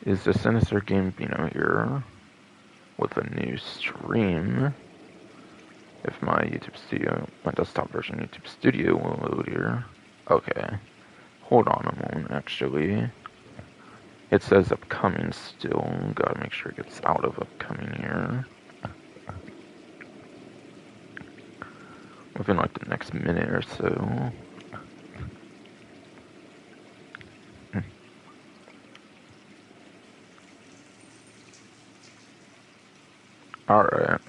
is the Sinister Gambino here with a new stream. If my YouTube Studio, my desktop version YouTube Studio will load here. Okay, hold on a moment actually. It says upcoming still, gotta make sure it gets out of upcoming here. Within like the next minute or so. Alright.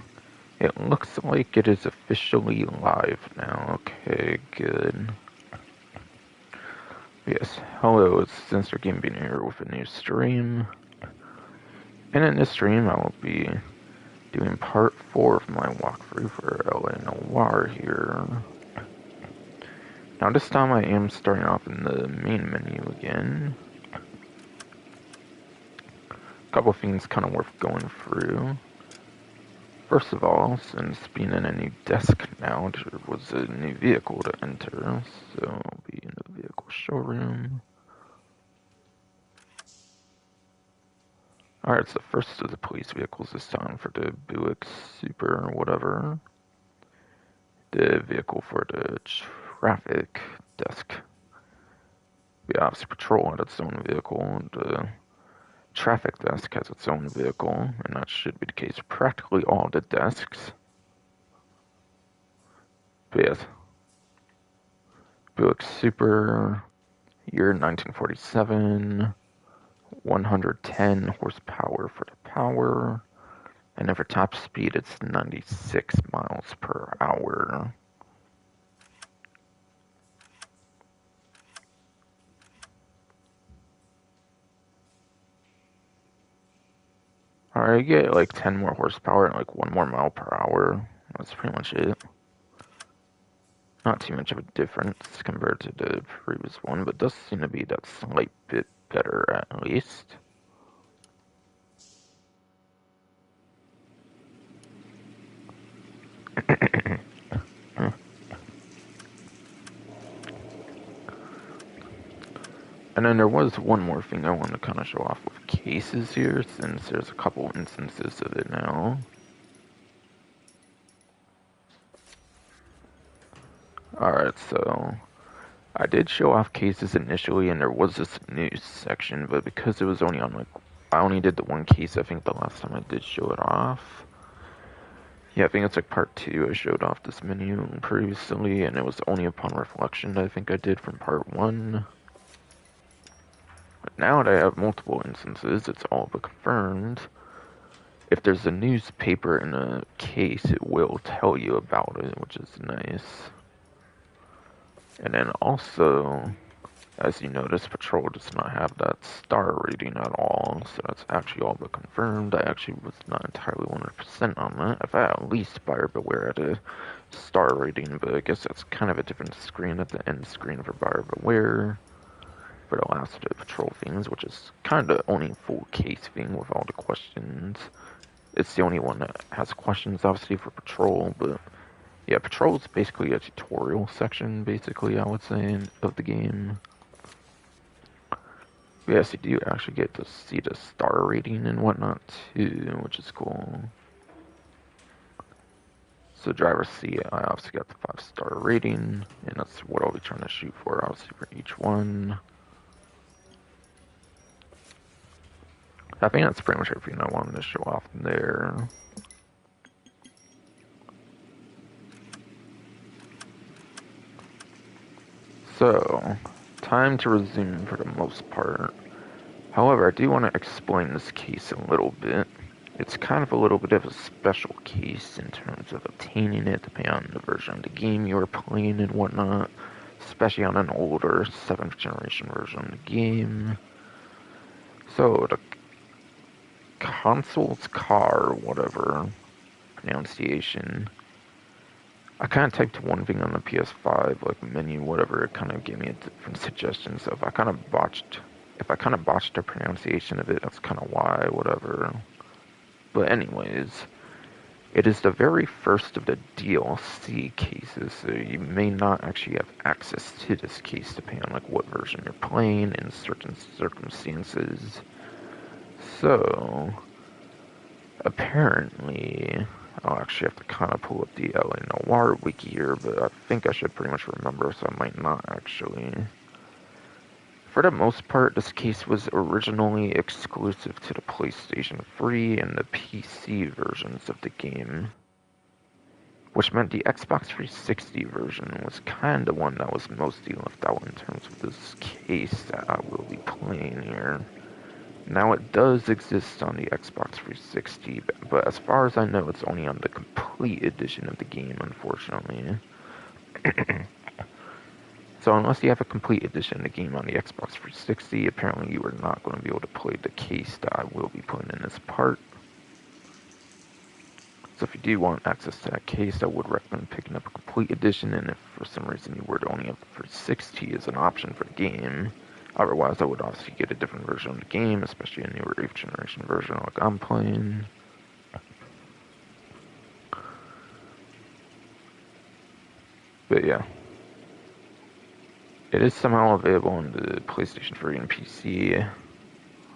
It looks like it is officially live now. Okay, good. Yes, hello, it's Sinister Gambino here with a new stream. And in this stream, I will be doing part 4 of my walkthrough for Noire here. Now this time I am starting off in the main menu again. A couple things kind of worth going through. First of all, since being in a new desk now, there was a new vehicle to enter, so I'll be in the vehicle showroom. Alright, it's the first of the police vehicles this time for the Buick Super or whatever. The vehicle for the traffic desk. The Officer Patrol had its own vehicle, and the traffic desk has its own vehicle, and that should be the case for practically all the desks. But yes, Buick Super, year 1947, 110 horsepower for the power, and for top speed it's 96 miles per hour. Alright, you get like 10 more horsepower and like 1 more mile per hour. That's pretty much it. Not too much of a difference compared to the previous one, but does seem to be that slight bit better at least. And then there was one more thing I wanted to kind of show off with cases here, since there's a couple instances of it now. Alright, so I did show off cases initially, and there was this news section, but because it was only on like, I only did the one case I think the last time I did show it off. Yeah, I think it's like part 2 I showed off this menu previously, and it was only upon reflection that I think I did from part 1. But now that I have multiple instances, it's all but confirmed. If there's a newspaper in a case, it will tell you about it, which is nice. And then also, as you notice, Patrol does not have that star rating at all, so that's actually all but confirmed. I actually was not entirely 100% on that. I've had at least Buyer Beware at a star rating, but I guess that's kind of a different screen at the end screen for Buyer Beware. For the last Patrol things, which is kind of the only full case thing with all the questions. It's the only one that has questions, obviously, for Patrol, but yeah, Patrol is basically a tutorial section, basically, I would say, of the game. Yes, you do actually get to see the star rating and whatnot, too, which is cool. So driver C, I obviously got the 5-star rating, and that's what I'll be trying to shoot for, obviously, for each one. I think that's pretty much everything I wanted to show off there. So, time to resume for the most part. However, I do want to explain this case a little bit. It's kind of a little bit of a special case in terms of obtaining it, depending on the version of the game you are playing and whatnot, especially on an older 7th generation version of the game. So, the Consul's car, whatever pronunciation, I kind of typed one thing on the PS5, like menu, whatever, it kind of gave me a different suggestion, so if I kind of botched the pronunciation of it, that's kind of why, whatever. But anyways, it is the very first of the DLC cases, so you may not actually have access to this case depending on like what version you're playing in certain circumstances. So, apparently, I'll actually have to kind of pull up the LA Noire wiki here, but I think I should pretty much remember, so I might not actually. For the most part, this case was originally exclusive to the PlayStation 3 and the PC versions of the game, which meant the Xbox 360 version was kind of one that was mostly left out in terms of this case that I will be playing here. Now it does exist on the Xbox 360, but as far as I know, it's only on the complete edition of the game, unfortunately. So unless you have a complete edition of the game on the Xbox 360, apparently you are not going to be able to play the case that I will be putting in this part. So if you do want access to that case, I would recommend picking up a complete edition, and if for some reason you were to only have the 360 as an option for the game, otherwise I would obviously get a different version of the game, especially a newer 8th generation version like I'm playing. But yeah. It is somehow available on the PlayStation 3 and PC.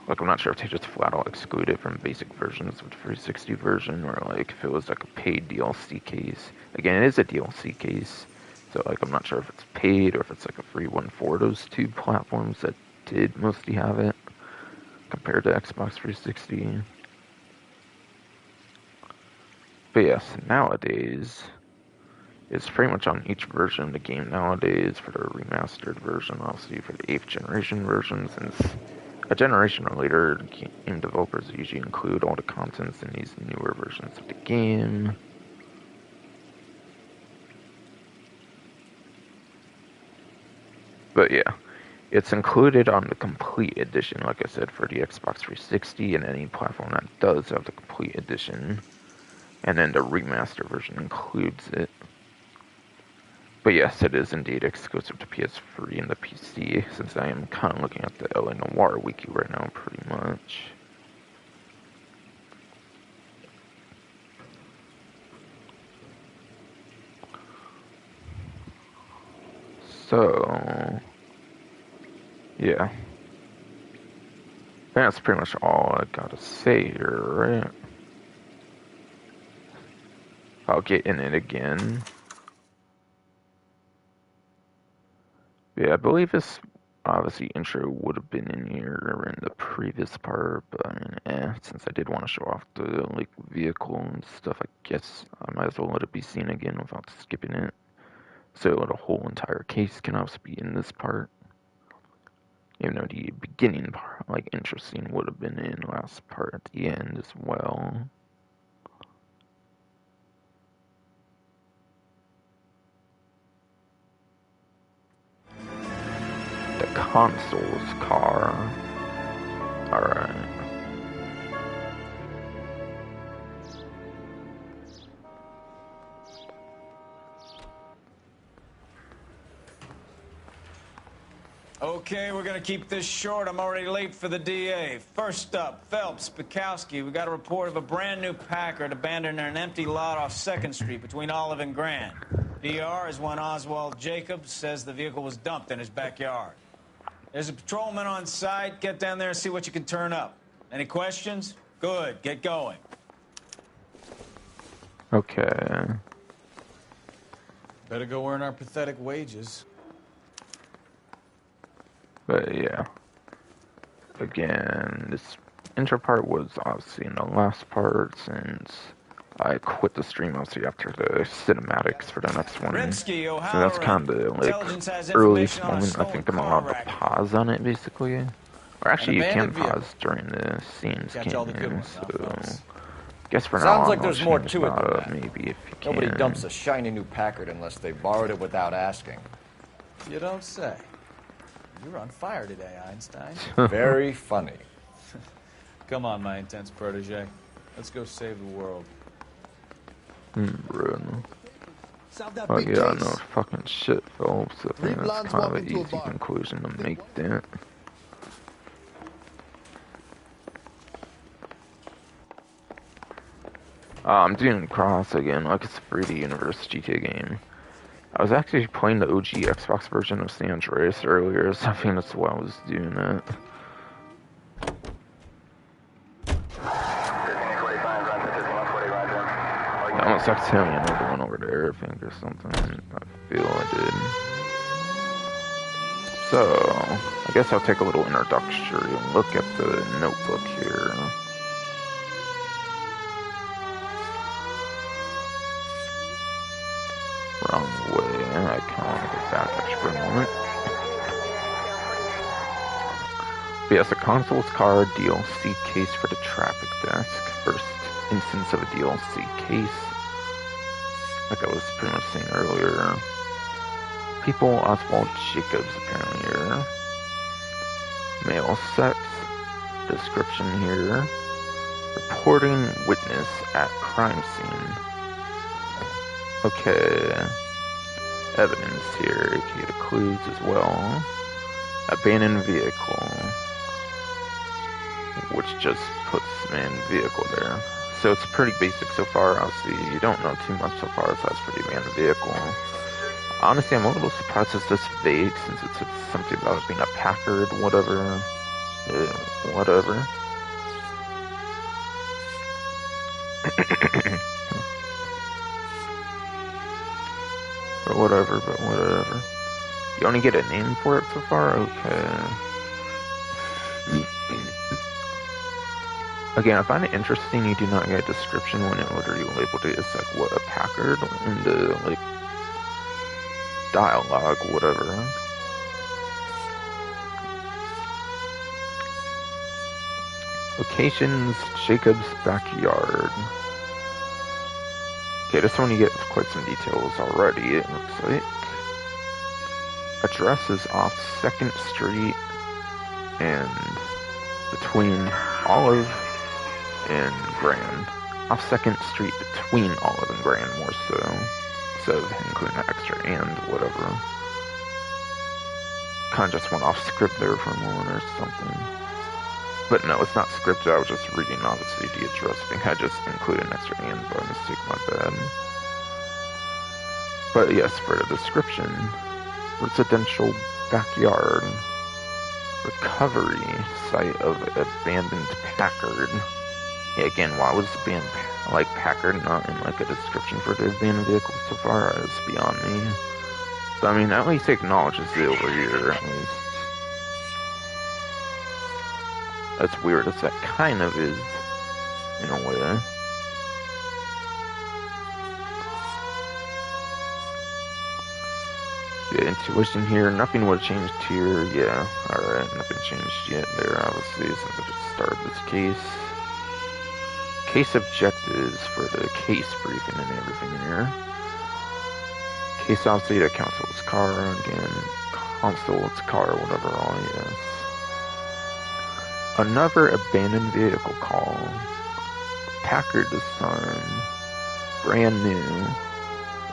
Like, I'm not sure if they just flat out exclude it from basic versions of the 360 version, or like if it was like a paid DLC case. Again, it is a DLC case, so like I'm not sure if it's paid or if it's like a free one for those two platforms that did mostly have it, compared to Xbox 360. But yes, nowadays, it's pretty much on each version of the game nowadays. For the remastered version, obviously for the 8th generation version, since a generation or later, game developers usually include all the contents in these newer versions of the game. But yeah, it's included on the complete edition, like I said, for the Xbox 360 and any platform that does have the complete edition. And then the remaster version includes it. But yes, it is indeed exclusive to PS3 and the PC, since I am kind of looking at the LA Noire wiki right now, pretty much. So, yeah. That's pretty much all I gotta say here, right? I'll get in it again. Yeah, I believe this obviously intro would have been in here in the previous part, but I mean, since I did want to show off the like vehicle and stuff, I guess I might as well let it be seen again without skipping it. So the whole entire case can also be in this part, even though the beginning part, like intro scene, would have been in last part at the end as well. The Consul's car. Alright. Okay, we're gonna keep this short. I'm already late for the DA. First up, Phelps, Bukowski. We got a report of a brand new Packard abandoned in an empty lot off 2nd Street between Olive and Grand. DR is one Oswald Jacobs, says the vehicle was dumped in his backyard. There's a patrolman on site. Get down there and see what you can turn up. Any questions? Good, get going. Okay. Better go earn our pathetic wages. But yeah. Again, this intro part was obviously in the last part, since I quit the stream obviously after the cinematics for the next one. So that's kind of like earliest moment. I think I'm allowed to pause on it basically. Or actually you can pause during the scenes, can't you? So I guess for now sounds like there's more to it than that. Maybe if you can. Nobody dumps a shiny new Packard unless they borrowed it without asking. You don't say. You're on fire today, Einstein. Very funny. Come on, my intense protege. Let's go save the world. Bro. Oh yeah, no fucking shit, Phelps. I think that's kind of an easy conclusion to make that. I'm doing Cross again, like it's a 3D Universe GTA game. I was actually playing the OG Xbox version of San Andreas earlier, so I think that's why I was doing it. was telling you another one over there, I think, or something. I feel I did. So, I guess I'll take a little introductory look at the notebook here. Wrong way. I kind of want to go back actually for a moment. But yes, a Consul's car DLC case for the traffic desk. First instance of a DLC case. Like I was pretty much saying earlier. People Oswald Jacobs apparently here. Male sex. Description here. Reporting witness at crime scene. Okay. Evidence here, aka the clues as well. Abandoned vehicle. Which just puts man vehicle there. So it's pretty basic so far. Obviously, you don't know too much so far as for the abandoned vehicle. Honestly, I'm a little surprised it's this vague since it's something about it being a Packard, whatever. Whatever. but whatever. You only get a name for it so far? Okay. Again, I find it interesting you do not get a description when it literally labeled it as like what a Packard in the like dialogue, whatever. Locations, Jacob's backyard. Okay, this one you get quite some details already, it looks like. Address is off 2nd Street and between Olive and Grand. Off 2nd Street between Olive and Grand, more so. Instead of including that extra and whatever. Kind of just went off script there for a moment or something. But no, it's not scripted. I was just reading, obviously, the address thing. I just included an extra and by mistake, my bad. But yes, for the description, residential backyard, recovery site of abandoned Packard. Yeah, again, why was abandoned like Packard not in like a description for the abandoned vehicle so far? Is beyond me. But I mean, at least acknowledges it over here. At least. As weird as that kind of is, in a way. Yeah, intuition here, nothing would have changed here. Yeah, alright, nothing changed yet there, obviously, since I just started this case. Case objectives for the case briefing and everything here. Case obviously the Consul's car, again, Consul's car, whatever, all yes. Another abandoned vehicle call. Packard Sun, brand new,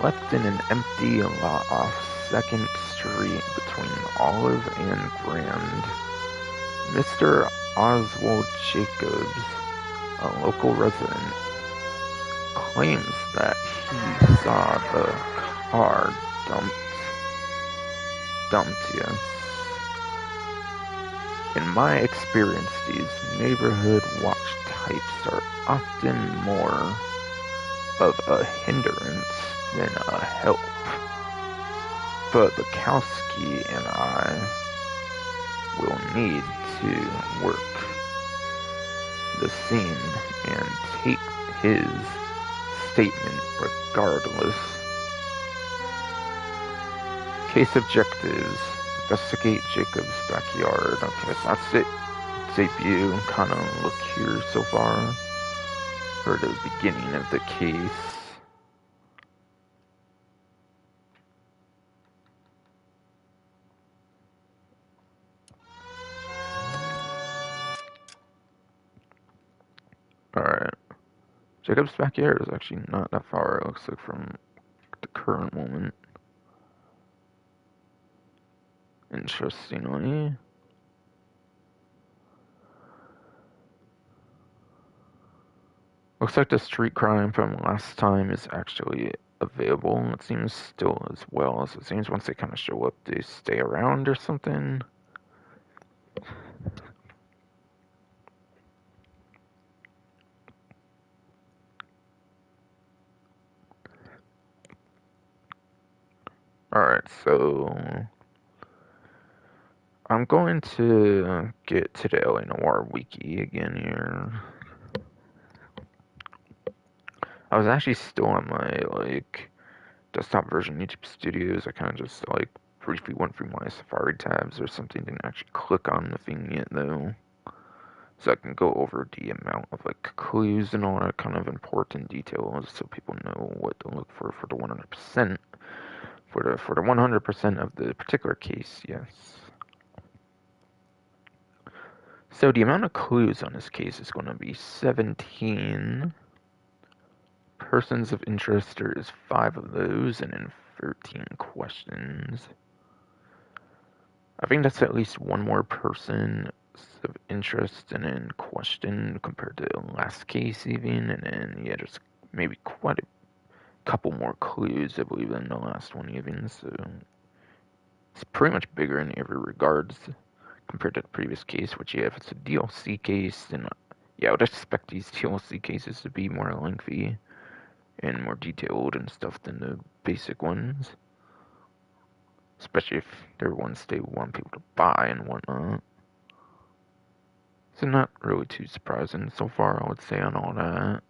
left in an empty lot off 2nd Street between Olive and Grand. Mr. Oswald Jacobs, a local resident, claims that he saw the car dumped, yes. In my experience, these neighborhood watch types are often more of a hindrance than a help. But Bukowski and I will need to work the scene and take his statement regardless. Case objectives. Investigate Jacob's backyard. Okay, so that's it. Debut kind of look here so far. For the beginning of the case. Alright. Jacob's backyard is actually not that far, it looks like, from the current moment. Interestingly. Looks like the street crime from last time is actually available. It seems still as well as it seems once they kind of show up, they stay around or something. so I'm going to get to the LA Noire wiki again here. I was actually still on my, like, desktop version YouTube Studios. I kind of just, like, briefly went through my Safari tabs or something. Didn't actually click on the thing yet, though. So I can go over the amount of, like, clues and all that kind of important details so people know what to look for the 100%. For the 100% of the particular case, yes. So the amount of clues on this case is going to be 17. Persons of interest, there is 5 of those, and then 13 questions. I think that's at least one more person of interest and in question compared to the last case even, and then yeah, there's maybe quite a couple more clues I believe than the last one even, so it's pretty much bigger in every regards compared to the previous case, which yeah, if it's a DLC case, then yeah, I would expect these DLC cases to be more lengthy and more detailed and stuff than the basic ones. Especially if they're ones they want people to buy and whatnot. So not really too surprising so far, I would say, on all that.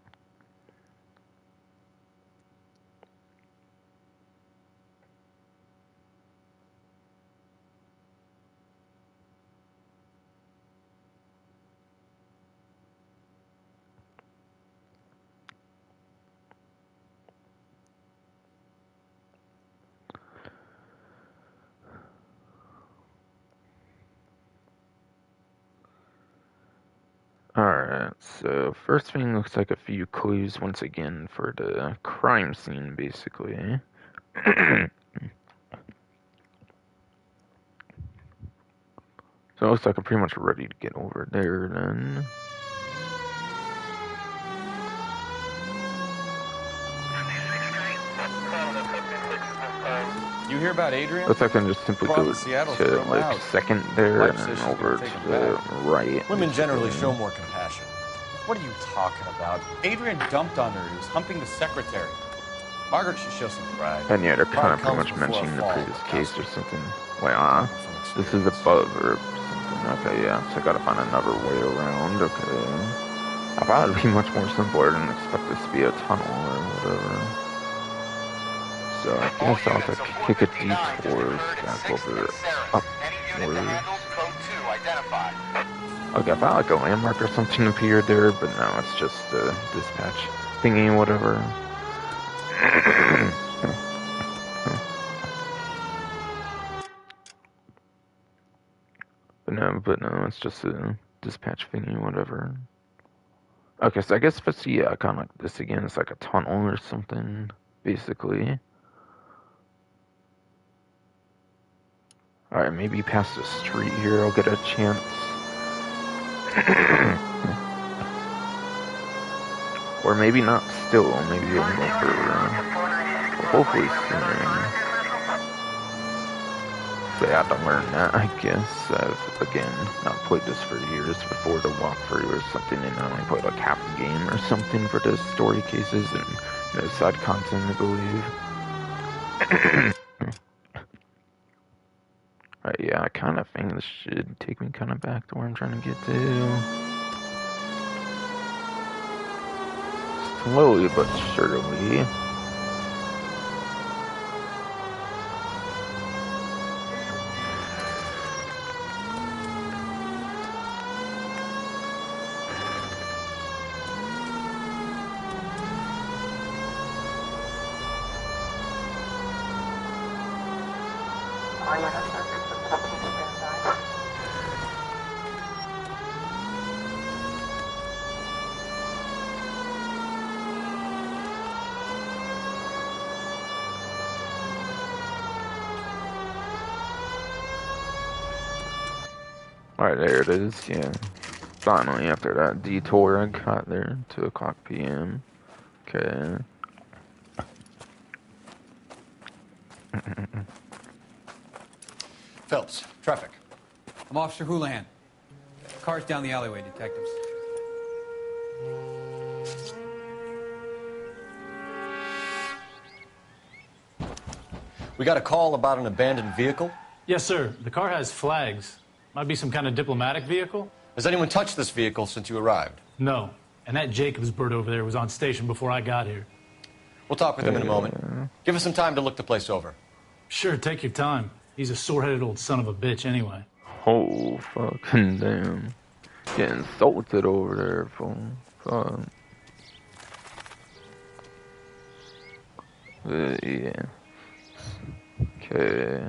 Alright, so first thing looks like a few clues once again for the crime scene, basically. So it looks like I'm pretty much ready to get over there then. You hear about Adrian? Looks like I can just simply go to like second there and then over to the right. Women generally show more compassion. What are you talking about? Adrian dumped on her. He was humping the secretary. Margaret should show some pride. And yeah, they're kind of pretty much mentioning the previous case or something. Wait, this is above or something. Okay, yeah, so I gotta find another way around. Okay. I thought it'd be much more simple. I didn't expect this to be a tunnel or whatever. So I guess I'll have to kick a detour back over upwards. Okay, I thought like a landmark or something appeared there, but no, it's just a dispatch thingy, whatever. but no, it's just a dispatch thingy, whatever. Okay, so I guess if I see kind of like this again, it's like a tunnel or something, basically. Alright, maybe past the street here I'll get a chance. Or maybe not still, maybe I'll go for hopefully sooner. So I have to learn that, I guess. I've, again, not played this for years before the walkthrough or something, and I only played like half a game or something for the story cases and no side content, I believe. Yeah, I kind of think this should take me kind of back to where I'm trying to get to. Slowly but surely. Alright, there it is, yeah. Finally, after that detour, I got there, 2 o'clock p.m. Okay. Phelps, traffic. I'm Officer Houlihan. Cars down the alleyway, detectives. We got a call about an abandoned vehicle. Yes, sir. The car has flags. Might be some kind of diplomatic vehicle? Has anyone touched this vehicle since you arrived? No. And that Jacobs bird over there was on station before I got here. We'll talk with him in a moment. Give us some time to look the place over. Sure, take your time. He's a sore-headed old son of a bitch anyway. Oh, fucking damn. Getting insulted over there, fool. Fuck. Yeah. Okay.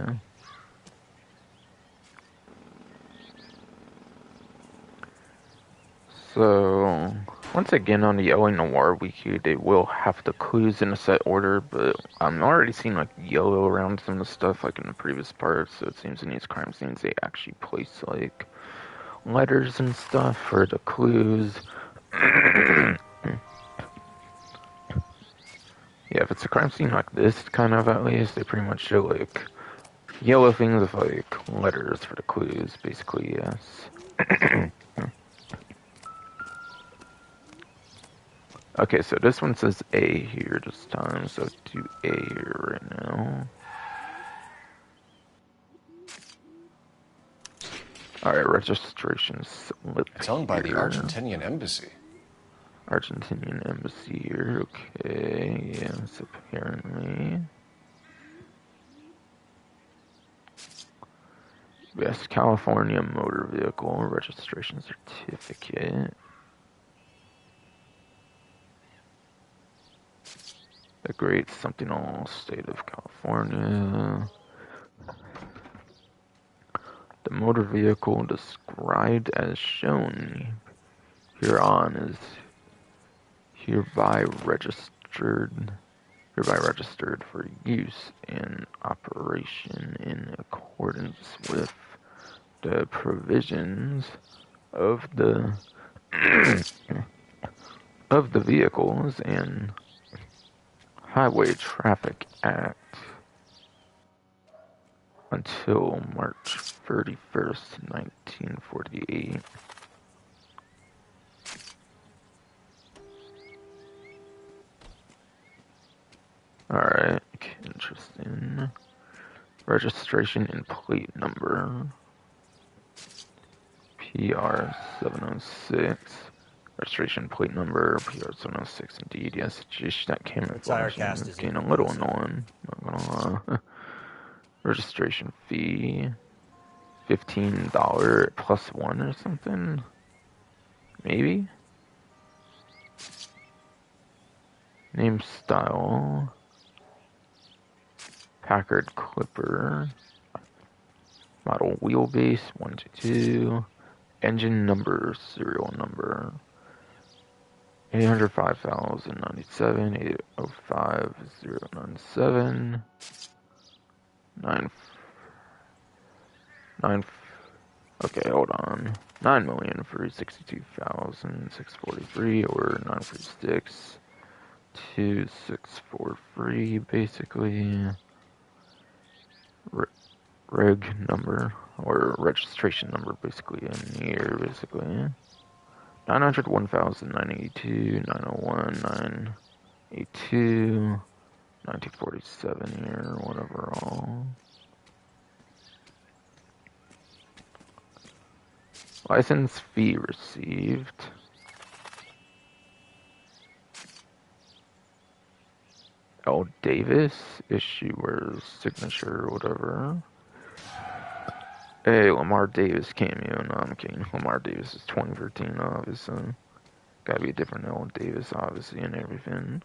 So, once again on the LA Noire wiki, they will have the clues in a set order, but I'm already seeing like yellow around some of the stuff like in the previous parts, so it seems in these crime scenes they actually place like letters and stuff for the clues. Yeah, if it's a crime scene like this, kind of at least, they pretty much show like yellow things with like letters for the clues, basically, yes. Okay, so this one says A here this time, so do A here right now. Alright, registration slip. It's owned by the here. Argentinian embassy. Argentinian embassy here, okay, yes, apparently. West California motor vehicle registration certificate. The great something all state of California. The motor vehicle described as shown hereon is hereby registered for use and operation in accordance with the provisions of the of the Vehicles and Highway Traffic Act until March 31st, 1948. Alright, interesting. Registration and plate number. PR706. Registration plate number PR706. Indeed, yes. Jeez, that camera flashing is getting a little annoying. Not gonna lie. Registration fee. $15 plus one or something. Maybe. Name style. Packard Clipper. Model wheelbase 122. Engine number, serial number. 805,097, 805,097. 9. Okay, hold on. 9,362,643 or 936. 2643 basically. Reg number or registration number basically in here basically. 901,982, 901, 982, 1947 here, whatever all. License fee received. L. Davis, issuer's signature or whatever. Hey, Lamar Davis cameo. No, I'm kidding. Lamar Davis is 2013, obviously. Gotta be a different L. Davis, obviously, and everything.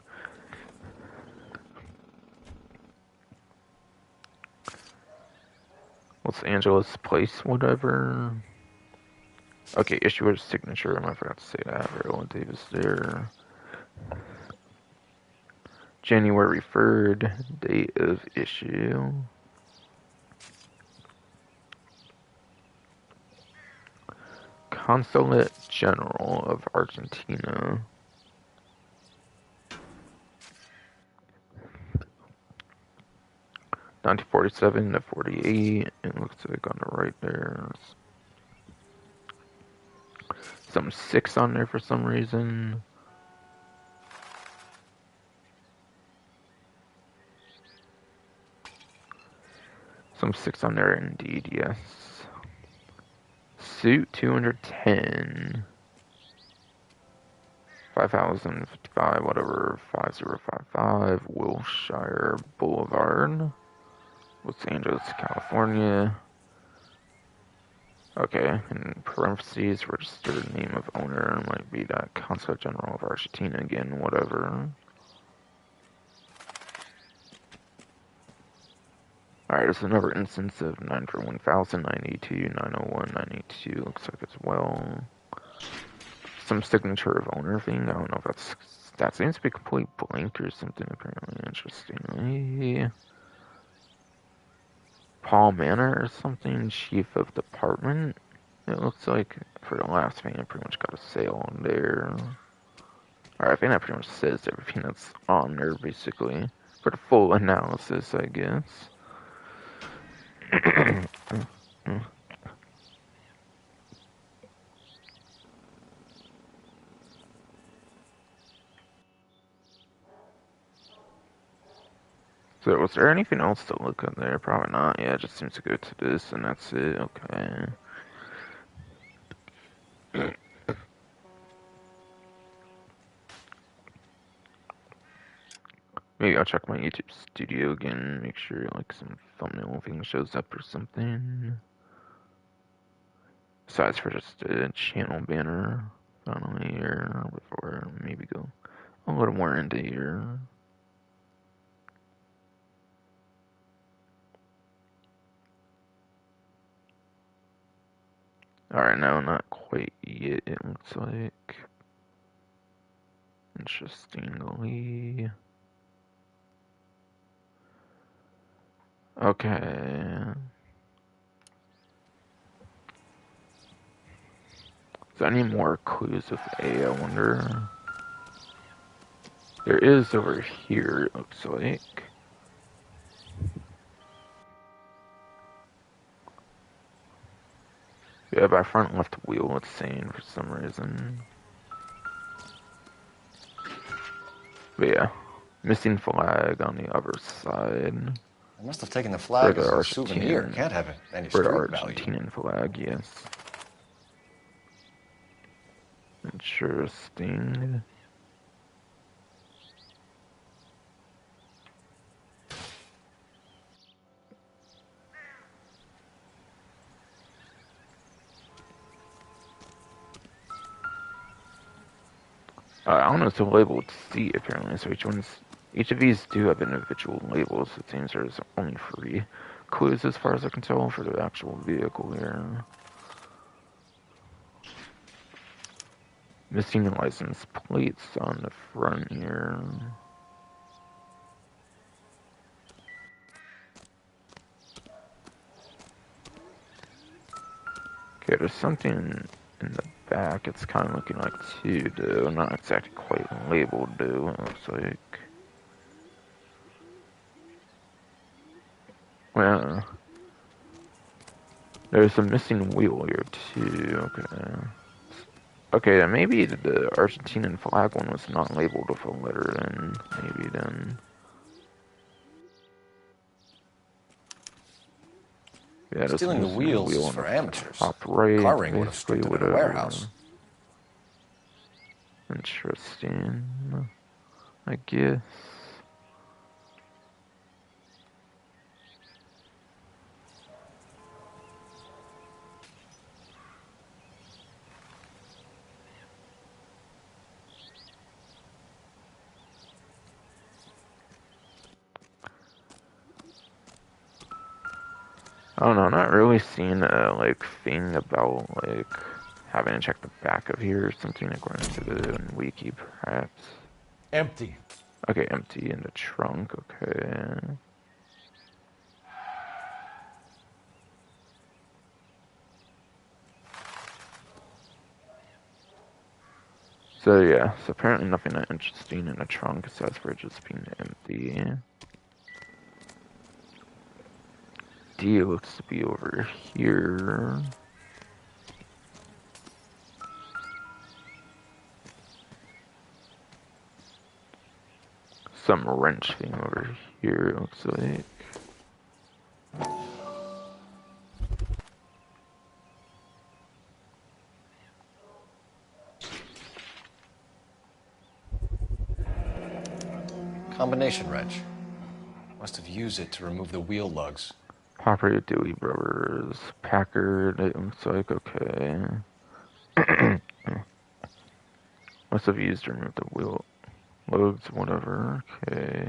Los Angeles place, whatever. Okay, issuer's signature. I forgot to say that for L. Davis there. January 3rd, date of issue. Consulate General of Argentina. (1947 to 48). It looks like on the right there. Some 6 on there for some reason. Some 6 on there, indeed, yes. Suit 210. 5055, whatever, 5055, Wilshire Boulevard, Los Angeles, California. Okay, in parentheses, registered name of owner might be that Consul General of Argentina again, whatever. Alright, there's another instance of 941,000, 982, 901, 982, looks like as well. Some signature of owner thing, I don't know if that seems to be complete blank or something, apparently, interestingly. Paul Manor or something, chief of department. It looks like for the last thing, I pretty much got a sale on there. Alright, I think that pretty much says everything that's on there, basically. For the full analysis, I guess. So, was there anything else to look at there? Probably not. Yeah, it just seems to go to this, and that's it. Okay. Maybe I'll check my YouTube studio again, make sure like some thumbnail thing shows up or something. Besides for just a channel banner on here, before maybe go a little more into here. Alright, no, not quite yet, it looks like. Interestingly. Okay. Is there any more clues with A, I wonder? There is over here, it looks like. Yeah, by front left wheel, it's saying for some reason. But yeah, missing flag on the other side. I must have taken the flag as a souvenir. Argentinian, Can't have any for the street value. Argentinian flag, yes. Interesting. I don't know, it's a labeled C apparently, so each of these do have individual labels. It seems there's only 3 clues as far as I can tell for the actual vehicle here. Missing license plates on the front here. Okay, there's something in the back. It's kind of looking like 2, though. Not exactly quite labeled, though, it looks like. Well, there's a missing wheel here, too. Okay. Okay, then maybe the Argentinian flag one was not labeled with a letter, then. Maybe then. Yeah, Stealing the wheels is for amateurs. Top right, Car ring would have stripped it in a warehouse. Interesting, I guess. I don't know, not really seeing a, like, thing about, like, having to check the back of here or something according to the wiki, perhaps. Empty. Okay, empty in the trunk, okay. So yeah, so apparently nothing that interesting in the trunk aside for it just being empty. D looks to be over here. Some wrench thing over here, looks like. Combination wrench. Must have used it to remove the wheel lugs. Property of Dewey Brothers. Packard, it looks like, okay. Must have used to remove the wheel lugs, whatever, okay.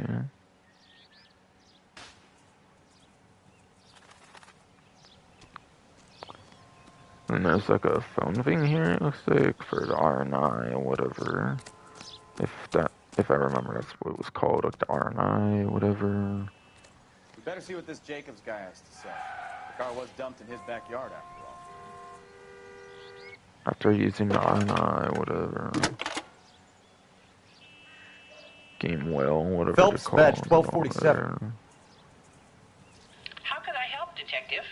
And there's like a phone thing here, it looks like, for the R&I or whatever. If I remember, that's what it was called, like the R&I or whatever. We better see what this Jacobs guy has to say. The car was dumped in his backyard, after all. After using the R&I, whatever. Game well, whatever Phelps, they call badge it, 1247. whatever. How can I help, Detective?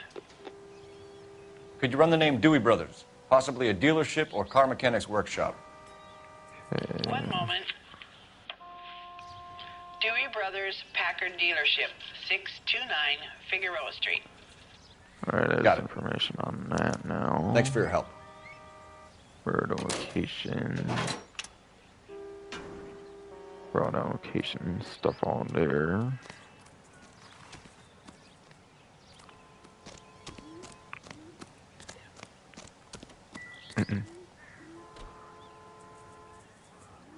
Could you run the name Dewey Brothers? Possibly a dealership or car mechanic's workshop. One moment. Dewey Brothers Packard Dealership, 629 Figueroa Street. Alright, there's Got it. information on that now. Thanks for your help. Road location. Road allocation, stuff all there.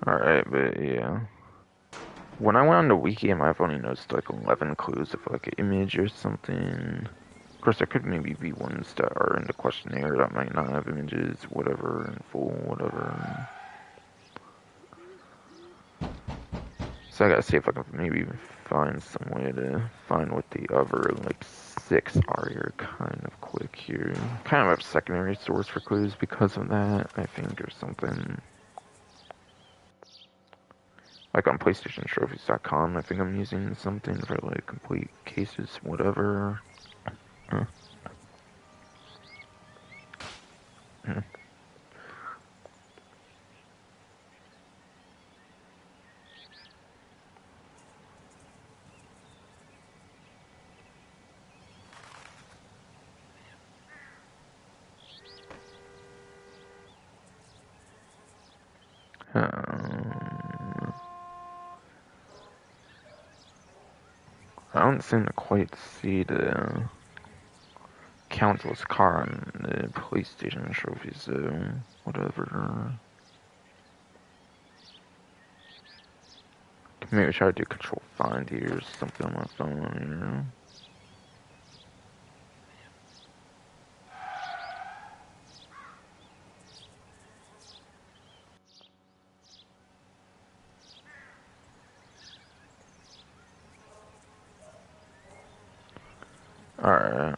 Alright, but yeah. When I went on the wiki, I've only noticed like 11 clues of like an image or something. Of course, there could maybe be ones that are in the questionnaire that might not have images, whatever, in full, whatever. So I gotta see if I can maybe find some way to find what the other like 6 are here kind of quick here. Kind of a secondary source for clues because of that, I think, or something. Like on PlayStationTrophies.com, I think I'm using something for like complete cases, whatever. I don't seem to quite see the Consul's car on the PlayStation trophies, so whatever. Maybe try to do Control Find here or something on my phone, Alright.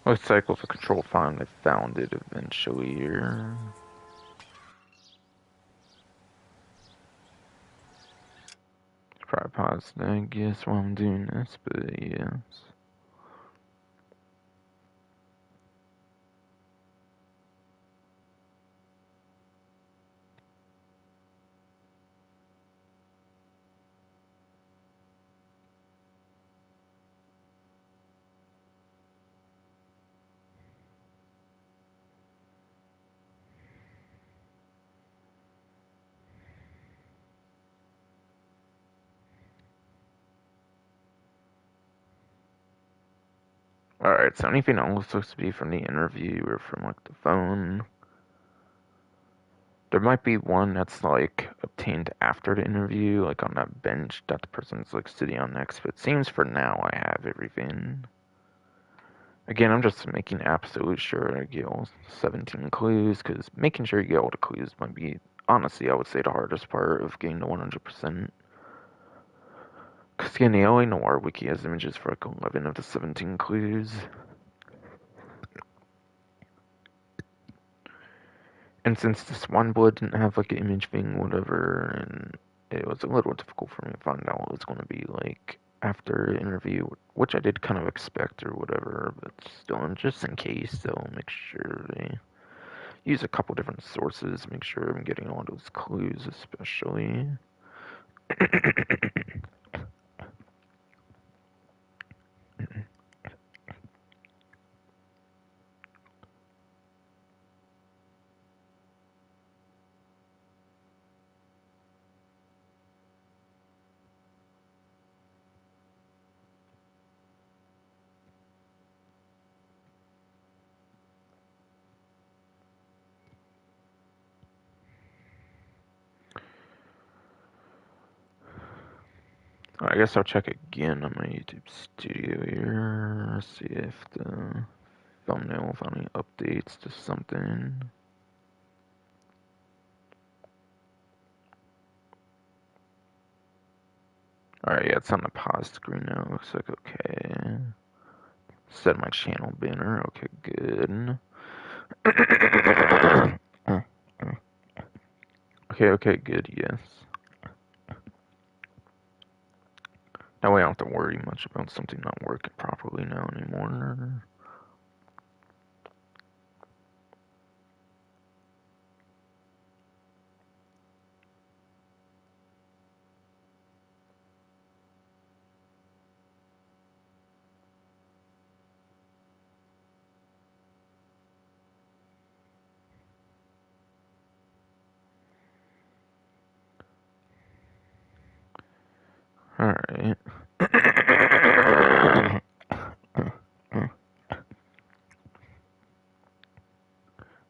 Looks like with a Control Find, I found it eventually here. Probably pause I guess while I'm doing this, but yes. Alright, so anything else looks to be from the interview or from like the phone. There might be one that's like obtained after the interview, like on that bench that the person's like sitting on next, but it seems for now I have everything. Again, I'm just making absolute sure I get all 17 clues, because making sure you get all the clues might be, honestly, I would say the hardest part of getting to 100%. Because again, the LA Noire wiki has images for like 11 of the 17 clues. And since this one blood didn't have like an image thing, whatever, and it was a little difficult for me to find out what it's going to be like after the interview, which I did kind of expect or whatever, but still, just in case, they'll make sure they use a couple different sources, make sure I'm getting all those clues, especially. I guess I'll check again on my YouTube studio here. See if the thumbnail found any updates to something. Alright, yeah, it's on the pause screen now. Looks like okay. Set my channel banner. Okay, good. Okay, good, yes. That way I don't have to worry much about something not working properly now anymore. Alright.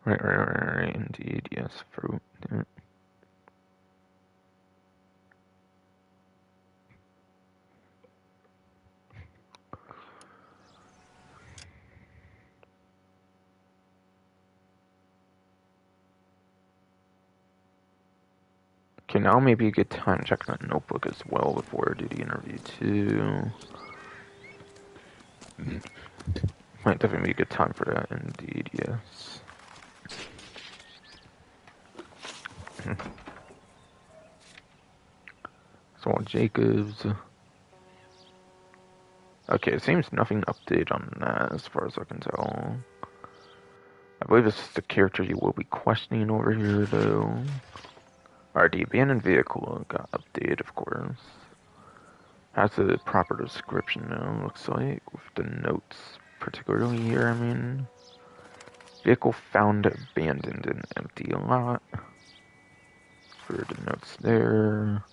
Right, indeed, yes, fruit. Yeah. Okay, now may be a good time to check that notebook as well before I do the interview too. Might definitely be a good time for that, indeed, yes. So Jacobs. Okay, it seems nothing updated on that as far as I can tell. I believe this is the character you will be questioning over here, though. Alright, the abandoned vehicle got updated, of course. Has a proper description now, looks like, with the notes particularly here, I mean. Vehicle found abandoned in empty lot. For the notes there.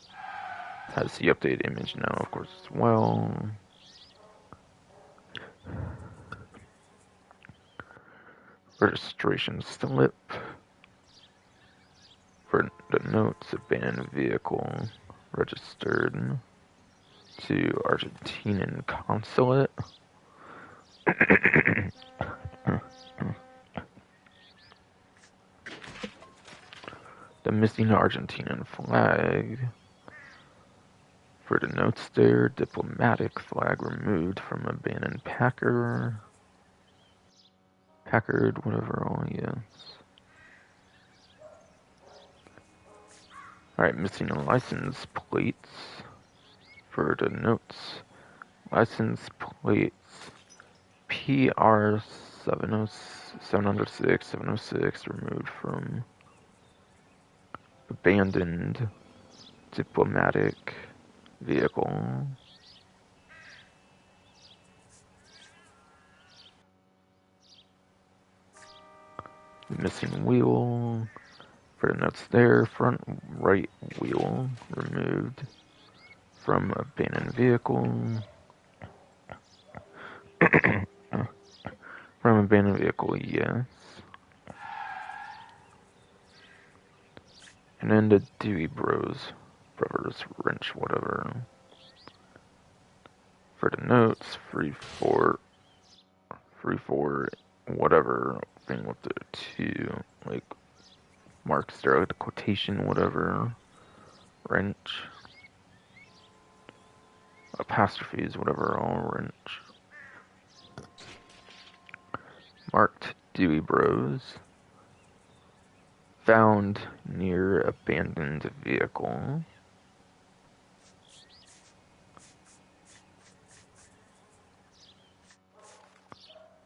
Has the updated image now, of course, as well. Registration slip. For the notes, abandoned vehicle registered to Argentinian consulate. The missing Argentinian flag. For the notes there, diplomatic flag removed from abandoned Packard, whatever, all, yes. Alright, missing license plates. For the notes, license plates PR 706, 706 removed from abandoned diplomatic vehicle. Missing wheel. For the notes there, front right wheel removed from abandoned vehicle. From abandoned vehicle, yes. And then the Dewey Brothers wrench, whatever. For the notes, free for whatever thing with the two, like, marks there, like the quotation, whatever. Wrench. Apostrophes, whatever, all wrench. Marked Dewey Bros. Found near abandoned vehicle.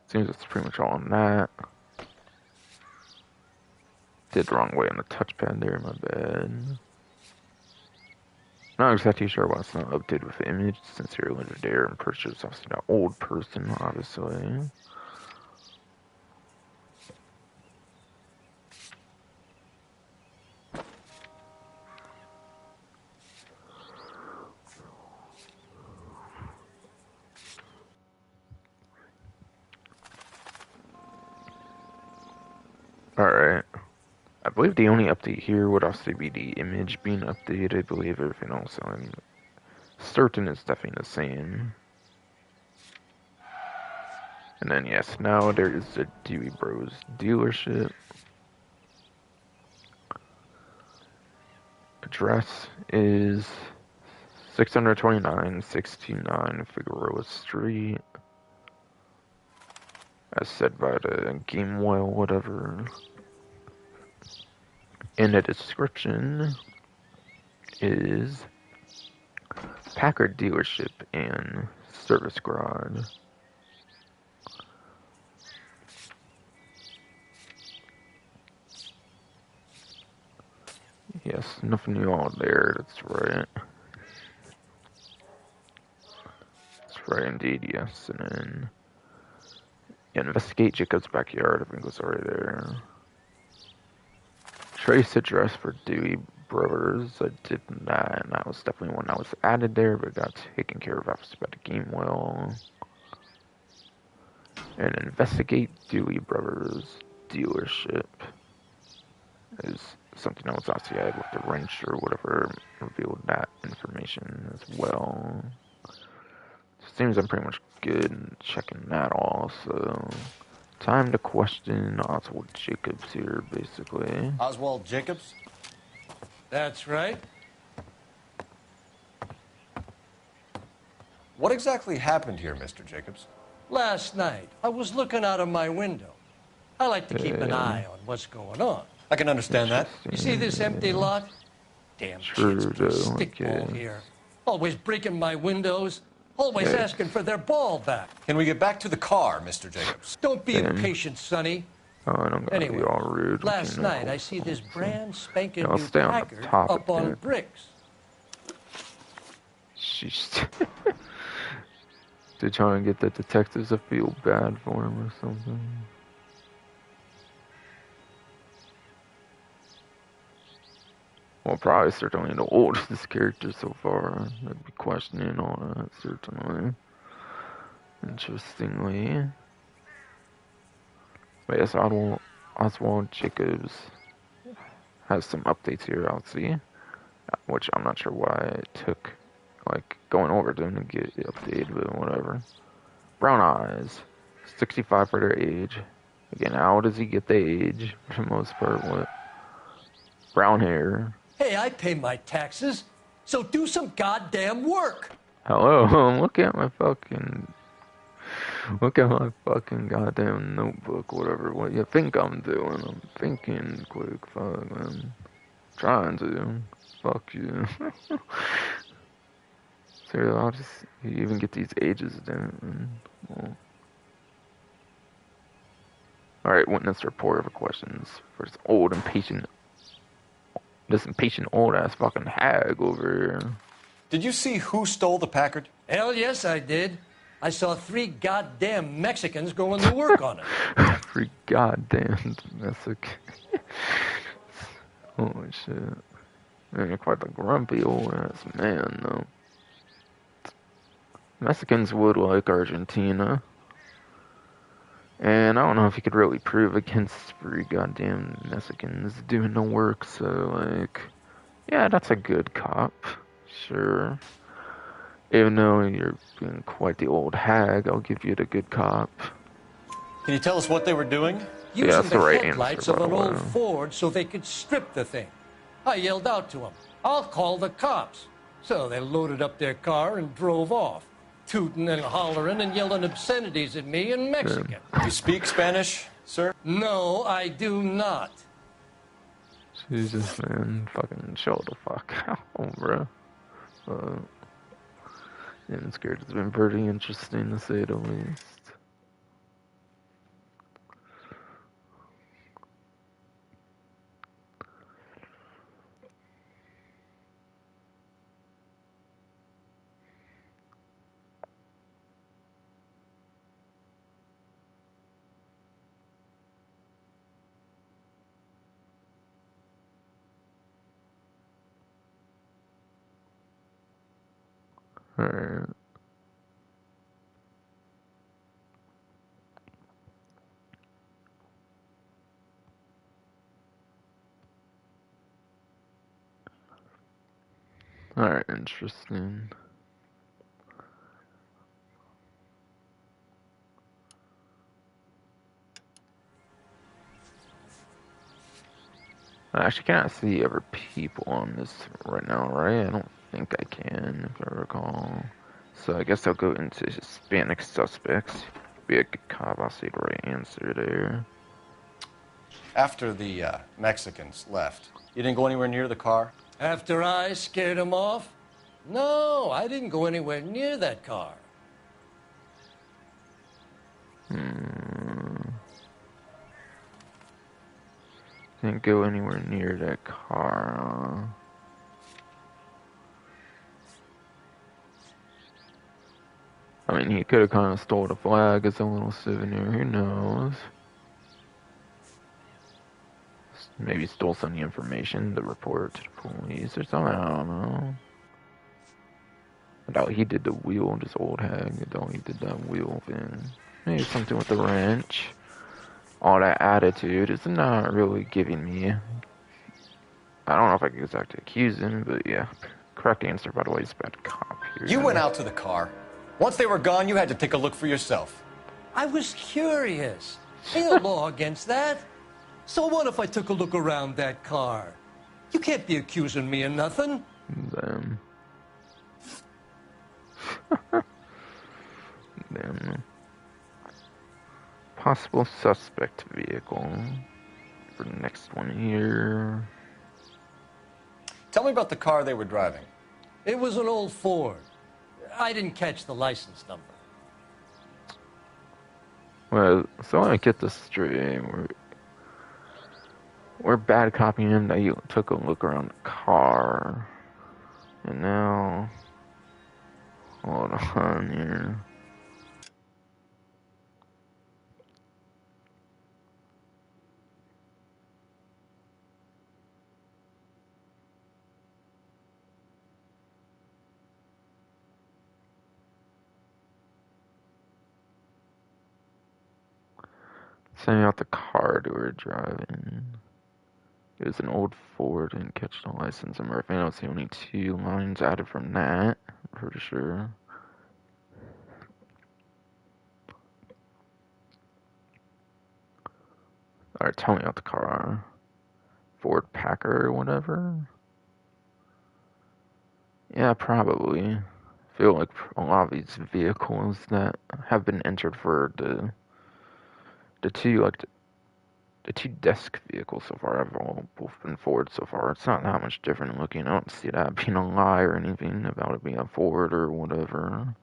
Seems it's pretty much all on that. Did the wrong way on the touchpad there, my bad. Not exactly sure why it's not updated with the image, since you're limited there and purchase obviously that old person, obviously. Alright. I believe the only update here would also be the image being updated. I believe everything else I'm certain is definitely the same. And then yes, now there is the Dewey Bros dealership. Address is 629 Figueroa Street. As said by the game well, whatever. In the description is Packard dealership and service garage. Yes, nothing new out there, that's right. That's right indeed, yes. And then investigate Jacob's backyard, I think was already there. Trace address for Dewey Brothers, I did that, and that was definitely one that was added there, but got taken care of after about the game well. And investigate Dewey Brothers dealership is something that was also added with the wrench or whatever, revealed that information as well. Seems I'm pretty much good in checking that all, so time to question Oswald Jacobs here, basically. Oswald Jacobs? That's right. What exactly happened here, Mr. Jacobs? Last night, I was looking out of my window. I like to keep an eye on what's going on. I can understand that. You see this empty lot? Damn Sure kids play do, stickball okay. here. Always breaking my windows. Always asking for their ball back. Can we get back to the car, Mr. Jacobs? Don't be impatient, Sonny. Oh, I don't gotta be all rude. Last you know. night I see this brand spanking Yeah, I'll new stay on the Packard topic up on then. bricks. She's they're trying to get the detectives to feel bad for him or something. Well, probably certainly the oldest character so far. I'd be questioning all that, certainly. Interestingly. But yes, Oswald Jacobs has some updates here, I'll see. Which I'm not sure why it took, like, going over them to get it updated, but whatever. Brown eyes. 65 for their age. Again, how does he get the age, for the most part? What? Brown hair. Hey, I pay my taxes, so do some goddamn work. Hello, look at my fucking goddamn notebook, whatever. What you think I'm doing? I'm thinking quick, fuck, man. Trying to. Fuck you. So I'll just you even get these ages down. Well. Alright, witness report over questions for this impatient old ass fucking hag over here. Did you see who stole the Packard? Hell yes, I did. I saw 3 goddamn Mexicans going to work on it. 3 goddamn Mexican. Holy shit. Man, you're quite a grumpy old ass man, though. Mexicans would like Argentina. And I don't know if you could really prove against 3 goddamn Mexicans doing the work, so, like, yeah, that's a good cop. Sure. Even though you're being quite the old hag, I'll give you the good cop. Can you tell us what they were doing? Using that's the the right headlights answer, of by an the old way. Ford so they could strip the thing. I yelled out to them, I'll call the cops. So they loaded up their car and drove off, tooting and hollering and yelling obscenities at me in Mexican. You speak Spanish, sir? No, I do not. Jesus, man, fucking chill the fuck out, bro. Yeah, I'm scared. It's been pretty interesting to say the least. Alright. Alright, interesting. I actually can't see other people on this right now, right? I don't think I can, if I recall. So I guess I'll go into Hispanic suspects. Be a good cop, I'll see the right answer there. After the Mexicans left, you didn't go anywhere near the car? After I scared him off? No, I didn't go anywhere near that car. Didn't go anywhere near that car. I mean, he could have kind of stole the flag as a little souvenir, who knows? Maybe stole some of the information to report to the police or something, I don't know. I doubt he did the wheel, this old hag. I doubt he did that wheel thing. Maybe something with the wrench. All that attitude is not really giving me... I don't know if I can exactly accuse him, but yeah. Correct answer, by the way, is bad cop here. You went out to the car. Once they were gone, you had to take a look for yourself. I was curious. Ain't no law against that. So what if I took a look around that car? You can't be accusing me of nothing. Them. Them. Possible suspect vehicle. For the next one here. Tell me about the car they were driving. It was an old Ford. I didn't catch the license number. Well, so I get this straight. We're bad copying him that you took a look around the car. And now... Hold on here. Sending out the car they were driving. It was an old Ford, didn't catch the license number. I don't see only 2 lines added from that, I'm pretty sure. Alright, tell me about the car. Ford Packer or whatever? Yeah, probably. I feel like a lot of these vehicles that have been entered for the two, like, the 2 desk vehicles so far have all both been Ford so far. It's not that much different looking. I don't see that being a lie or anything about it being a Ford or whatever.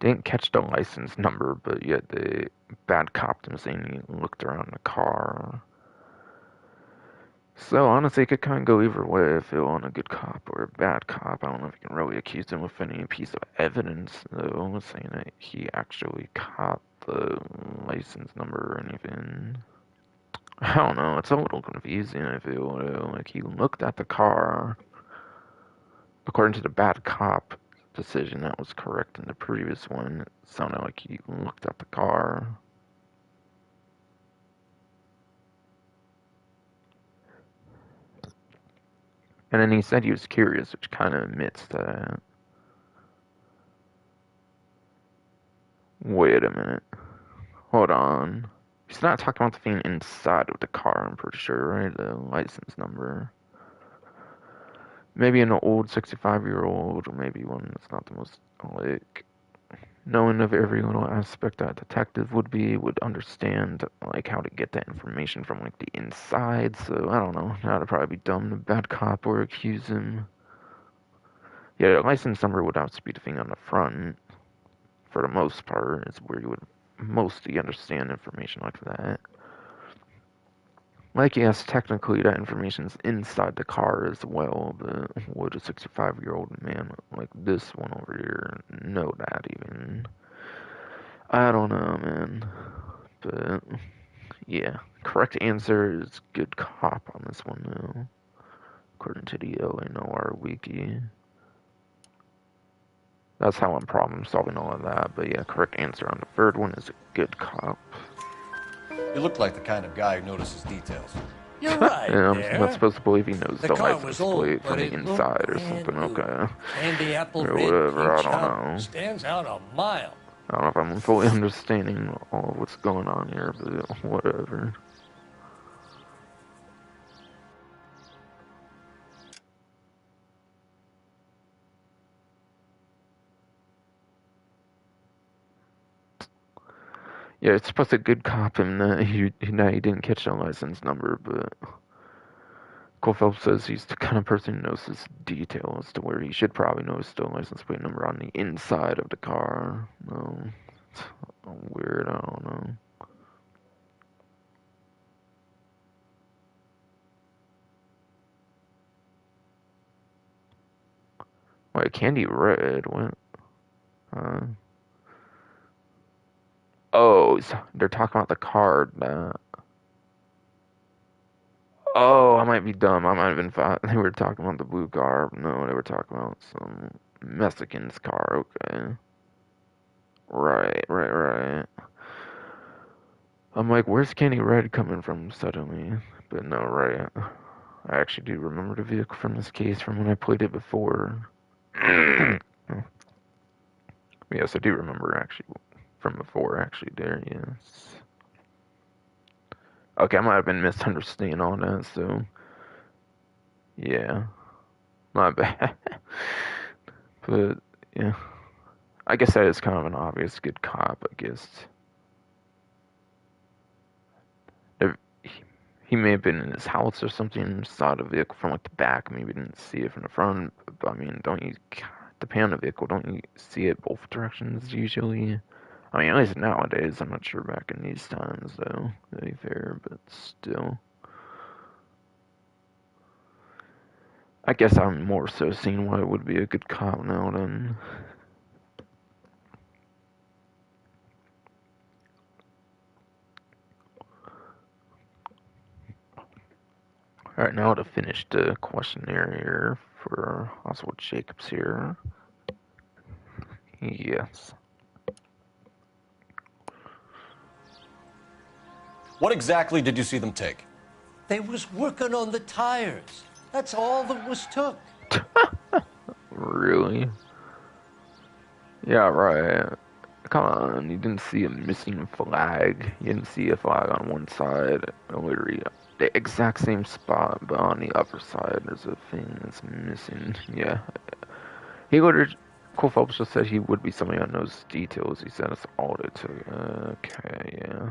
Didn't catch the license number, but yet they bad copped him saying he looked around the car. So honestly, it could kind of go either way. I feel on a good cop or a bad cop. I don't know if you can really accuse him with any piece of evidence, though, saying that he actually caught the license number or anything. I don't know. It's a little confusing, I feel. Like, he looked at the car. According to the bad cop decision that was correct in the previous one, it sounded like he looked at the car. And then he said he was curious, which kind of admits that. Wait a minute. Hold on. He's not talking about the thing inside of the car, I'm pretty sure, right? The license number. Maybe an old 65-year-old, or maybe one that's not the most, like, knowing of every little aspect that a detective would understand, like, how to get that information from, like, the inside. So, I don't know. That'd probably be dumb to bad cop or accuse him. Yeah, the license number would have to be the thing on the front. For the most part, is where you would mostly understand information like that. Like, yes, technically that information's inside the car as well, but would a 65-year-old man like this one over here know that even? I don't know, man. But, yeah. Correct answer is good cop on this one, though. According to the LA Noire wiki. That's how I'm problem solving all of that. But yeah, correct answer on the third one is a good cop. You look like the kind of guy who notices details. You're right And I'm there. not supposed to believe he knows The the car license was old, plate but from the it looked inside or brand something. new. Okay. Candy apple Or red whatever, I peach don't hum know. stands out a mile. I don't know if I'm fully understanding all of what's going on here, but whatever. Yeah, it's supposed to good cop him that he didn't catch the license number, but Cole Phelps says he's the kind of person who knows his details to where he should probably know his stolen license plate number on the inside of the car. No, it's weird, I don't know. Wait, Candy Red, what? Oh, they're talking about the card. Oh, I might be dumb. I might have been thought they were talking about the blue car. No, they were talking about some Mexican's car. Okay. Right. I'm like, where's Candy Red coming from suddenly? But no, right. I actually do remember the vehicle from this case from when I played it before. Yes, I do remember actually from before, actually, there, yes. Okay, I might have been misunderstanding all that, so. Yeah. My bad. But, yeah. I guess that is kind of an obvious good cop, I guess. He may have been in his house or something, saw the vehicle from like the back, maybe didn't see it from the front. But I mean, don't you, depending on the vehicle, don't you see it both directions usually? I mean, at least nowadays, I'm not sure back in these times though, to be fair, but still. I guess I'm more so seeing why it would be a good cop now than. Alright, now to finish the questionnaire here for Oswald Jacobs here. Yes. What exactly did you see them take? They was working on the tires. That's all that was took. Really? Yeah, right. Come on, you didn't see a missing flag. You didn't see a flag on one side, literally the exact same spot, but on the upper side there's a thing that's missing. Yeah. He literally, Cole Phelps just said he would be somebody that knows details. He said it's all it took. Okay, yeah.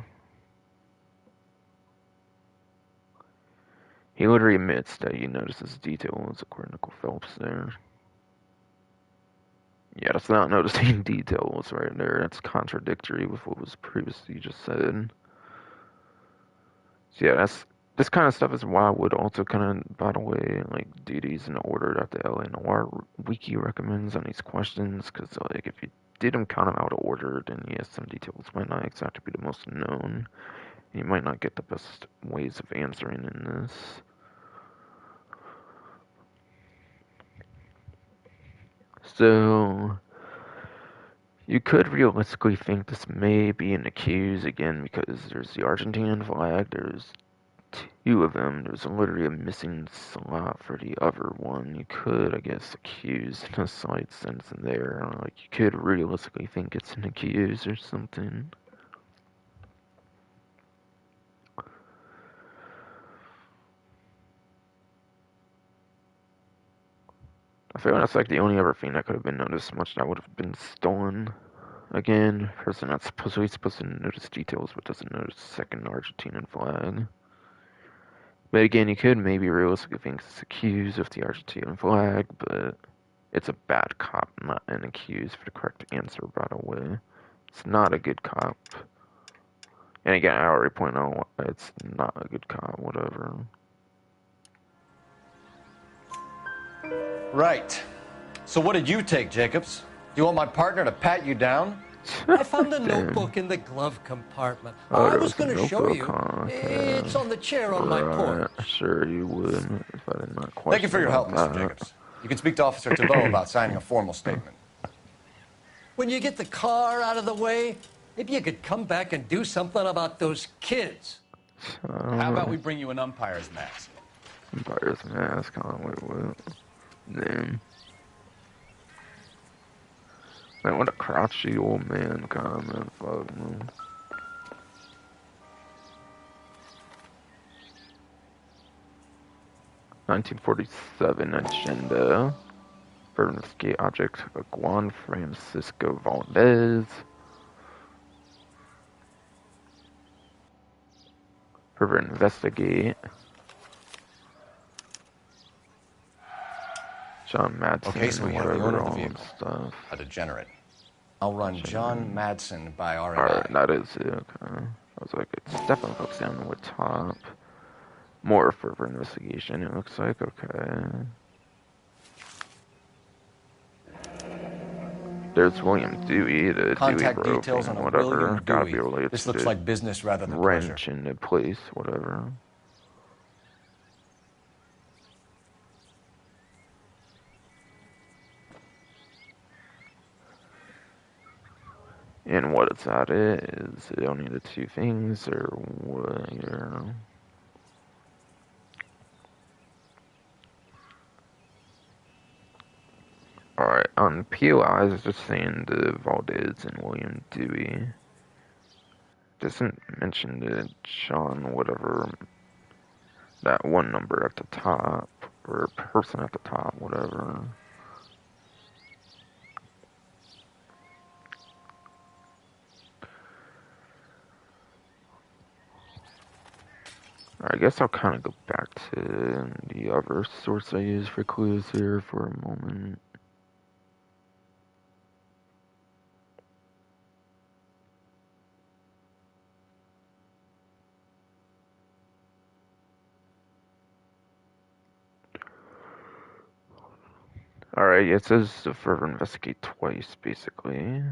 He literally admits that he notices details, according to Cole Phelps there. Yeah, that's not noticing details right there. That's contradictory with what was previously just said. So yeah, this kind of stuff is why I would also kind of, by the way, like do these in the order that the LA Noire wiki recommends on these questions, because like if you did them kind of out of order, then yes, some details might not exactly be the most known. You might not get the best ways of answering in this. So, you could realistically think this may be an accused again because there's the Argentinian flag, there's two of them, there's literally a missing slot for the other one. You could, I guess, accuse in a slight sense in there. Like, you could realistically think it's an accused or something. I feel that's like the only other thing that could have been noticed much that would have been stolen. Again, person that's supposed to notice details but doesn't notice the second Argentinian flag. But again, you could maybe realistically think it's accused of the Argentinian flag, but it's a bad cop, not an accused for the correct answer, by the way. It's not a good cop. And again, I already pointed out it's not a good cop, whatever. Right. So what did you take, Jacobs? Do you want my partner to pat you down? I found a notebook in the glove compartment. Oh, I was going to show you. Okay. It's on the chair on my porch. Sure you would, if I did not question. Thank you for your help, Mr. that. Jacobs. You can speak to Officer Thibault about signing a formal statement. When you get the car out of the way, maybe you could come back and do something about those kids. How about we bring you an umpire's mask? Umpire's mask, huh? Wait, what? Name. Man, what a crouchy old man comment. Fuck, man. (1947) agenda. For investigate object of Juan Francisco Valdez. For investigate. John Madsen. Okay, so we have the owner of the vehicle. Stuff. A degenerate. I'll run John Madsen by RMI. Alright, that is it, okay. I was like, it's definitely focused down the top. More further investigation, it looks like, okay. There's William Dewey, the Contact Dewey details on a whatever. William Gotta Dewey. be related This to looks like business rather than pleasure. wrench in the place, whatever. And what it's at is it only the two things or what you're Alright, on POI it's just saying the Valdez and William Dewey. Doesn't mention the John whatever that one number at the top or person at the top, whatever. I guess I'll kind of go back to the other source I used for clues here for a moment. Alright, it says to further investigate twice, basically.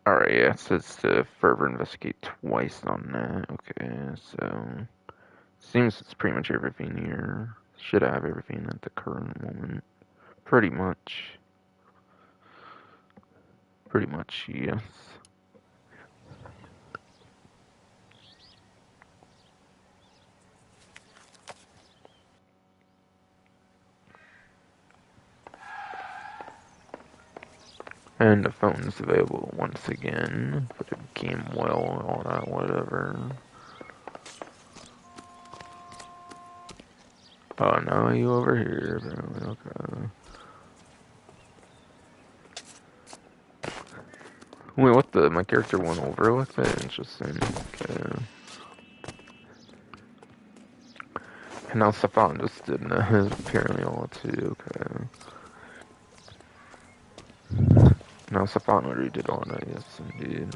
Alright, yeah, it says to further investigate twice on that. Okay, so seems it's pretty much everything here. Should have everything at the current moment. Pretty much. Pretty much, yes. And the phone's available once again for the game well, all that, whatever. Oh, no, you over here, apparently, okay. Wait, what the? My character went over with it? Interesting, okay. And now Stefan just did that, apparently all too, okay. Now Stefan already did all that, yes indeed.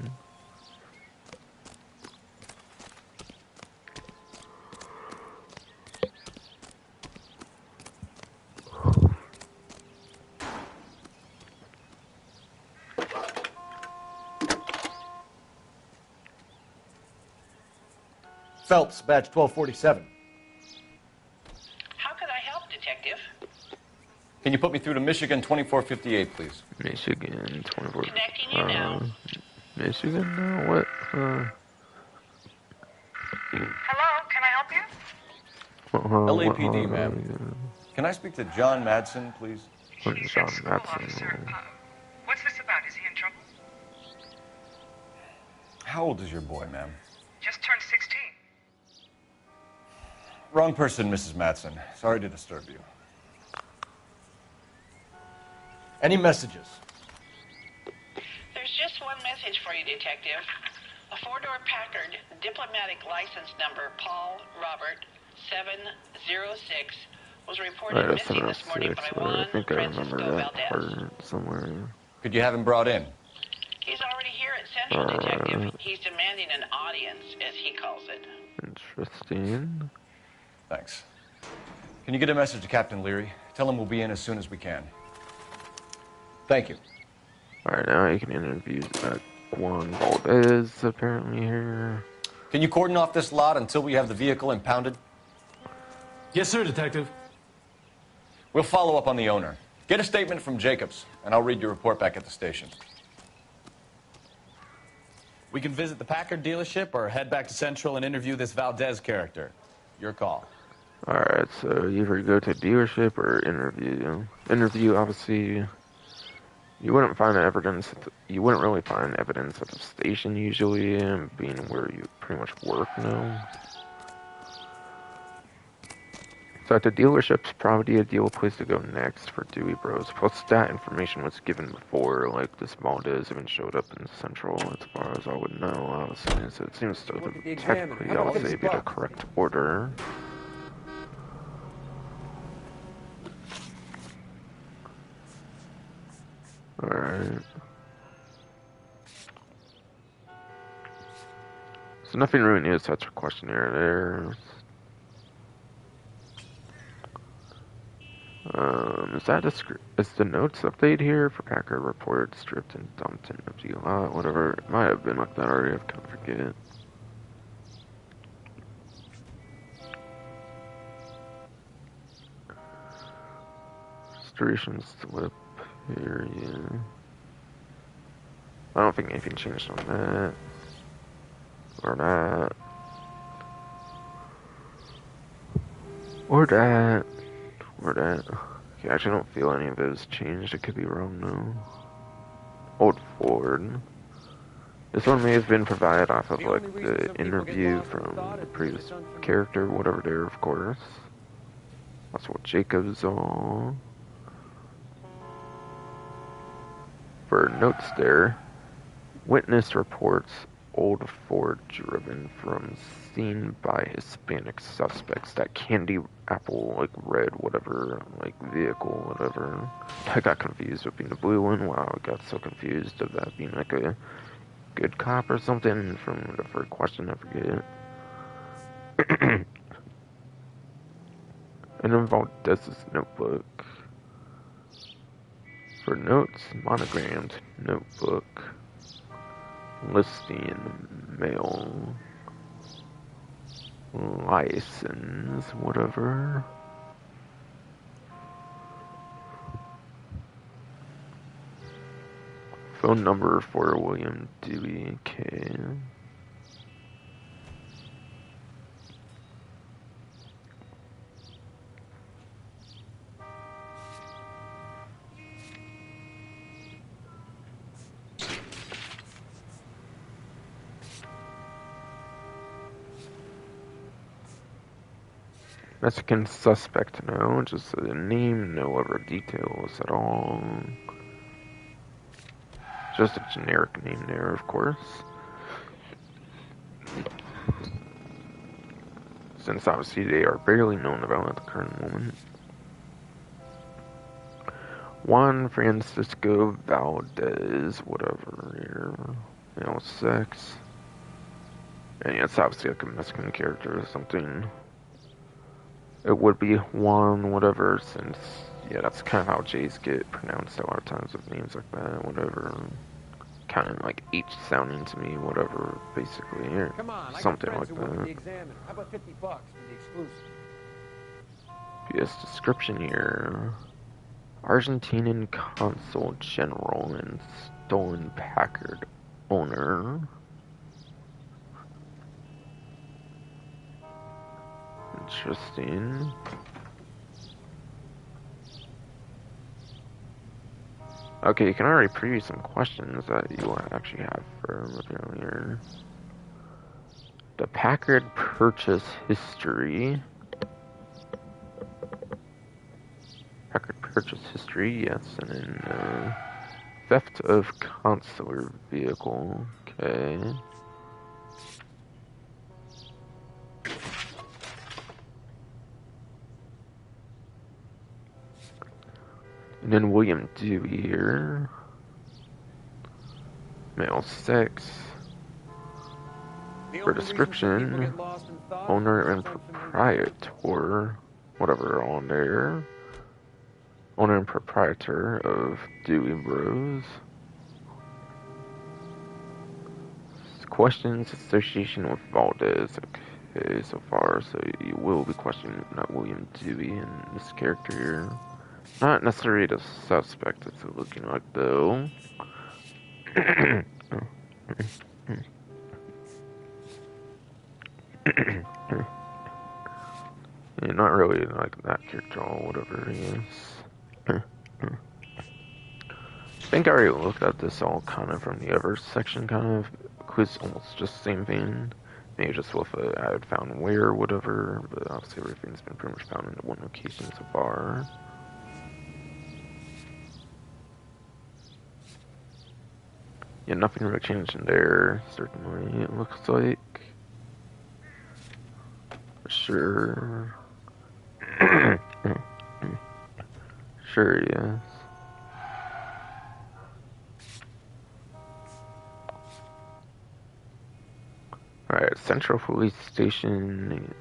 Phelps, badge 1247. How can I help, Detective? Can you put me through to Michigan 2458, please? Michigan, 24. Connecting you now. Michigan, no, what? Hello, can I help you? LAPD, ma'am. Can I speak to John Madsen, please? What is John Madsen? What's this about? Is he in trouble? How old is your boy, ma'am? Just turned 16. Wrong person, Mrs. Madsen. Sorry to disturb you. Any messages? There's just one message for you, Detective. A four-door Packard, diplomatic license number Paul Robert 706, was reported Alright, missing this morning 706, by whatever. I Juan think I remember Francisco that Valdez. part somewhere. Could you have him brought in? He's already here at Central, Detective. He's demanding an audience, as he calls it. Interesting. Thanks. Can you get a message to Captain Leary? Tell him we'll be in as soon as we can. Thank you. Alright, now you can interview Juan Valdez, apparently, here. Can you cordon off this lot until we have the vehicle impounded? Yes, sir, Detective. We'll follow up on the owner. Get a statement from Jacobs, and I'll read your report back at the station. We can visit the Packard dealership or head back to Central and interview this Valdez character. Your call. Alright, so you either go to dealership or interview. Interview, obviously, you wouldn't find evidence. You wouldn't really find evidence at the station usually, being where you pretty much work now. So at the dealership's probably a deal place to go next for Dewey Bros. Plus that information was given before, like this Valdez even showed up in Central, as far as I would know, obviously. So it seems to technically, I would say, be the correct order. Alright. So nothing really new to touch a questionnaire there. Is the notes update here for Packard report stripped and dumped in empty lot, whatever. It might have been like that already, I can't forget. Restoration slip here, yeah. I don't think anything changed on that. Or that. Or that. Or that. Okay, I actually don't feel any of those changed. It could be wrong though. Old Ford. This one may have been provided off of like the interview from the previous character, whatever there, of course. That's what Jacob's on. For notes there, witness reports old Ford driven from scene by Hispanic suspects. That candy apple, like red, whatever, like vehicle, whatever. I got confused with being the blue one. Wow, I got so confused of that being like a good cop or something from the first question, I forget. And involved Dez's notebook. For notes, monogrammed notebook. Listing, mail, license, whatever. Phone number for William Dewey, okay. Mexican suspect, no, just a name, no other details at all. Just a generic name there, of course. Since obviously they are barely known about at the current moment. Juan Francisco Valdez, whatever here. Male sex. And yeah, it's obviously like a Mexican character or something. It would be Juan, whatever, since, yeah, that's kind of how J's get pronounced a lot of times with names like that, whatever. Kind of like H sounding to me, whatever, basically, or Come on, something like the that. Examiner. How about $50 for the exclusive? Yes, description here. Argentinian Consul General and stolen Packard owner. Interesting. Okay, you can already preview some questions that you actually have for earlier. The Packard purchase history. Packard purchase history, yes, and then theft of consular vehicle. Okay. And then William Dewey here. Male sex. For description, owner and proprietor, whatever on there. Owner and proprietor of Dewey Bros. Questions association with Valdez. Okay, so far, so you will be questioning not William Dewey and this character here. Not necessarily the suspect, it's looking like though. Yeah, not really like that character or whatever he is. I think I already looked at this all kind of from the other section, kind of. Quiz almost just the same thing. Maybe just with a I had found where or whatever, but obviously everything's been pretty much found in one location so far. Yeah, nothing really changed in there, certainly, it looks like. For sure. Sure, yes. Alright, Central Police Station,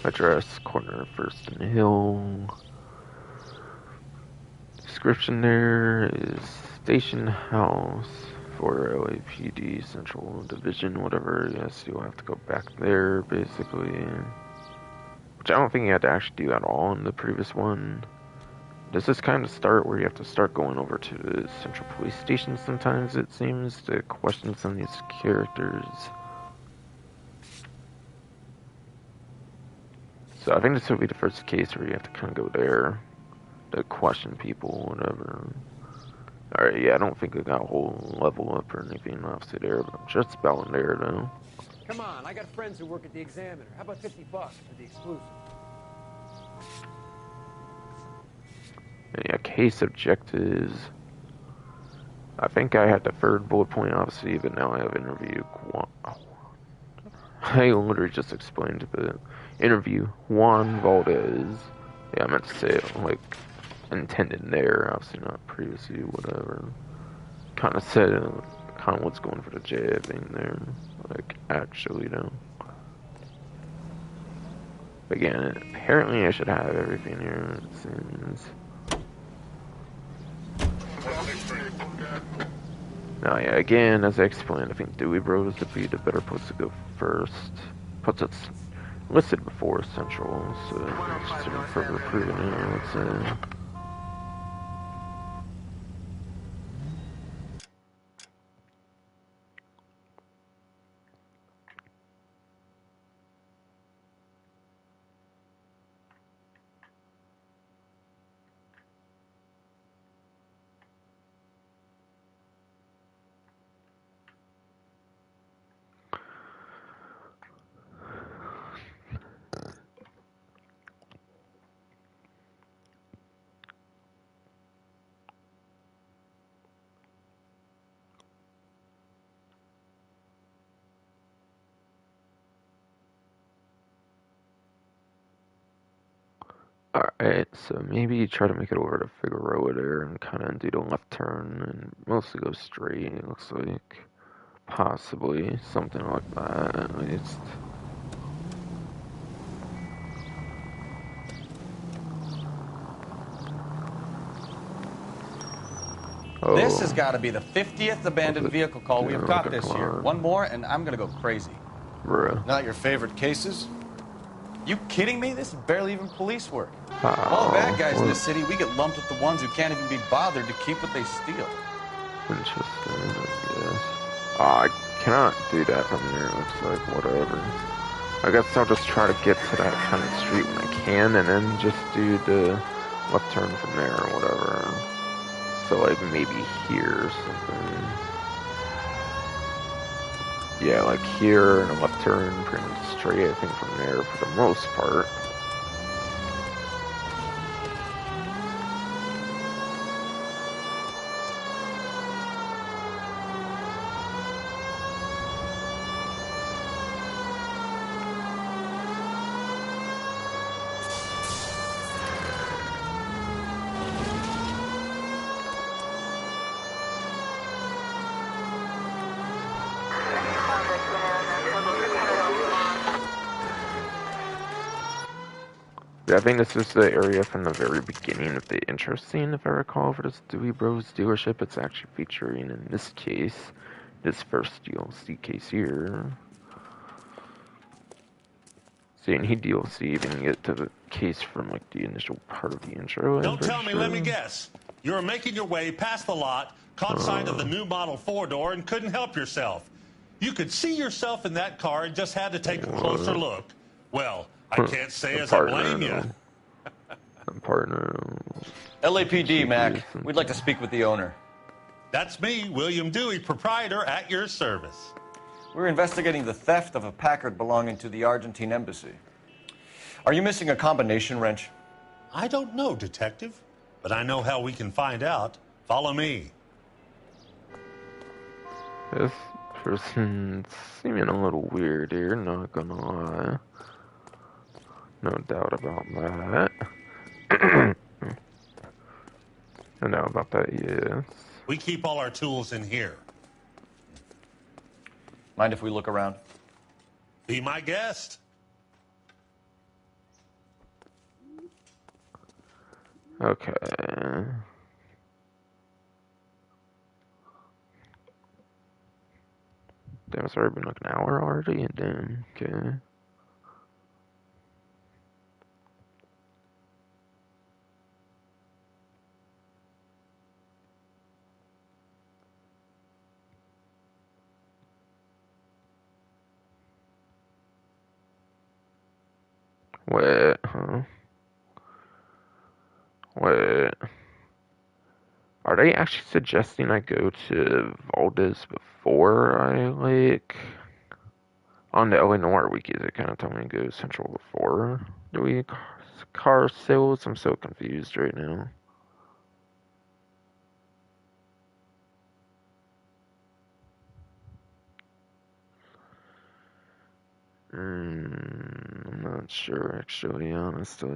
address, corner of First and Hill. Description there is station house for LAPD Central Division, whatever. Yes, you'll have to go back there, basically. Which I don't think you had to actually do at all in the previous one. Does this kind of start where you have to start going over to the Central Police Station sometimes, it seems, to question some of these characters? So I think this will be the first case where you have to kind of go there to question people, whatever. Alright, yeah, I don't think I got a whole level up or anything obviously there, but I'm just about in there, though. Come on, I got friends who work at the Examiner. How about $50 for the exclusive? And yeah, case objectives. I think I had the third bullet point, obviously, but now I have interview. I literally just explained the interview Juan Valdez. Yeah, I meant to say it like intended there, obviously not previously, whatever. Kind of said kind of what's going for the J thing there, like actually though. Again, apparently I should have everything here, it seems. Now, yeah, again, as I explained, I think Dewey Bros would be the better place to go first. Plus, it's listed before Central, so it's sort of further proven it, I would say. Alright, so maybe try to make it over to Figueroa there and kind of do the left turn and mostly go straight, it looks like. Possibly, something like that, at least. Oh, This has got to be the 50th abandoned vehicle call we have caught this year. One more, and I'm going to go crazy. bruh. Not your favorite cases? You kidding me? This is barely even police work. All the bad guys in the city, we get lumped with the ones who can't even be bothered to keep what they steal. Interesting, I guess. I cannot do that from here, it looks like, whatever. I guess I'll just try to get to that kind of street when I can, and then just do the left turn from there, or whatever. So, like, maybe here or something. Yeah, like here, and a left turn, pretty much straight, I think, from there, for the most part. Yeah, I think this is the area from the very beginning of the intro scene, if I recall, for this Dewey Bros dealership. It's actually featuring, in this case, this first DLC case here. Seeing he DLC even get to the case from like the initial part of the intro. Don't tell me, let me guess. You were making your way past the lot, caught sight of the new model 4-door, and couldn't help yourself. You could see yourself in that car and just had to take a closer look. Well, I can't say as I blame you. Partner. LAPD, Mac. We'd like to speak with the owner. That's me, William Dewey, proprietor, at your service. We're investigating the theft of a Packard belonging to the Argentine embassy. Are you missing a combination wrench? I don't know, Detective, but I know how we can find out. Follow me. This person's seeming a little weird here, not gonna lie. No doubt about that. I know about that, yes. We keep all our tools in here. Mind if we look around? Be my guest. Okay. Damn, it's already been like an hour already? Damn, okay. Wait, huh? Wait. Are they actually suggesting I go to Valdez before I, like... On the LA Noire wiki, they kind of tell me to go Central before the week car sales? I'm so confused right now. I'm not sure, actually, honestly.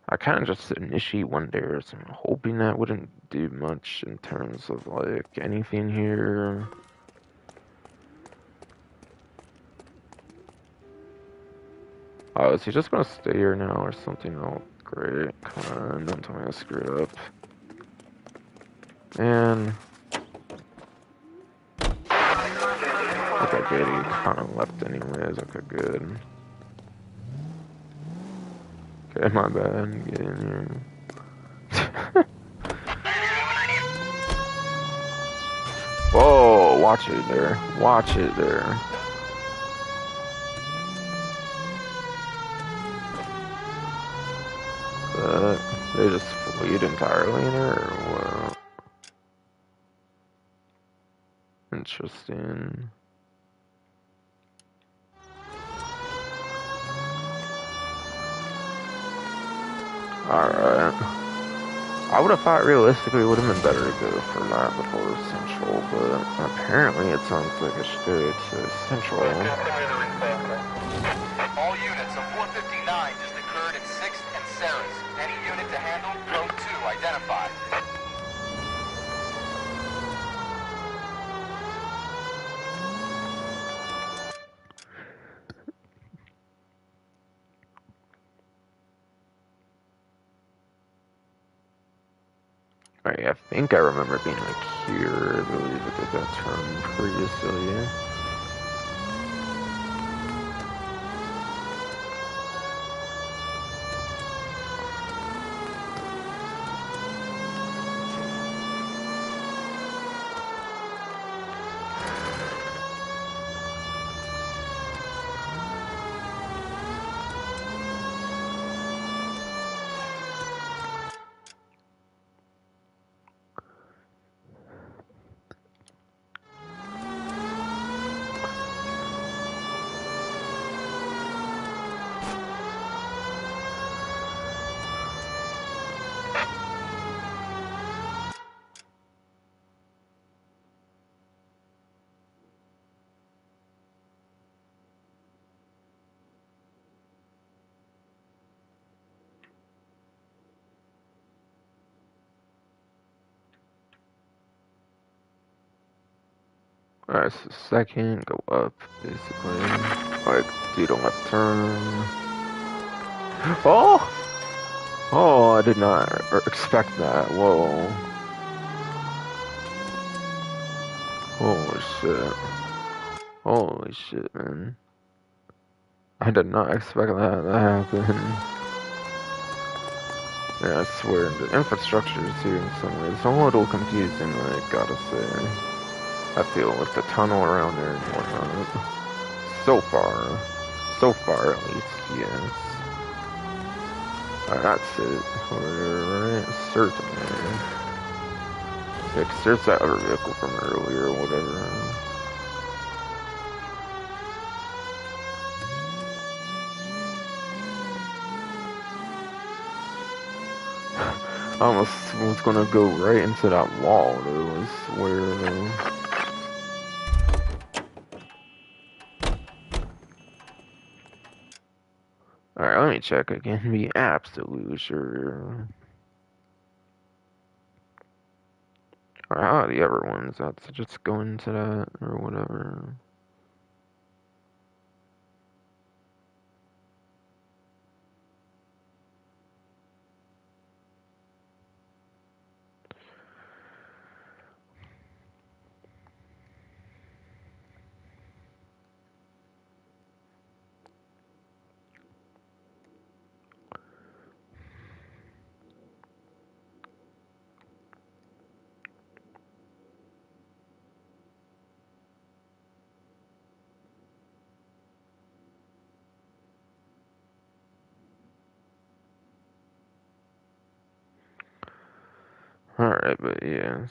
I kind of just initiate one there, so I'm hoping that wouldn't do much in terms of, like, anything here. Oh, is he just gonna stay here now or something? Oh, great. Come on, don't tell me I screwed up. Man. Okay, good. He kind of left anyways. Okay, good. Okay, my bad. Get in here. Whoa, watch it there. Watch it there. They just fleed entirely in there, or what? Interesting. Alright. I would have thought realistically it would have been better to go for that before Central, but apparently it sounds like I should go to Central. All units of 459 just occurred at 6th and Sarah's. Any unit to handle, code 2, identified. Alright, I think I remember being like here, I believe I did that turn previously. Alright, so second, go up, basically. Like, do the left turn. Oh! Oh, I did not expect that. Whoa. Holy shit. Holy shit, man. I did not expect that to happen. Yeah, I swear, the infrastructure is here in some ways. It's a little confusing, I gotta say. I feel with the tunnel around there and whatnot. So far at least, yes. That's it. Right? Certainly. Yeah, 'cause there's that other vehicle from earlier or whatever. I almost was gonna go right into that wall, though, I swear, though. Alright, let me check again, be absolutely sure. Alright, how are the other ones? That's just go into that, or whatever. Alright, but yes.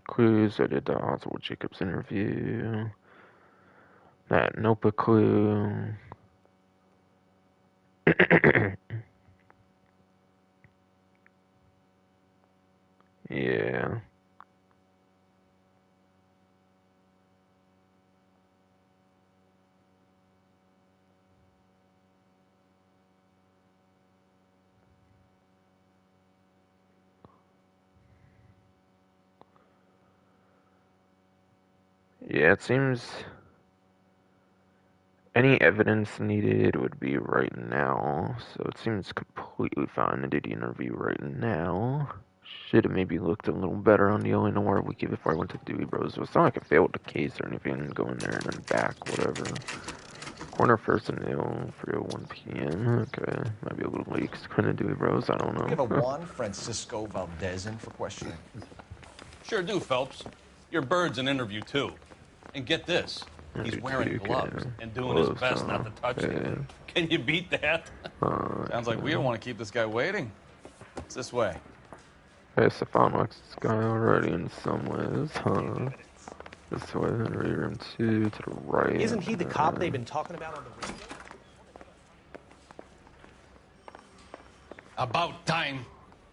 Clues, I did the Oswald Jacobs interview. That Nopa clue. Yeah. Yeah, it seems any evidence needed would be right now, so it seems completely fine to do the interview right now. Should have maybe looked a little better on the Noire wiki before I went to Dewey Bros. It's not like I failed the case or anything, go in there and then back, whatever. Corner first and nail, 3:01 p.m. Okay, might be a little late because kind of Dewey Bros. I don't know. We have a Juan Francisco Valdez in for questioning. Sure do, Phelps. Your bird's an interview, too. And get this. He's wearing gloves and doing his best not to touch anything. Can you beat that? Sounds like we don't want to keep this guy waiting. It's this way. Yes, I found this guy already in some ways, huh? This way, then room 2 to the right. Isn't he the cop they've been talking about on the radio? About time.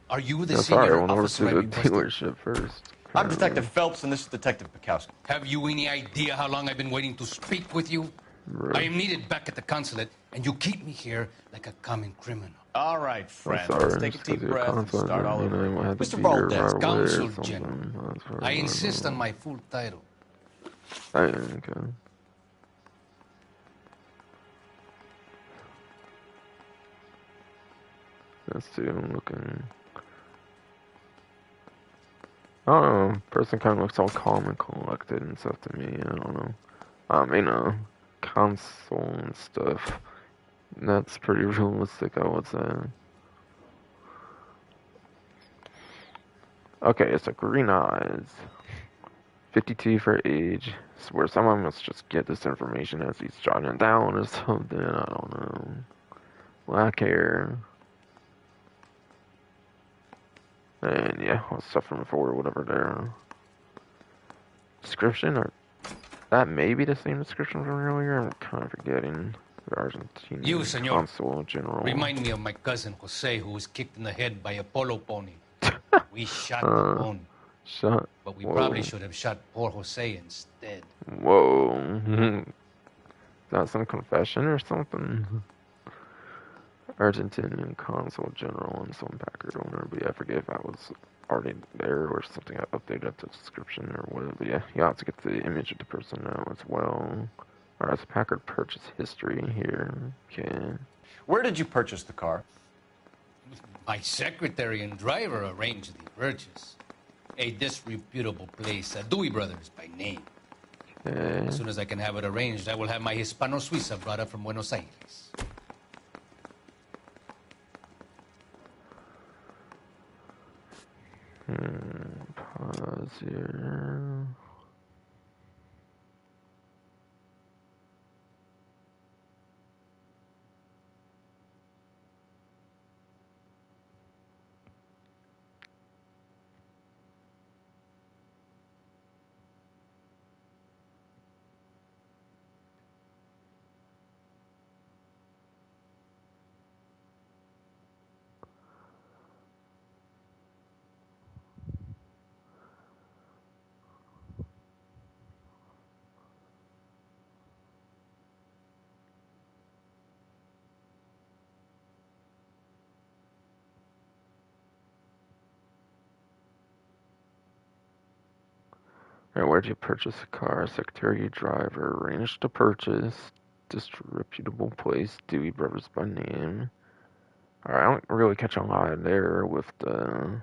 Are you the sorry, I senior went over officer I to the requested? dealership first. I'm Detective Phelps, and this is Detective Pikowski. Have you any idea how long I've been waiting to speak with you? Right. I am needed back at the consulate, and you keep me here like a common criminal. All right, friend. Sorry, Let's take a deep breath and start all over. Mr. Valdez, Consul General. I insist on my full title. Okay. Let's see, I'm looking. I don't know. Person kind of looks all calm and collected and stuff to me. I don't know. Consul and stuff. That's pretty realistic, I would say. Okay, so green eyes. 52 for age. Swear someone must just get this information as he's jotting it down or something. I don't know. Black hair. And yeah, all stuff from before, whatever there. Description, or that may be the same description from earlier. I'm kind of forgetting. The Argentine Consul General. Remind me of my cousin Jose, who was kicked in the head by a polo pony. We shot Ramon. Shot. But we probably should have shot poor Jose instead. Whoa. Is that some confession or something? Argentinian Consul General and some Packard owner, but yeah, I forget if that was already there or something I updated the description or whatever. But yeah, you have to get the image of the person now as well. Alright, so Packard purchase history here. Okay. Where did you purchase the car? My secretary and driver arranged the purchase. A disreputable place, Dewey Brothers by name. Okay. As soon as I can have it arranged, I will have my Hispano Suiza brought up from Buenos Aires. Pause here. Alright, where'd you purchase a car? Secretary, driver, arranged to purchase. Disreputable place, Dewey Brothers by name. Alright, I don't really catch a lot there with the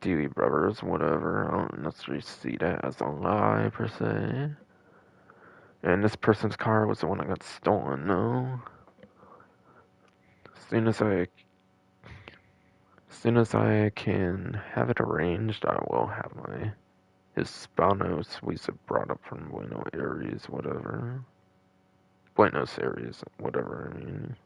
Dewey Brothers, whatever. I don't necessarily see that as a lie, per se. And this person's car was the one that got stolen, no? As soon as I can have it arranged, I will have my Hispano Suiza brought up from Buenos Aires, whatever. Buenos Aires, whatever, I mean.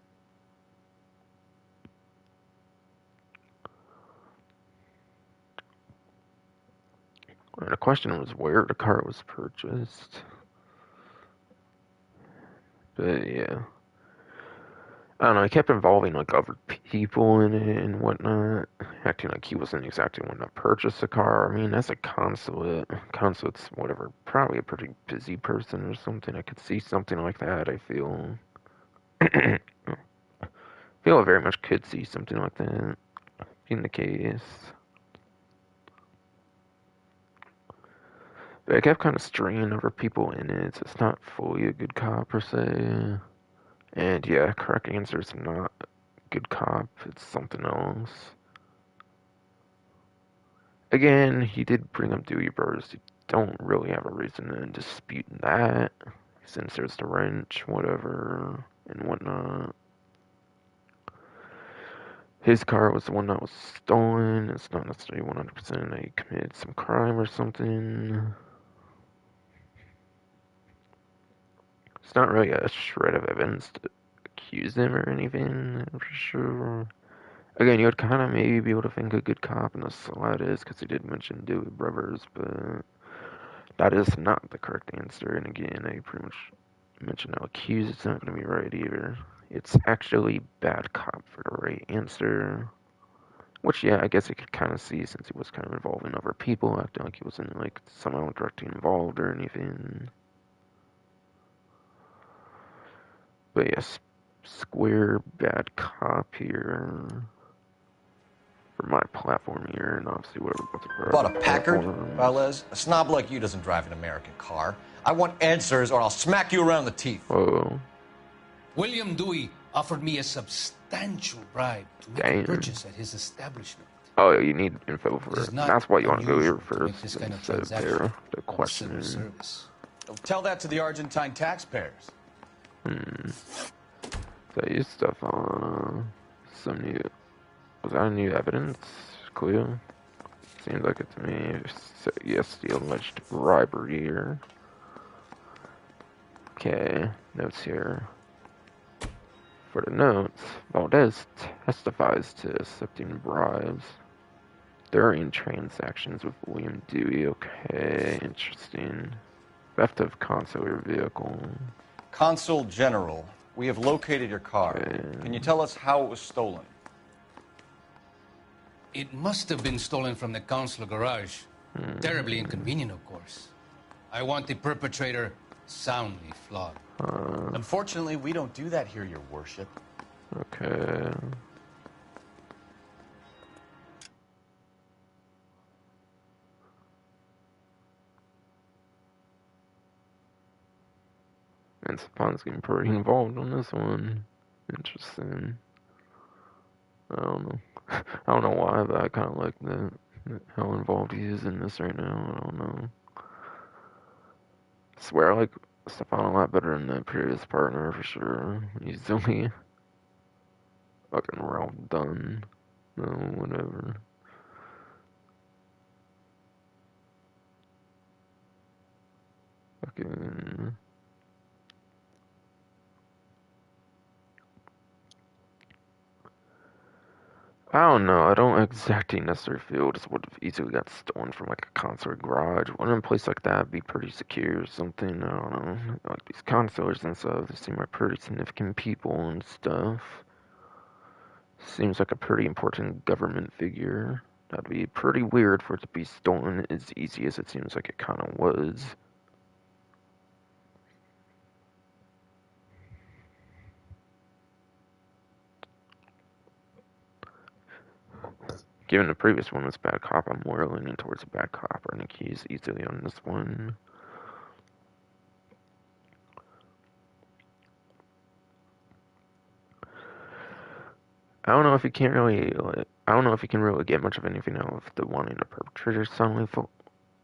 The question was where the car was purchased. But yeah. I don't know, he kept involving like other people in it and whatnot. Acting like he wasn't exactly one that purchased the car. I mean, that's a consulate. Consulate's whatever, probably a pretty busy person or something. I could see something like that, I feel. I feel I very much could see something like that in the case. But I kept kind of straying over people in it, so it's not fully a good cop per se. And yeah, correct answer is not good cop, it's something else. Again, he did bring up Dewey Brothers. You don't really have a reason to dispute that, since there's the wrench, whatever, and whatnot. His car was the one that was stolen. It's not necessarily 100% that he committed some crime or something. It's not really a shred of evidence to accuse him or anything, for sure. Again, you would kind of maybe be able to think a good cop in the slightest, because he did mention Dewey Brothers, but that is not the correct answer. And again, I pretty much mentioned how accused it's not going to be right either. It's actually bad cop for the right answer. Which, yeah, I guess you could kind of see since he was kind of involving other people, acting like he wasn't like somehow directly involved or anything. But yes, square bad cop here for my platform here, and obviously whatever. Bought a Packard, Valez? A snob like you doesn't drive an American car. I want answers or I'll smack you around the teeth. Whoa. William Dewey offered me a substantial bribe to make a purchase at his establishment. Oh, you need info for it. That's why you want to go here first. This kind of Instead of there, the question. Tell that to the Argentine taxpayers. So I used stuff on some new. Was that new evidence? Clue? Seems like it to me. So, yes, the alleged bribery here. Okay, notes here. For the notes, Valdez testifies to accepting bribes during transactions with William Dewey. Okay, interesting. Theft of consular vehicle. Consul General, we have located your car. Okay. Can you tell us how it was stolen? It must have been stolen from the Consul garage. Terribly inconvenient, of course. I want the perpetrator soundly flogged. Unfortunately, we don't do that here, Your Worship. Okay. And Spawn's getting pretty involved on this one. Interesting. I don't know. I don't know why, but I kind of like that. How involved he is in this right now. I don't know. I swear I like Stefan a lot better than the previous partner for sure. Easily. Fucking Ralph Dunn. No, whatever. Fucking. I don't know. I don't exactly necessarily feel this would have easily got stolen from like a concert garage. Wouldn't a place like that be pretty secure or something? I don't know. Like these concerts and stuff, they seem like pretty significant people and stuff. Seems like a pretty important government figure. That'd be pretty weird for it to be stolen as easy as it seems like it kind of was. Given the previous one was bad cop, I'm more leaning towards a bad cop. I think he's easily on this one. I don't know if you can't really. I don't know if you can really get much of anything out of the wanting the perpetrator suddenly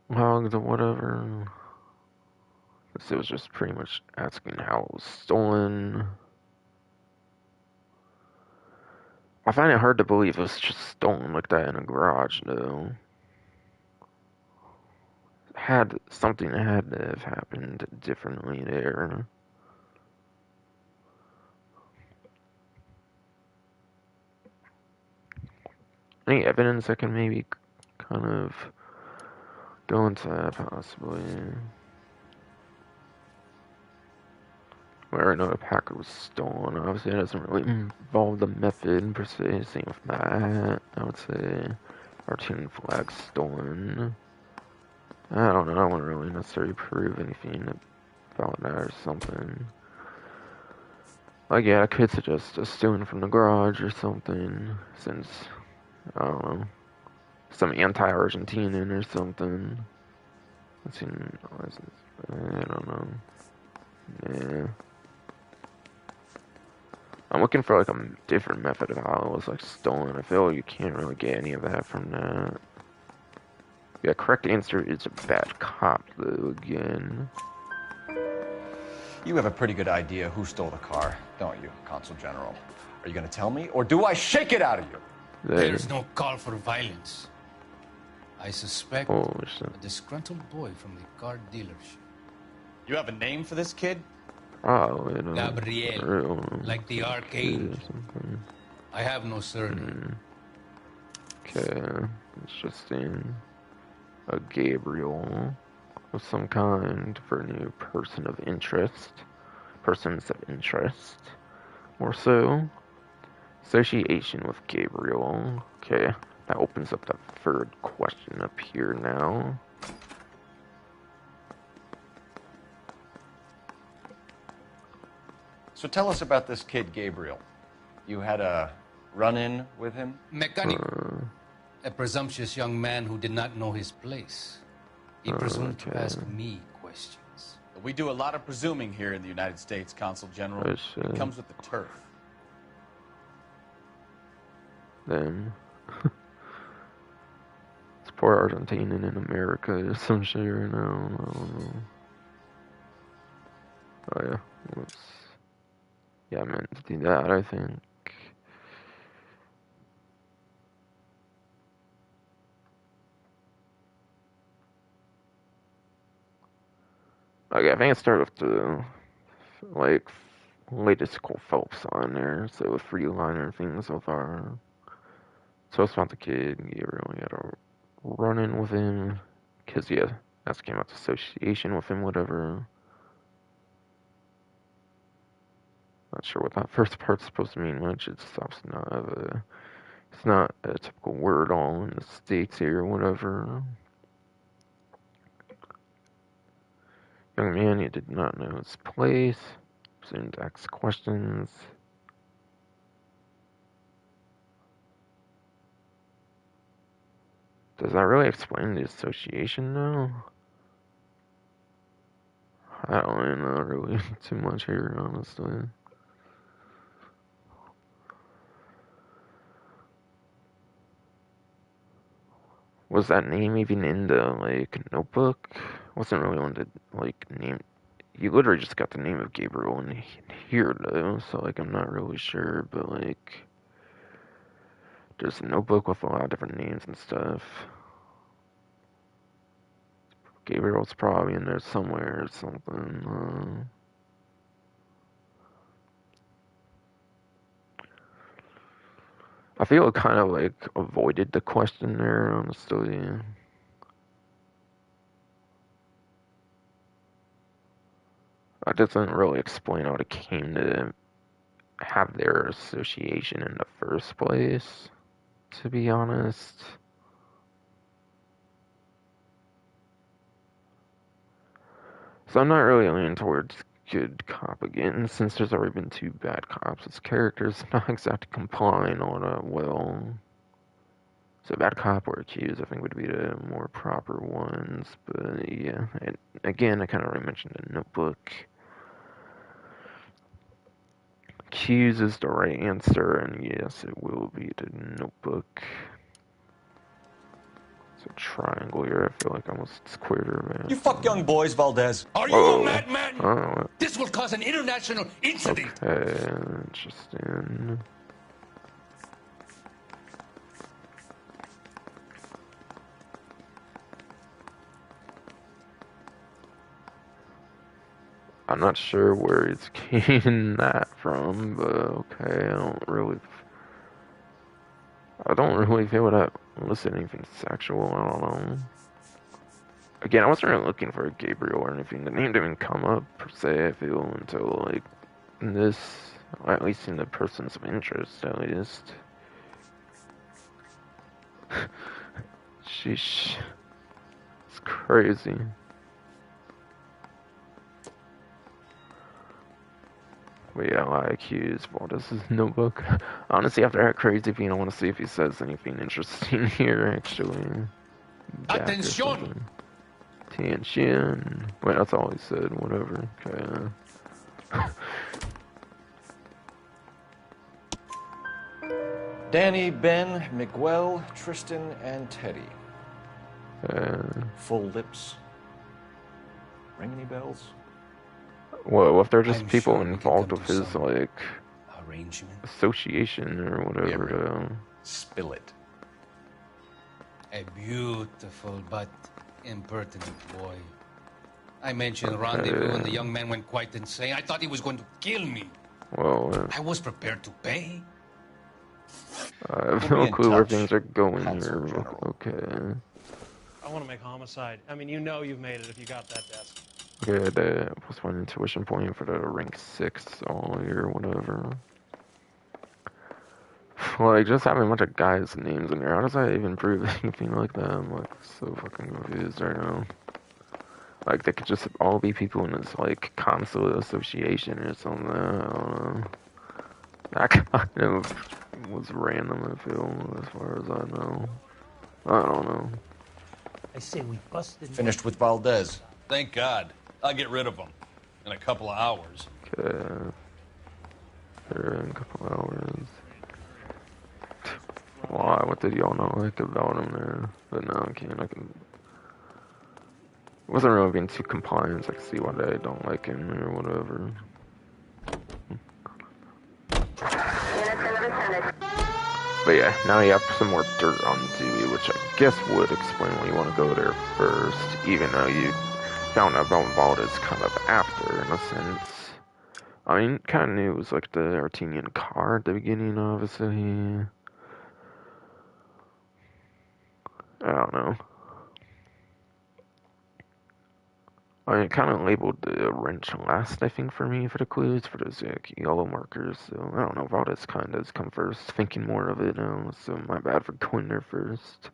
logged or whatever. This was just pretty much asking how it was stolen. I find it hard to believe it was just stolen like that in a garage, though. Something had to have happened differently there. Any evidence that can maybe kind of go into that, possibly? Where I know the packer was stolen. Obviously, it doesn't really involve the method per se. Same with that, I would say. Artine flag stolen. I don't know. I wouldn't really necessarily prove anything about that or something. Like, yeah, I could suggest a stealing from the garage or something, since, I don't know, some anti-Argentinian or something. I don't know. Yeah. I'm looking for like a different method of how it was like stolen. I feel like you can't really get any of that from that. Yeah, correct answer is a bad cop though, again. You have a pretty good idea who stole the car, don't you, Consul General? Are you going to tell me, or do I shake it out of you? There's no call for violence. I suspect a disgruntled boy from the car dealership. You have a name for this kid? Oh, Gabriel, like the archangel. I have no surname. Okay, interesting. A Gabriel of some kind for a new person of interest. Persons of interest. Or so. Association with Gabriel. Okay, that opens up the third question up here now. So tell us about this kid, Gabriel. You had a run-in with him? Mechanic. A presumptuous young man who did not know his place. He presumed to ask me questions. We do a lot of presuming here in the United States, Consul General. It comes with the turf. Then it's poor Argentinian in America or some shit right now. I don't know. Oh yeah. Whoops. Yeah, I meant to do that, I think. Okay, I think I started with the, like, latest Cole Phelps on there, so a free liner thing so far. So it's about the kid, Gabriel, you gotta run in with him, because, yeah, that's came out association with him, whatever. Not sure what that first part's supposed to mean much. It stops not have a It's not a typical word all in the States here or whatever. Young man, he did not know his place. Presumed to ask questions. Does that really explain the association now? I don't really know really too much here, honestly. Was that name even in the, like, notebook? Wasn't really on the, like, name. You literally just got the name of Gabriel in here, though, so, like, I'm not really sure, but, like, there's a notebook with a lot of different names and stuff. Gabriel's probably in there somewhere or something. I feel it kind of, like, avoided the question there, honestly. That doesn't really explain how it came to have their association in the first place, to be honest. So I'm not really leaning towards good cop again, since there's already been 2 bad cops. His character's not exactly complying all that well. So bad cop or accused, I think, would be the more proper ones. But yeah, and again, I kind of already mentioned the notebook. Accused is the right answer, and yes, it will be the notebook. So triangle here, I feel like almost squared, man. You fuck young boys, Valdez. Are you a madman? Oh. This will cause an international incident. Okay, interesting. I'm not sure where he's getting that from, but okay, I don't really feel that listed anything sexual, I don't know. Again, I wasn't really looking for a Gabriel or anything. The name didn't come up, per se, I feel, until, like, this, or at least in the persons of interest, at least. Sheesh. It's crazy. But yeah, I accuse Valdez's notebook. Honestly, after that crazy thing, I want to see if he says anything interesting here, actually. Attention! Attention. Wait, that's all he said, whatever. Okay. Danny, Ben, Miguel, Tristan, and Teddy. Full lips. Ring any bells? Well, if they're just people involved with his, like, arrangement, association or whatever. Spill it. A beautiful but impertinent boy. I mentioned rendezvous and the young man went quite insane. I thought he was going to kill me. Well, I was prepared to pay. I have no clue where things are going here. Okay. I want to make homicide. I mean, you know you've made it if you got that desk. Okay, the +1 intuition point for the rank 6 all year, whatever. Like, just having a bunch of guys' names in there, how does that even prove anything like that? I'm, like, so fucking confused right now. Like, they could just all be people in this, like, Consul association or something, I don't know. That kind of was random, I feel, as far as I know. I don't know. I say we busted. Finished with Valdez. Thank God. I'll get rid of him in a couple of hours. Okay. In a couple of hours. Why? What did y'all not like about him there? But no, I can. It wasn't really being too compliant, so I can see why they don't like him or whatever. But yeah, now you have some more dirt on Dewey, which I guess would explain why you want to go there first, even though you found out about Valdez kind of after, in a sense. I mean, kind of knew it was like the Artenian car at the beginning, obviously. I don't know. I kind of labeled the wrench last, I think, for me for the clues, for those yellow markers. So I don't know if all this kind of come first. Thinking more of it now, so my bad for going there first.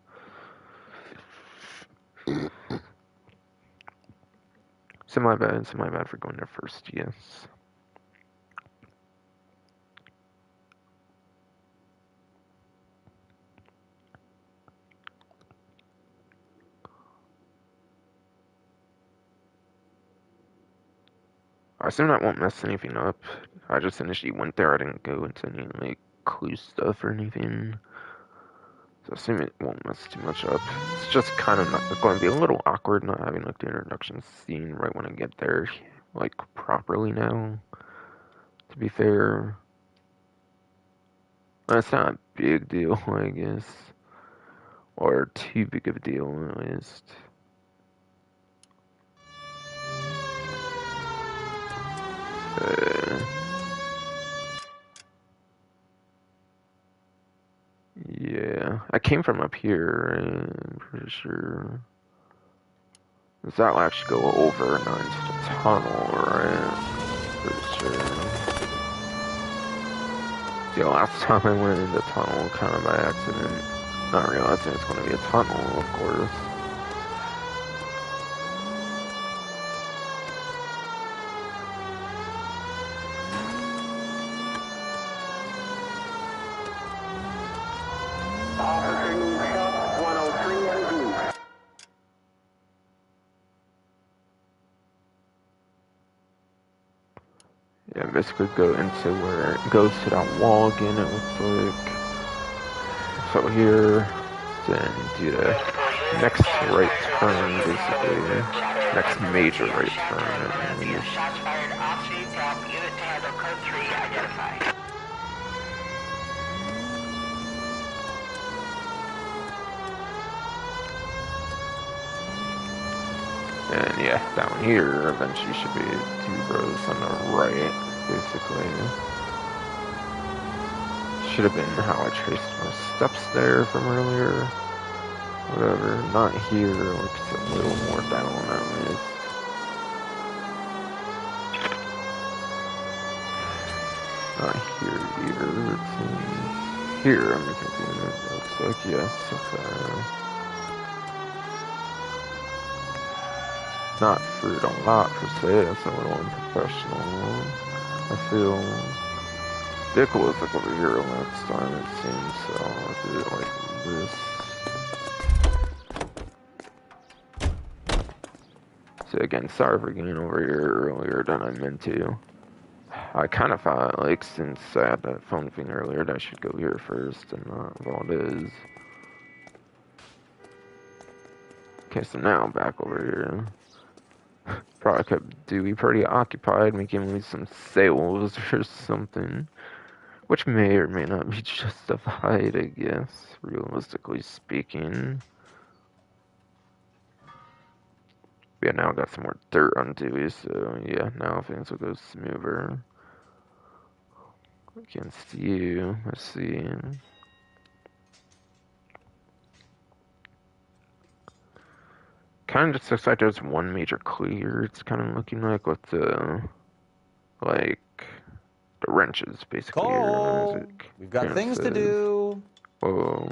So my bad for going there first, yes. I assume that won't mess anything up. I just initially went there, I didn't go into any, like, clue stuff or anything. So I assume it won't mess too much up. It's just kind of going to be a little awkward not having, like, the introduction scene right when I get there, like, properly now. To be fair. It's not a big deal, I guess. Or too big of a deal, at least. Yeah, I came from up here, I'm pretty sure. Does that will actually go over and not into the tunnel, right? Pretty sure. Yeah, last time I went in the tunnel kind of by accident, not realizing it's going to be a tunnel, of course. Yeah, basically go into where it goes to that wall again, it looks like. So here, then do the next right turn, basically. Next major right turn, at least. Shots fired off scene from unit to handle code 3 identified. And yeah, down here, eventually should be 2 rows on the right, basically. Should have been how I traced my steps there from earlier. Whatever, not here, like it's a little more down at least. Not here either, it seems. Here, I'm thinking it looks like, yes, okay. Not fruit a lot per se, that's a little unprofessional. I feel vehicle was like over here last time it seems, so I'll do it like this. So again, sorry for getting over here earlier than I meant to. I kind of thought, like, since I had that phone thing earlier, that I should go here first, and not all it is. Okay, so now I'm back over here. Probably kept Dewey pretty occupied, making me some sales or something. Which may or may not be justified, I guess, realistically speaking. But yeah, now I got some more dirt on Dewey, so yeah, now things will go smoother. Against you, let's see. Kind of just looks like there's one major clue here. It's kind of looking like with the, like, the wrenches, basically. Cole, Here, we've got things to do. Whoa.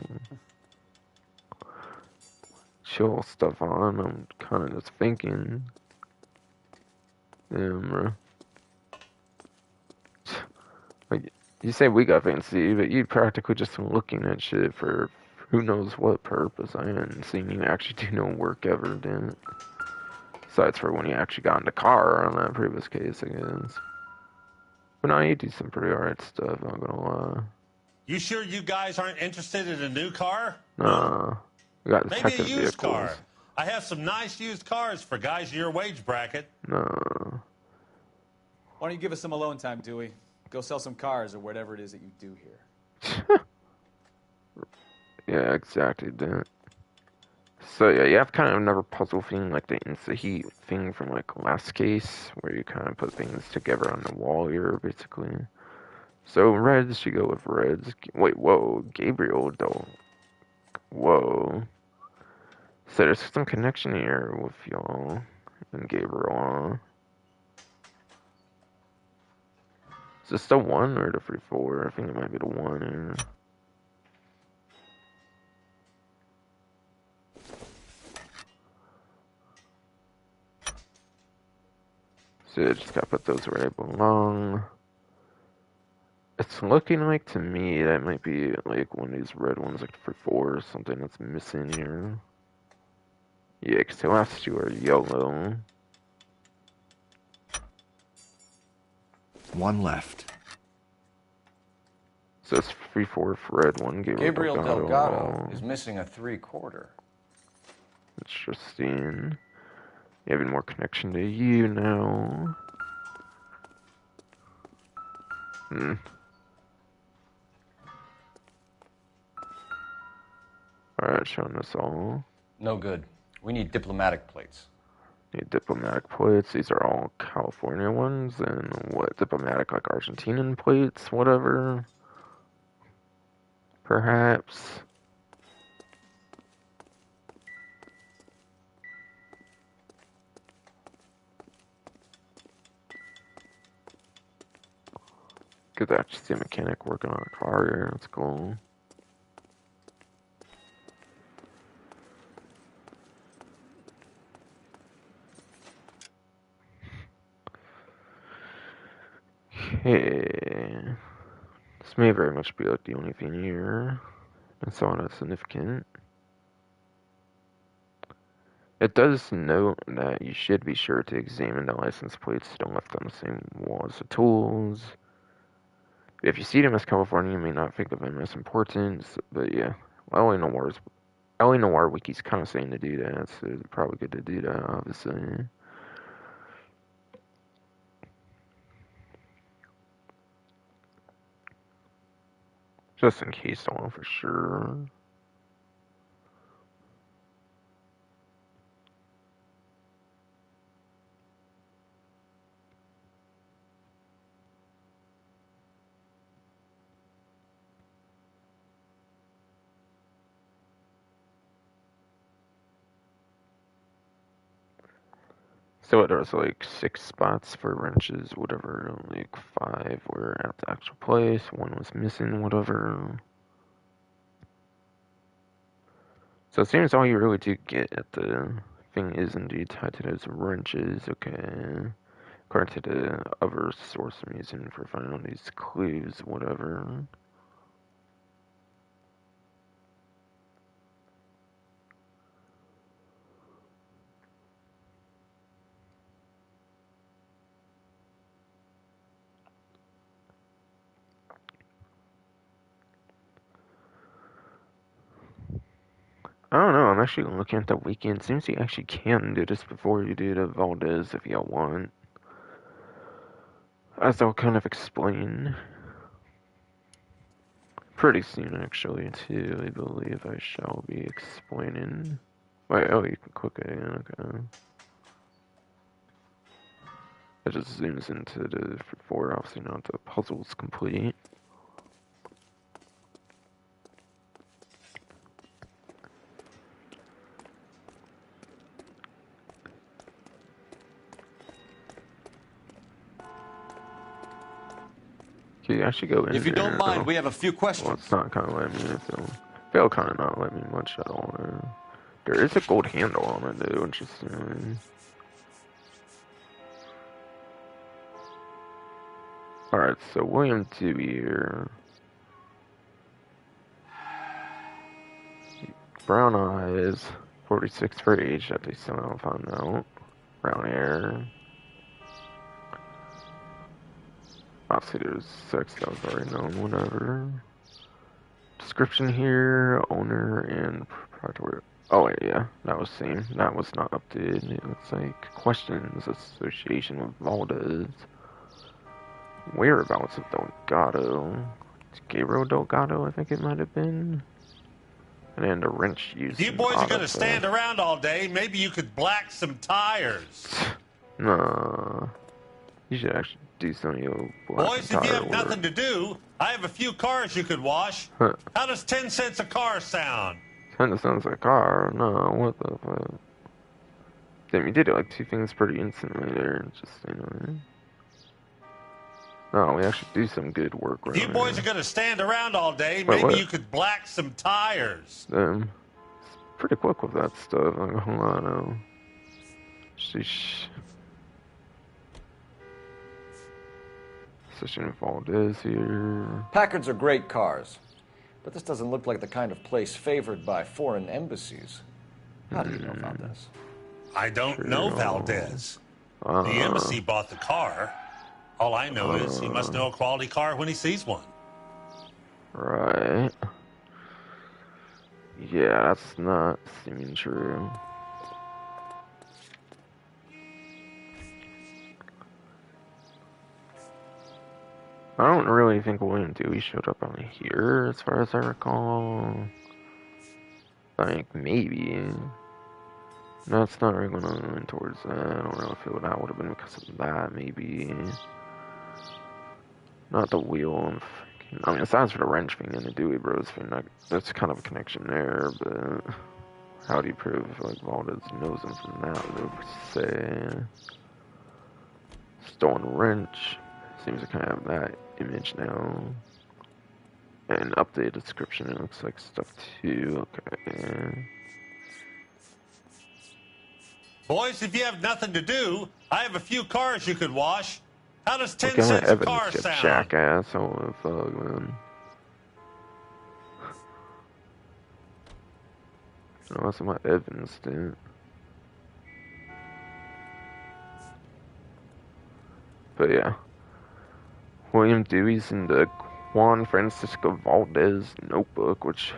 Chill stuff on. I'm kind of just thinking. Damn, like, you say we got fancy, but you practically just looking at shit for who knows what purpose. I haven't seen you actually do no work ever, didn't it? Besides for when you actually got in the car on that previous case, I guess. But no, you do some pretty alright stuff, I'm not gonna lie. You sure you guys aren't interested in a new car? Nah. We got Maybe detective a used vehicles. car. I have some nice used cars for guys in your wage bracket. Nah. Why don't you give us some alone time, Dewey? Go sell some cars or whatever it is that you do here. Yeah, exactly, dude. So yeah, you have kind of another puzzle thing, like the insta-heat thing from like last case, where you kind of put things together on the wall here, basically. So reds, you go with reds. Wait, whoa, Gabriel, though. Whoa. So there's some connection here with y'all. and Gabriel. Is this the 1 or the 3-4? I think it might be the 1. So I just gotta put those where they belong. It's looking like to me that might be like one of these red ones, like the 3-4 or something that's missing here. Yeah, because the last 2 are yellow. 1 left. So it's 3-4 red one. Gabriel Delgado is missing a 3/4. Interesting. Having more connection to you now. Alright, showing us all. No good. We need diplomatic plates. Need diplomatic plates. These are all California ones. And what, diplomatic, like Argentinian plates, whatever. Perhaps. Could actually see a mechanic working on a car here. That's cool. Okay. This may very much be like the only thing here. That's all that's significant. It does note that you should be sure to examine the license plates still left on the same wall as the tools. If you see them as California, you may not think of them as important, but yeah. LA Noire Wiki's kind of saying to do that, so it's probably good to do that, obviously. Just in case, I don't know for sure. So there's like 6 spots for wrenches, whatever, like 5 were at the actual place, 1 was missing, whatever. So it seems all you really do get at the thing is indeed tied to those wrenches, okay. According to the other source I'm using for finding these clues, whatever. I don't know, I'm actually looking at the weekend. Seems you actually can do this before you do the Valdez if you want. As I'll kind of explain. Pretty soon, actually, too, I believe I shall be explaining. Wait, oh, you can click it again, okay. It just zooms into the 4, obviously not the puzzle's complete. You actually go in. If you don't mind, we have a few questions. Well, it's not kind of letting me, so they'll kind of not let me much at all. There is a gold handle on it, though, interesting. Alright, so William Dewey here. Brown eyes, 46 for age, that they somehow found out. Brown hair. Obviously there's sex, that was already known, whatever. Description here, owner and proprietor. Oh wait, yeah, that was same. That was not updated. It looks like questions, association with Valdez. Whereabouts of Delgado. It's Gabriel Delgado, I think it might have been. And then the wrench used. You boys are gonna stand around all day. Maybe you could black some tires. Nah. You should actually do some of your boys, if you have nothing to do, I have a few cars you could wash. Huh. How does 10 cents a car sound? 10 cents a car? No, what the fuck? Damn, you did like 2 things pretty instantly there. Just, you know. Oh, we actually do some good work right If you boys here. are going to stand around all day, Wait, maybe what? you could black some tires. Damn. Pretty quick with that stuff. Like, hold on now. Sheesh. Session Valdez here. Packards are great cars, but this doesn't look like the kind of place favored by foreign embassies. How do you know Valdez? I don't know Valdez. The embassy bought the car. All I know is he must know a quality car when he sees one. Right. Yeah, that's not seeming true. I don't really think William Dewey showed up on here, as far as I recall. Like, maybe. No, it's not really going to lean towards that. I don't really feel that would have been because of that, maybe. Not the wheel. I mean, aside for the wrench thing and the Dewey Bros thing, that's kind of a connection there, but how do you prove, like, Valdez knows him from that, per se? Stolen wrench. Seems to kind of have that image now. And updated description, it looks like stuff too. Okay. Boys, if you have nothing to do, I have a few cars you could wash. How does 10 What kind of cents a evidence, car you sound? jackass? I want to fuck, man. No, that's my evidence, dude. But yeah. William Dewey's in the Juan Francisco Valdez notebook, which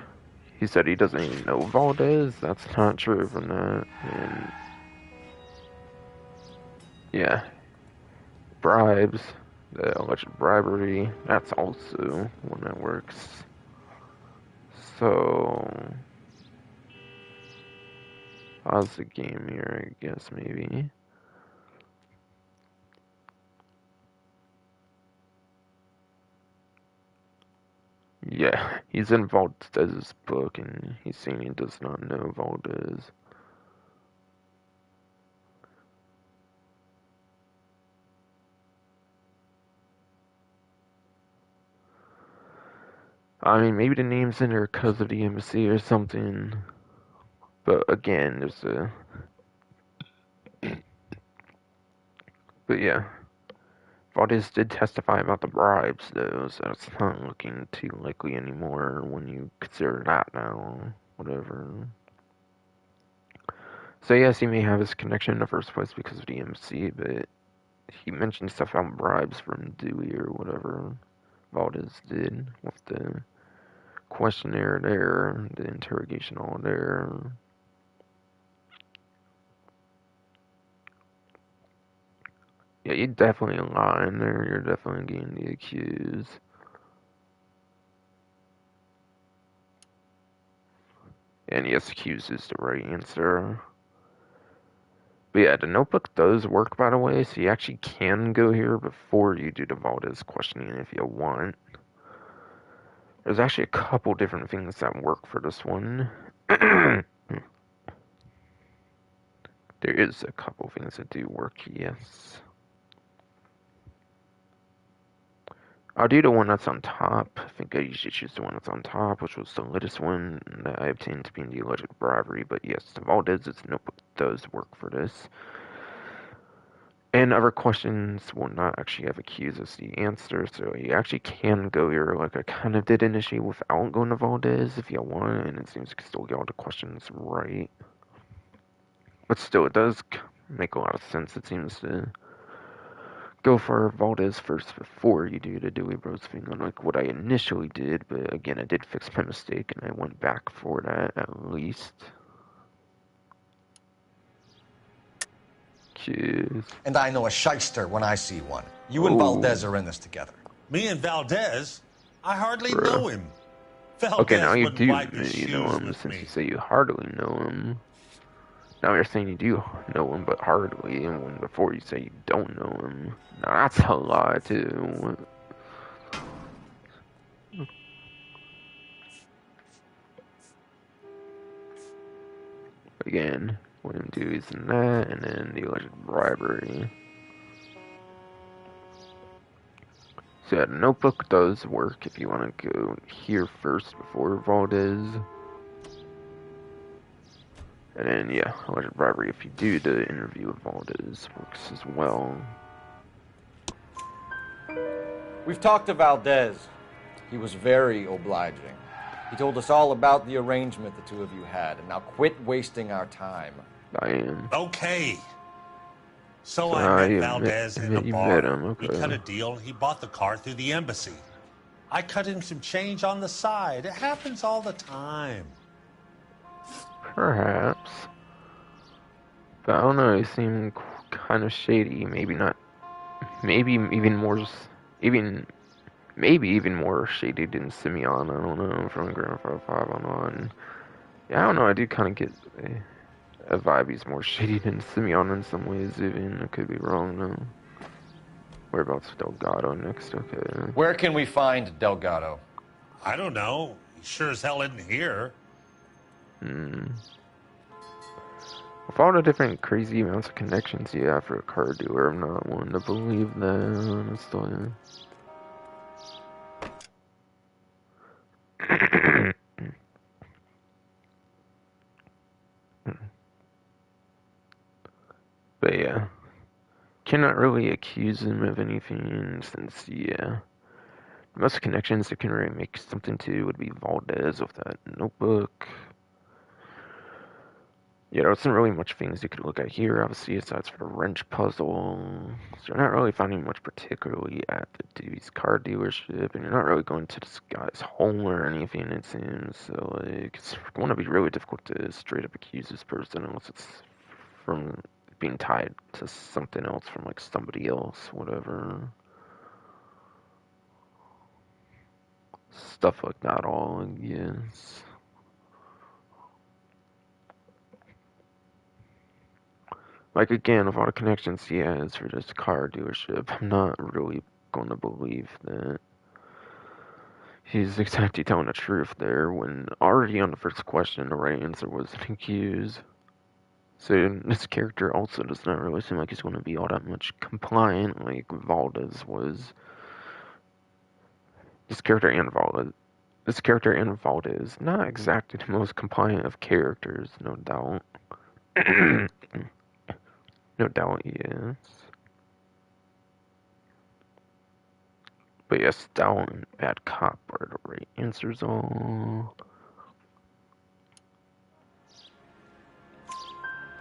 he said he doesn't even know Valdez. That's not true from that. And yeah. Bribes, the alleged bribery, that's also one that works. So, how's the game here, I guess, maybe? Yeah, he's in Valdez's book, and he's saying he does not know Valdez. I mean, maybe the name's in there because of the embassy or something. But again, there's a... But yeah. Valdez did testify about the bribes, though, so it's not looking too likely anymore when you consider that now. Whatever. So yes, he may have his connection in the first place because of the embassy, but he mentioned stuff about bribes from Dewey or whatever Valdez did with the questionnaire there, the interrogation all there. Yeah, you're definitely lying there. You're definitely getting the accused. And yes, accused is the right answer. But yeah, the notebook does work, by the way, so you actually can go here before you do the Valdez questioning if you want. There's actually a couple different things that work for this one. There is a couple things that do work, yes. I'll do the one that's on top. I think I usually choose the one that's on top, which was the latest one that I obtained to be in the alleged bribery. But yes, the Valdez's notebook does work for this. And other questions will not actually have accused as the answer, so you actually can go here like I kind of did initially without going to Valdez if you want, and it seems you can still get all the questions right. But still, it does make a lot of sense, it seems, to go for Valdez first before you do the Dewey Bros thing, unlike what I initially did, but again, I did fix my mistake, and I went back for that at least. Cheers. And I know a shyster when I see one. You and Valdez are in this together. Me and Valdez? I hardly know him. Valdez Okay, now you wouldn't do wipe his know shoes him, with since me. you say you hardly know him. Now you're saying you do know him, but hardly, and when before you say you don't know him. Now that's a lie, too. Again, William Dewey's in that, and then the alleged bribery. So yeah, the notebook does work if you want to go here first before Valdez. And then, yeah, alleged bribery if you do the interview with Valdez works as well. We've talked to Valdez. He was very obliging. He told us all about the arrangement the two of you had, and now quit wasting our time. I am. Okay. So I met Valdez in the bar. Okay. We cut a deal, and he bought the car through the embassy. I cut him some change on the side. It happens all the time. Perhaps. But I don't know, he seemed kind of shady. Maybe not. Maybe even more shady than Simeon. I don't know, from Grand Theft 5 on. Yeah, I don't know, I do kind of get a vibe he's more shady than Simeon in some ways, even. I could be wrong, though. Whereabouts Delgado next? Okay. Where can we find Delgado? I don't know. He sure as hell isn't here. With all the different crazy amounts of connections you have for a car dealer, I'm not one to believe that, honestly. But yeah, cannot really accuse him of anything since, yeah, most connections that can really make something to would be Valdez with that notebook. Yeah, there wasn't really much things you could look at here, obviously, aside from a wrench puzzle. So you're not really finding much particularly at the Dewey's car dealership, and you're not really going to this guy's home or anything, it seems. So, like, it's going to be really difficult to straight up accuse this person unless it's from being tied to something else from, like, somebody else, whatever. Stuff like that all, I guess. Like, again, of all the connections he has for this car dealership, I'm not really going to believe that he's exactly telling the truth there, when already on the first question, the right answer was an accuse. So this character also does not really seem like he's going to be all that much compliant like Valdez was. This character and Valdez, not exactly the most compliant of characters, no doubt. No doubt, yes. But yes, stout and bad cop are the right answers all.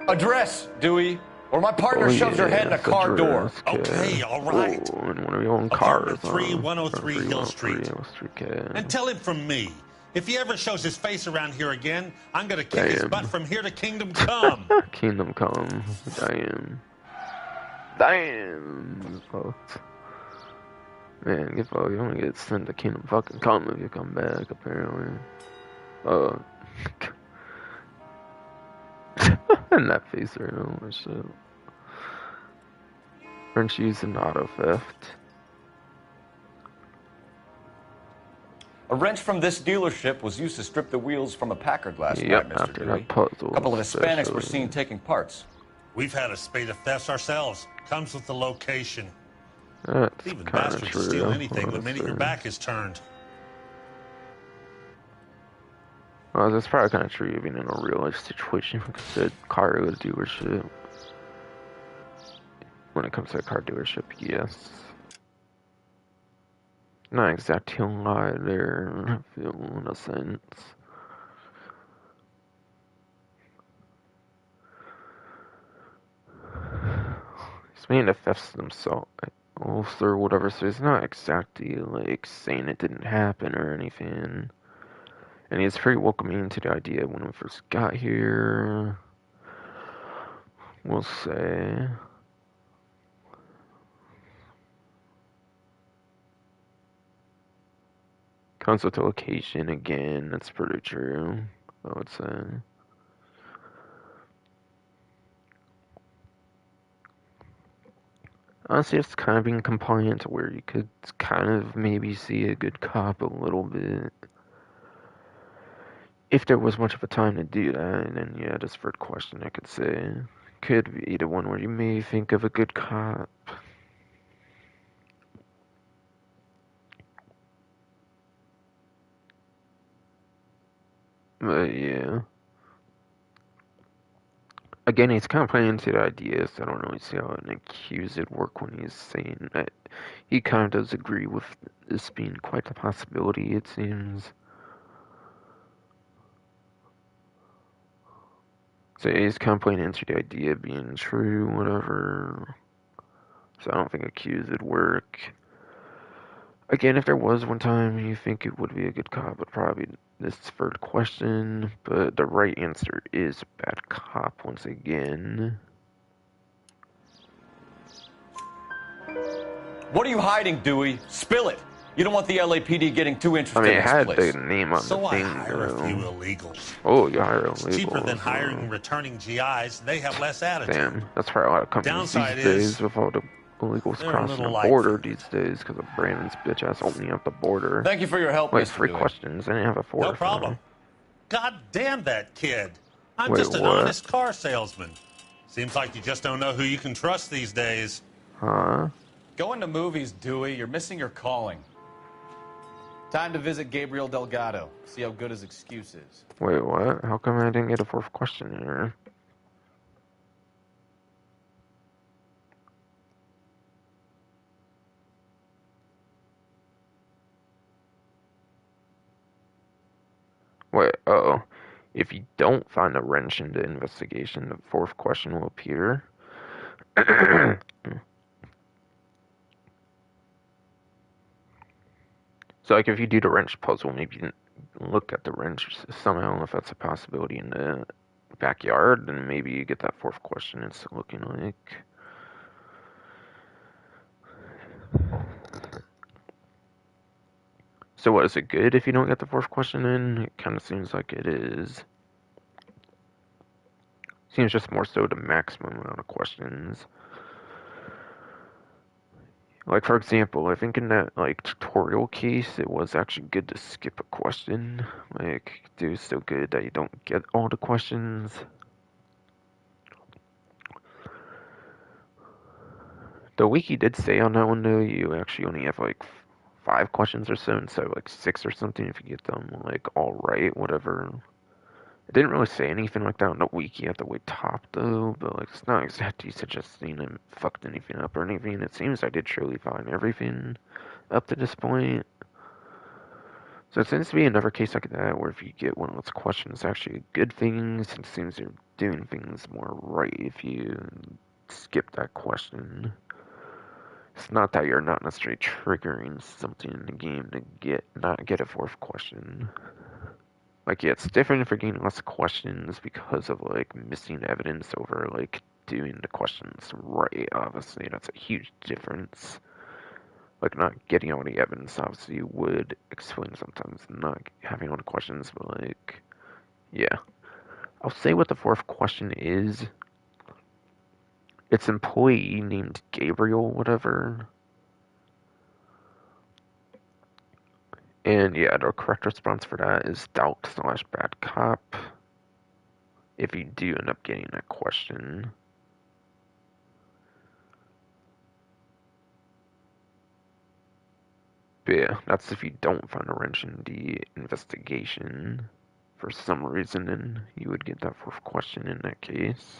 Address, Dewey, or my partner shoves her head in a car door. Okay, all right. Oh, and one of your own cars. 3103 Hill Street. And tell him from me, if he ever shows his face around here again, I'm gonna kick his butt from here to Kingdom Come. Kingdom Come. Damn. Folks. Man, you only get sent to Kingdom fucking Come if you come back, apparently. And that face right now, my shit. Aren't you using auto theft? A wrench from this dealership was used to strip the wheels from a Packard last night, Mr. Dewey. That puzzle, a couple of Hispanics were seen taking parts. We've had a spate of thefts ourselves. Comes with the location. That's even kind of bastards true. steal anything the minute your back is turned. Well, that's probably kind of true, even in a real life situation. Like I said, car dealership. When it comes to a car dealership, yes. Not exactly a lie there, I feel, in a sense. He's made the thefts themselves, or whatever, so he's not exactly, like, saying it didn't happen or anything. And he's very welcoming to the idea when we first got here. We'll say. Comes with the location again, that's pretty true, I would say. Honestly, it's kind of being compliant to where you could kind of maybe see a good cop a little bit. if there was much of a time to do that, then yeah, this third question I could say could be the one where you may think of a good cop. But yeah. Again, he's kind of playing into the idea, so I don't really see how an accused would work when he's saying that he kind of does agree with this being quite a possibility, it seems. So he's kind of playing into the idea of being true, whatever. So I don't think accused would work. Again, if there was one time you think it would be a good cop, but probably this third question. But the right answer is bad cop once again. What are you hiding, Dewey? Spill it. You don't want the LAPD getting too interested I mean, in it this had place. the name on So the thing, I hire a few though. illegals. Oh, you hire illegals. It's cheaper than hiring returning GIs. They have less attitude. Damn, that's probably a lot of companies Downside these is, days with all the illegals they're a crossing little the light border these days because of Brandon's bitch ass opening up the border. Thank you for your help, Wait, Mr. 3 Dewey. questions. I didn't have a 4th. No problem. God damn that kid. I'm Wait, just an what? honest car salesman. Seems like you just don't know who you can trust these days. Huh? Going to movies, Dewey. You're missing your calling. Time to visit Gabriel Delgado. See how good his excuse is. Wait, what? How come I didn't get a 4th question here? Wait, uh-oh. If you don't find a wrench in the investigation, the 4th question will appear. So, like, if you do the wrench puzzle, maybe you look at the wrench somehow, if that's a possibility in the backyard, then maybe you get that 4th question it's looking like. So what, is it good if you don't get the 4th question in? It kind of seems like it is. Seems just more so the maximum amount of questions. Like, for example, I think in that, like, tutorial case, it was actually good to skip a question. Like, it was so good that you don't get all the questions. The wiki did say on that one, though, you actually only have, like, 5 questions or so, instead of, like, 6 or something if you get them, like, all right, whatever. It didn't really say anything like that on the wiki at the way top, though, but, like, it's not exactly suggesting I fucked anything up or anything. It seems I did truly find everything up to this point. So it seems to be another case like that, where if you get one of those questions actually a good thing, it seems you're doing things more right if you skip that question. It's not that you're not necessarily triggering something in the game to not get a 4th question. Like, yeah, it's different if you're getting less questions because of, like, missing evidence over, like, doing the questions right, obviously. That's a huge difference. Like, not getting all the evidence, obviously, would explain sometimes not having all the questions, but, like, yeah. I'll say what the 4th question is. It's employee named Gabriel, whatever. And yeah, the correct response for that is doubt/bad cop. If you do end up getting that question. But yeah, that's if you don't find a wrench in the investigation for some reason, then you would get that 4th question in that case.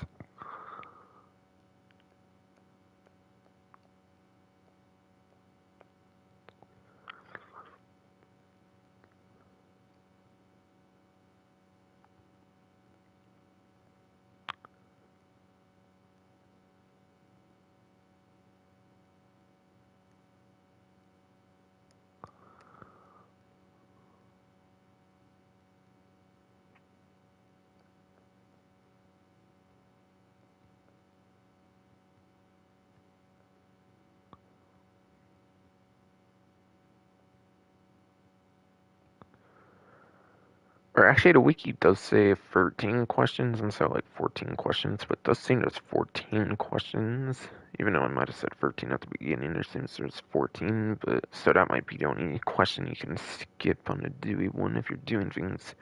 Or actually, the wiki does say 13 questions instead of like 14 questions, but it does seem there's 14 questions. Even though I might have said 13 at the beginning, there seems there's 14, but so that might be the only question you can skip on the Dewey one if you're doing things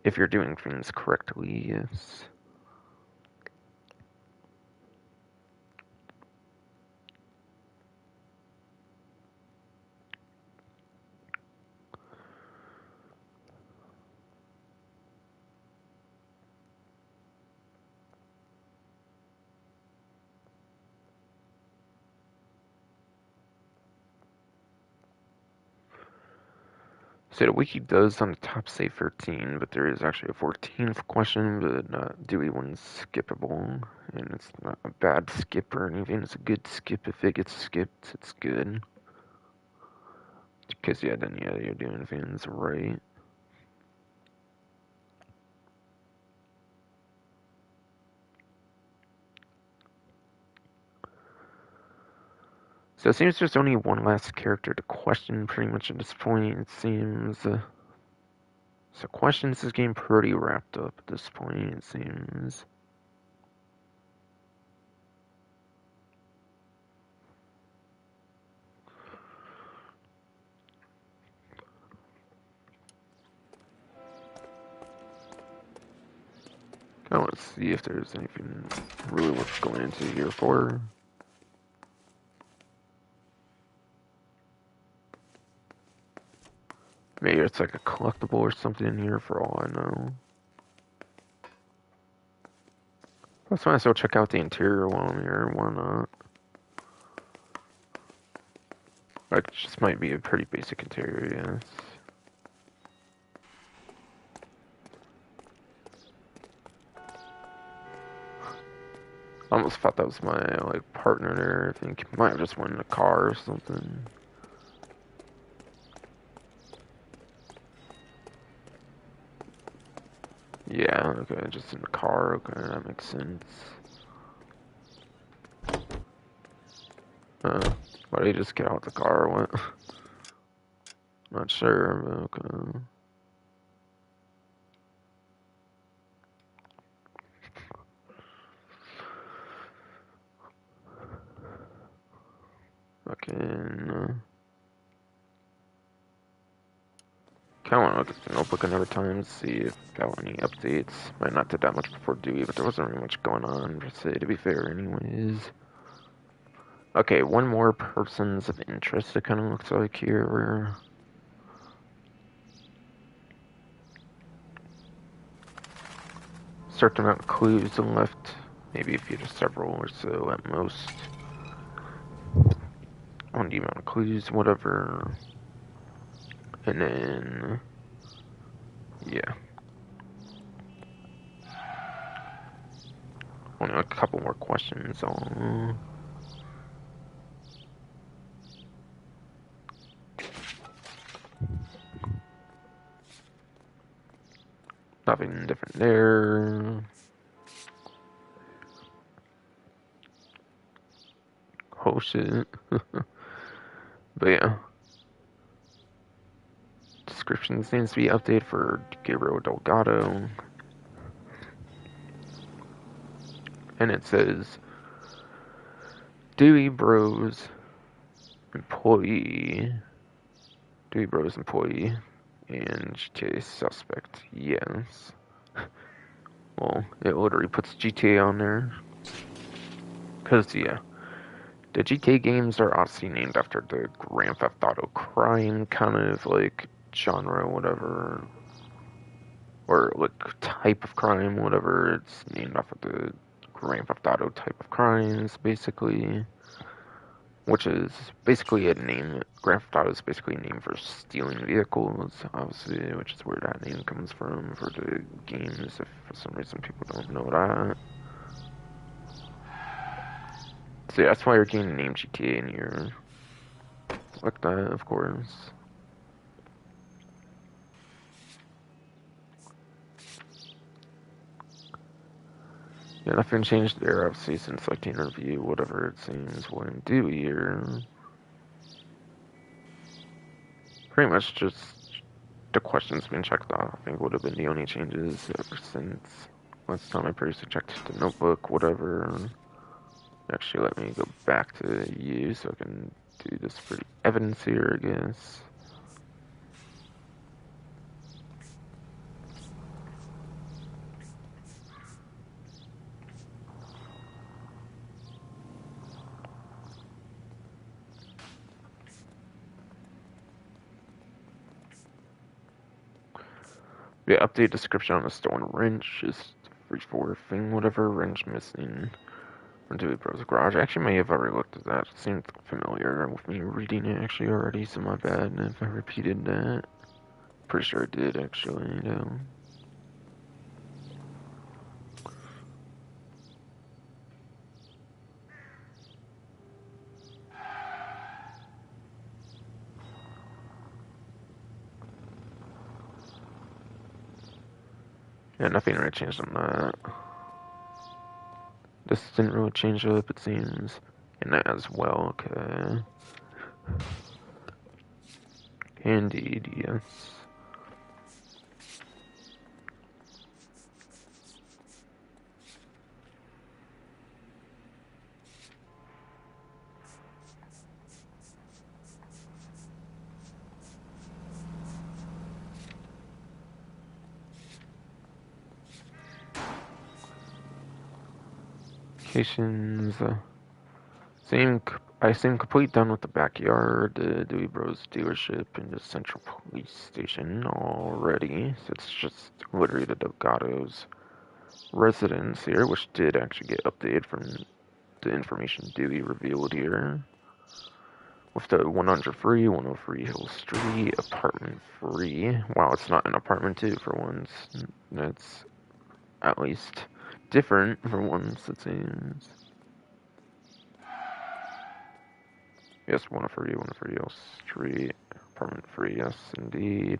If you're doing things correctly, yes. So the wiki does on the top say 13, but there is actually a 14th question, but Dewey one's skippable, and it's not a bad skip or anything. It's a good skip. If it gets skipped, it's good. Because then you're doing things right. So it seems there's only one last character to question pretty much at this point, it seems. So questions is getting pretty wrapped up at this point, it seems. I want to see if there's anything really worth going into here for. Maybe it's like a collectible or something in here for all I know. Let's might as well check out the interior while I'm here, why not? It just might be a pretty basic interior, yes. I almost thought that was my partner there. I think might have just went in a car or something. Yeah, okay, just in the car. Okay, that makes sense. Why did he just get out the car or what? Not sure, but okay. Fucking. Kind of want to look at the notebook another time to see if got any updates. Might not did that much before Dewey, but there wasn't really much going on, per se, to be fair, anyways. Okay, one more persons of interest, it kind of looks like here. Certain amount of clues left, maybe a few to several or so at most. On the amount of clues, whatever. And then, yeah. Only a couple more questions on. Nothing different there. Oh shit. But yeah. Description seems to be updated for Gabriel Delgado. And it says Dewey Bros employee and GTA suspect. Yes. Well, it literally puts GTA on there. Cause yeah. The GTA games are obviously named after the Grand Theft Auto crime kind of like genre, whatever, or like type of crime, whatever. It's named after the Grand Theft Auto type of crimes, basically, which is basically a name. Grand Theft Auto is basically a name for stealing vehicles, obviously, which is where that name comes from for the games. If for some reason people don't know that. So yeah, that's why you're getting the name GTA in here. Like that, of course. Yeah, nothing changed there, obviously, since like the interview, whatever it seems, wouldn't do here. Pretty much just the questions being checked off, I think would have been the only changes ever since last time I previously checked the notebook, whatever. Actually, let me go back to you so I can do this for the evidence here, I guess. Yeah, update description on the stolen wrench. Just 3-4 thing, whatever. Wrench missing from Dewey Bros garage. I actually may have already looked at that. It seemed familiar with me reading it actually already, so my bad if I repeated that. Pretty sure I did actually, though. Yeah, nothing really changed on that. This didn't really change up, it seems. And that as well, okay. Indeed, yes. Locations, I seem complete done with the backyard, the Dewey Bros dealership, and the central police station already. So it's just literally the Delgado's residence here, which did actually get updated from the information Dewey revealed here. With the 103 Hill Street, apartment 3. Wow, it's not an apartment 2 for once. That's at least different for once, it seems. Yes, 103 Hill Street, apartment 3, yes, indeed.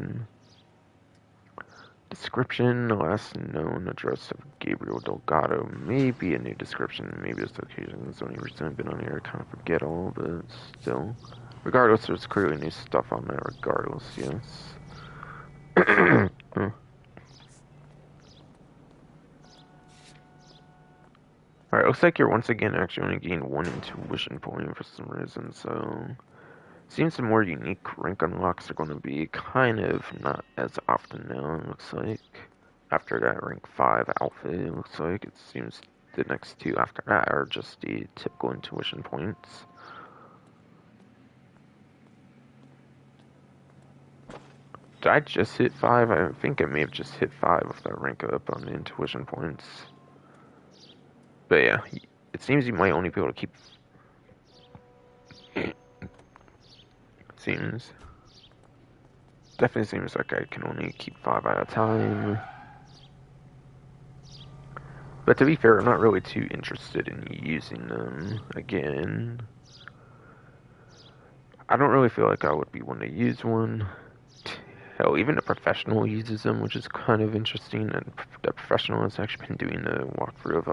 Description, the last known address of Gabriel Delgado. Maybe a new description, maybe this location has only recently been on here. I kind of forget all, but still. Regardless, there's clearly new stuff on there, regardless, yes. Alright, looks like you're once again actually only gained 1 intuition point for some reason, so... Seems the more unique rank unlocks are going to be kind of not as often now, it looks like. After that rank 5 outfit, it looks like. It seems the next 2 after that are just the typical intuition points. Did I just hit 5? I think I may have just hit 5 with that rank up on the intuition points. But yeah, it seems you might only be able to keep... Seems. Definitely seems like I can only keep 5 at a time. But to be fair, I'm not really too interested in using them again. I don't really feel like I would be one to use one. Hell, even a professional uses them, which is kind of interesting. And the professional has actually been doing the walkthrough of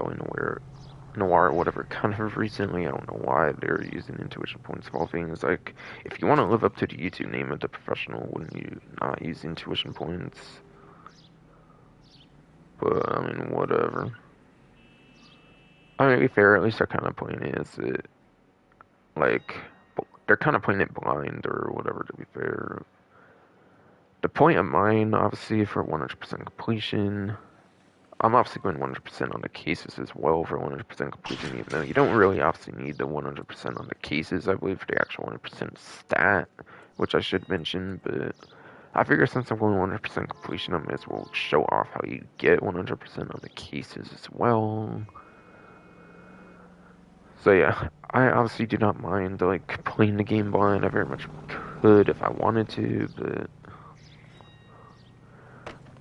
Noire, whatever, kind of recently. I don't know why they're using intuition points of all things. Like, if you want to live up to the YouTube name of the professional, wouldn't you not use intuition points? But, I mean, whatever. I mean, to be fair, at least they're kind of playing it as it, like, they're kind of playing it blind or whatever, to be fair. The point of mine, obviously, for 100% completion, I'm obviously going 100% on the cases as well for 100% completion, even though you don't really obviously need the 100% on the cases, I believe, for the actual 100% stat, which I should mention, but I figure since I'm going 100% completion, I may as well show off how you get 100% on the cases as well. So yeah, I obviously do not mind, like, playing the game blind. I very much could if I wanted to, but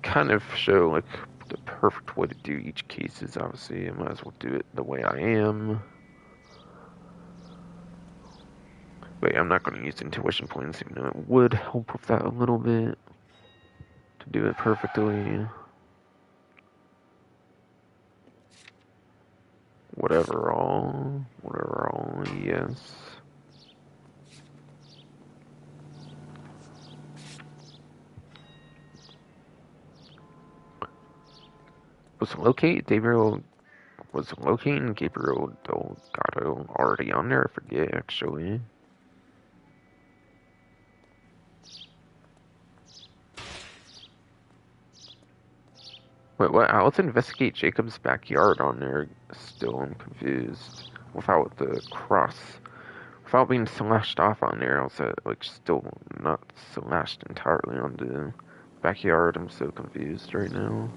kind of show, like, the perfect way to do each case is obviously I might as well do it the way I am. But yeah, I'm not going to use intuition points, even though it would help with that a little bit to do it perfectly. Whatever all, yes. Was locating Gabriel Delgado already on there? I forget, actually. Wait, what? Let's investigate Jacob's backyard on there. Still, I'm confused. Without the cross. Without being slashed off on there, I was like, still not slashed entirely on the backyard? I'm so confused right now.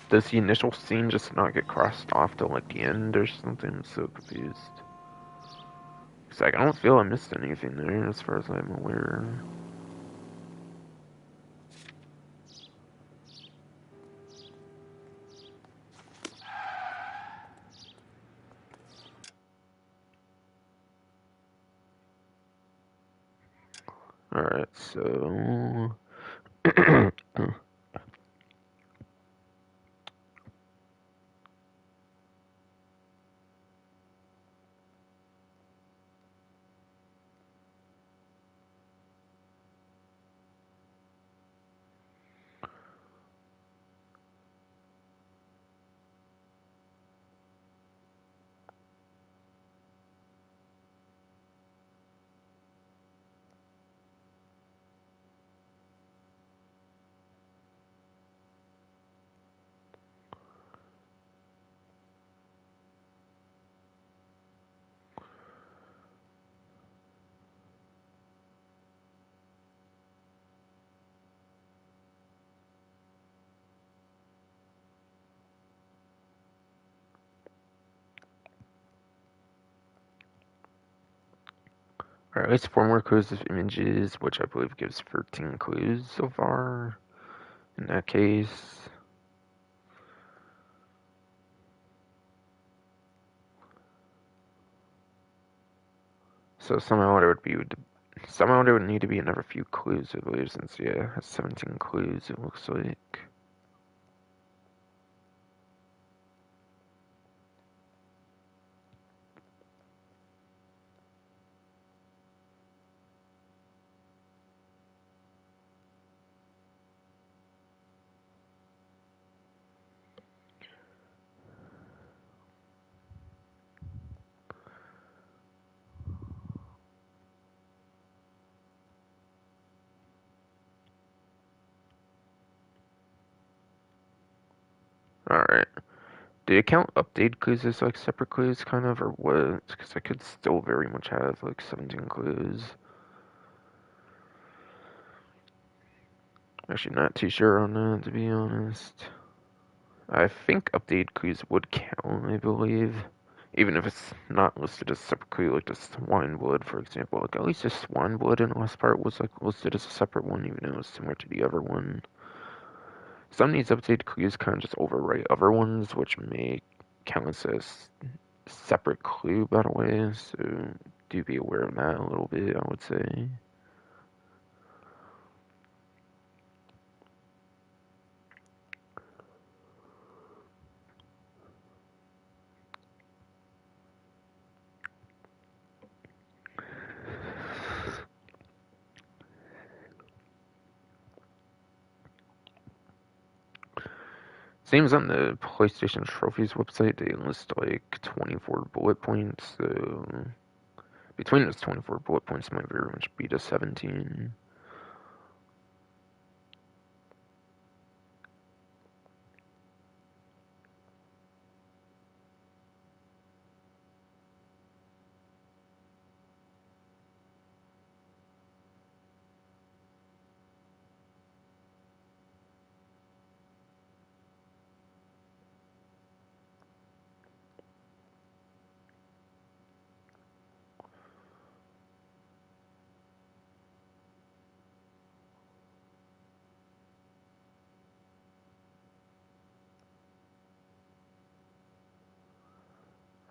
Does the initial scene just not get crossed off till like the end or something? I'm so confused. It's like I don't feel I missed anything there as far as I'm aware. Alright, so alright, it's 4 more clues of images, which I believe gives 13 clues so far. In that case. So somehow there would need to be another few clues, I believe, since yeah, it has 17 clues, it looks like. Alright. Do you count updated clues as like separate clues, kind of, or what? Because I could still very much have like 17 clues. Actually, not too sure on that, to be honest. I think updated clues would count, I believe. Even if it's not listed as a separate clue, like the swine blood, for example. Like, at least the swine blood in the last part was like listed as a separate one, even though it was similar to the other one. Some of these updated clues kind of just overwrite other ones, which may count as a separate clue, by the way. So do be aware of that a little bit, I would say. Seems on the PlayStation Trophies website, they list like 24 bullet points, so between those 24 bullet points might very much be to 17.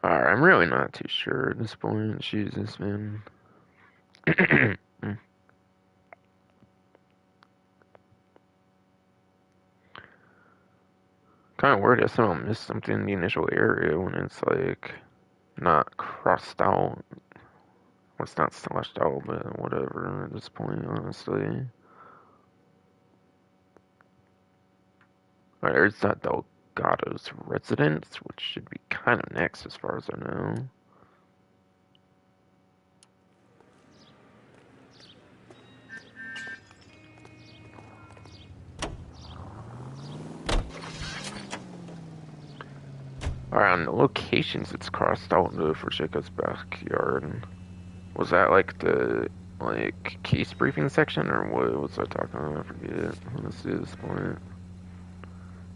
Alright, I'm really not too sure at this point. Jesus, man. Kind of weird I somehow missed something in the initial area when it's like not crossed out. Well, it's not slashed out, but whatever at this point, honestly. Alright, there's that Delgado's residence, which should be kind of next as far as I know. Alright, on the locations it's crossed out though for Jaco's backyard. Was that like the case briefing section, or what was I talking about? I forget. Let's do this point.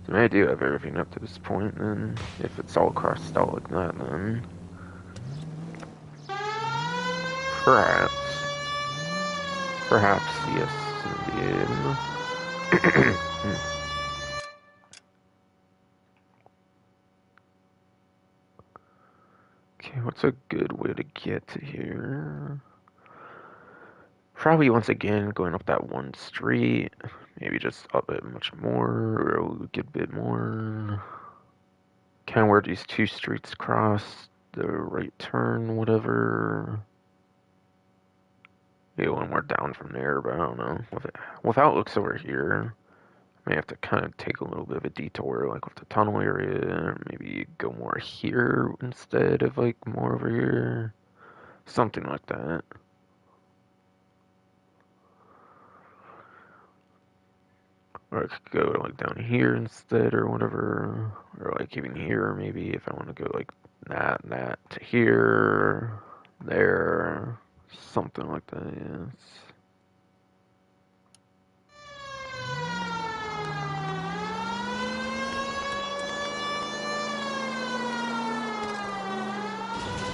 So I do have everything up to this point, and if it's all crossed out like that, then perhaps, yes, indeed. Okay, what's a good way to get to here? Probably once again going up that one street, maybe just up it much more, or get a bit more. Kind of where these two streets cross, the right turn, whatever. Maybe one more down from there, but I don't know. Without looks over here, I may have to kind of take a little bit of a detour, like with the tunnel area, maybe go more here instead of like more over here. Something like that. Or I could go like down here instead or whatever. Or like even here maybe if I want to go like that to here, there, something like that, yes.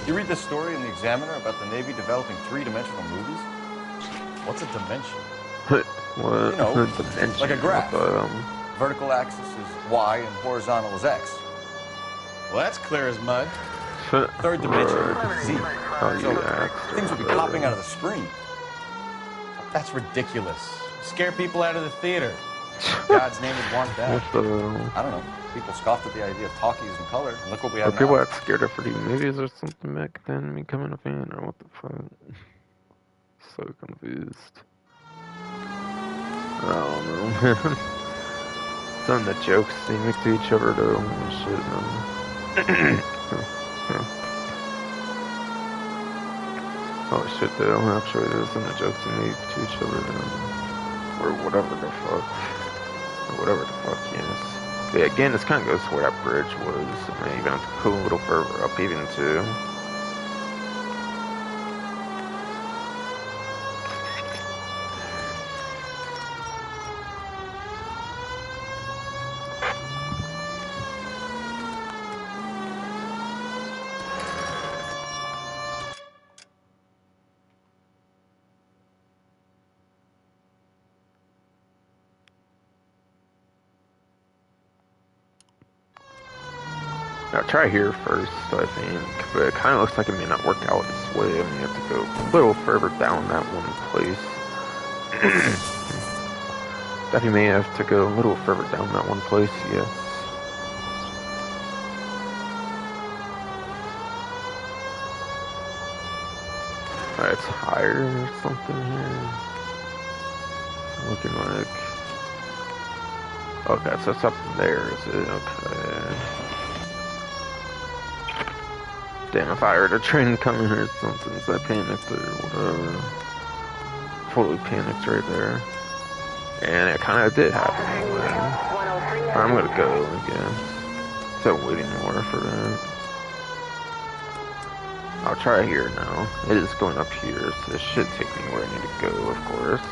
You read this story in the Examiner about the Navy developing three-dimensional movies? What's a dimension? What? You know, dimension? like a graph. Vertical axis is Y and horizontal is X. Well, that's clear as mud. Third dimension is Z. So things would be popping out of the screen. That's ridiculous. Scare people out of the theater. God's name would want that. What the... I don't know. People scoffed at the idea of talkies in color, and look what we have now. People got scared of 3D movies or something back then, becoming a fan, or what the fuck? So confused. I don't know, man. Some of the jokes they make to each other, though, shit, man. Oh shit, though, actually, there's some of the jokes they make to each other, or whatever the fuck. Or whatever the fuck, yes. But yeah, again, this kind of goes to where that bridge was. I mean, even have to go a little further up, even too. I'll try here first, I think, but it kind of looks like it may not work out this way. I mean, you have to go a little further down that one place. Definitely may have to go a little further down that one place, yes. Alright, it's higher or something here. It's looking like... Okay, so it's up there, is it? Okay. Damn, if I heard a train coming or something, so I panicked or whatever. Totally panicked right there. And it kind of did happen. Anyway. I'm gonna go, I guess. Instead of waiting more for that. I'll try here now. It is going up here, so this should take me where I need to go, of course.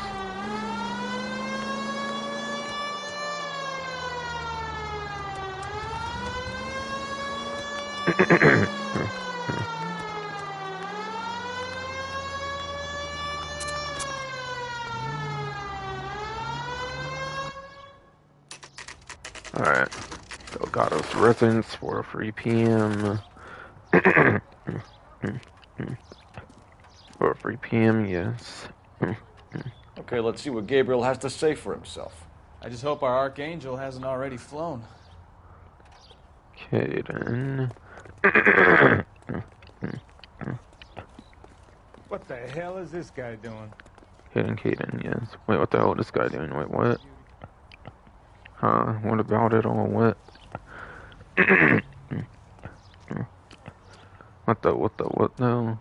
Alright. Delgado's residence, 4:03 p.m. 4:03 p.m., yes. Okay, let's see what Gabriel has to say for himself. I just hope our Archangel hasn't already flown. Okay, then. What the hell is this guy doing? Caden, yes. Wait, what the hell is this guy doing? Wait, what? Huh? What about it all? What? What though?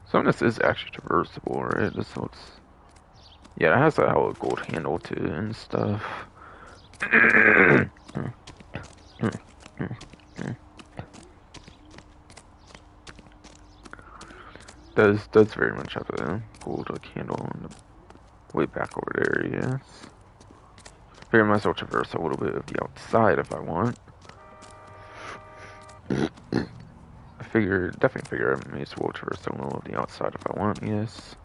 Some of this is actually traversable, right? This looks... Yeah, it has a hella gold handle too and stuff. Does very much have a gold candle on the way back over there, yes. Very much I'll traverse a little bit of the outside if I want. Definitely figure I may as well traverse a little of the outside if I want, yes.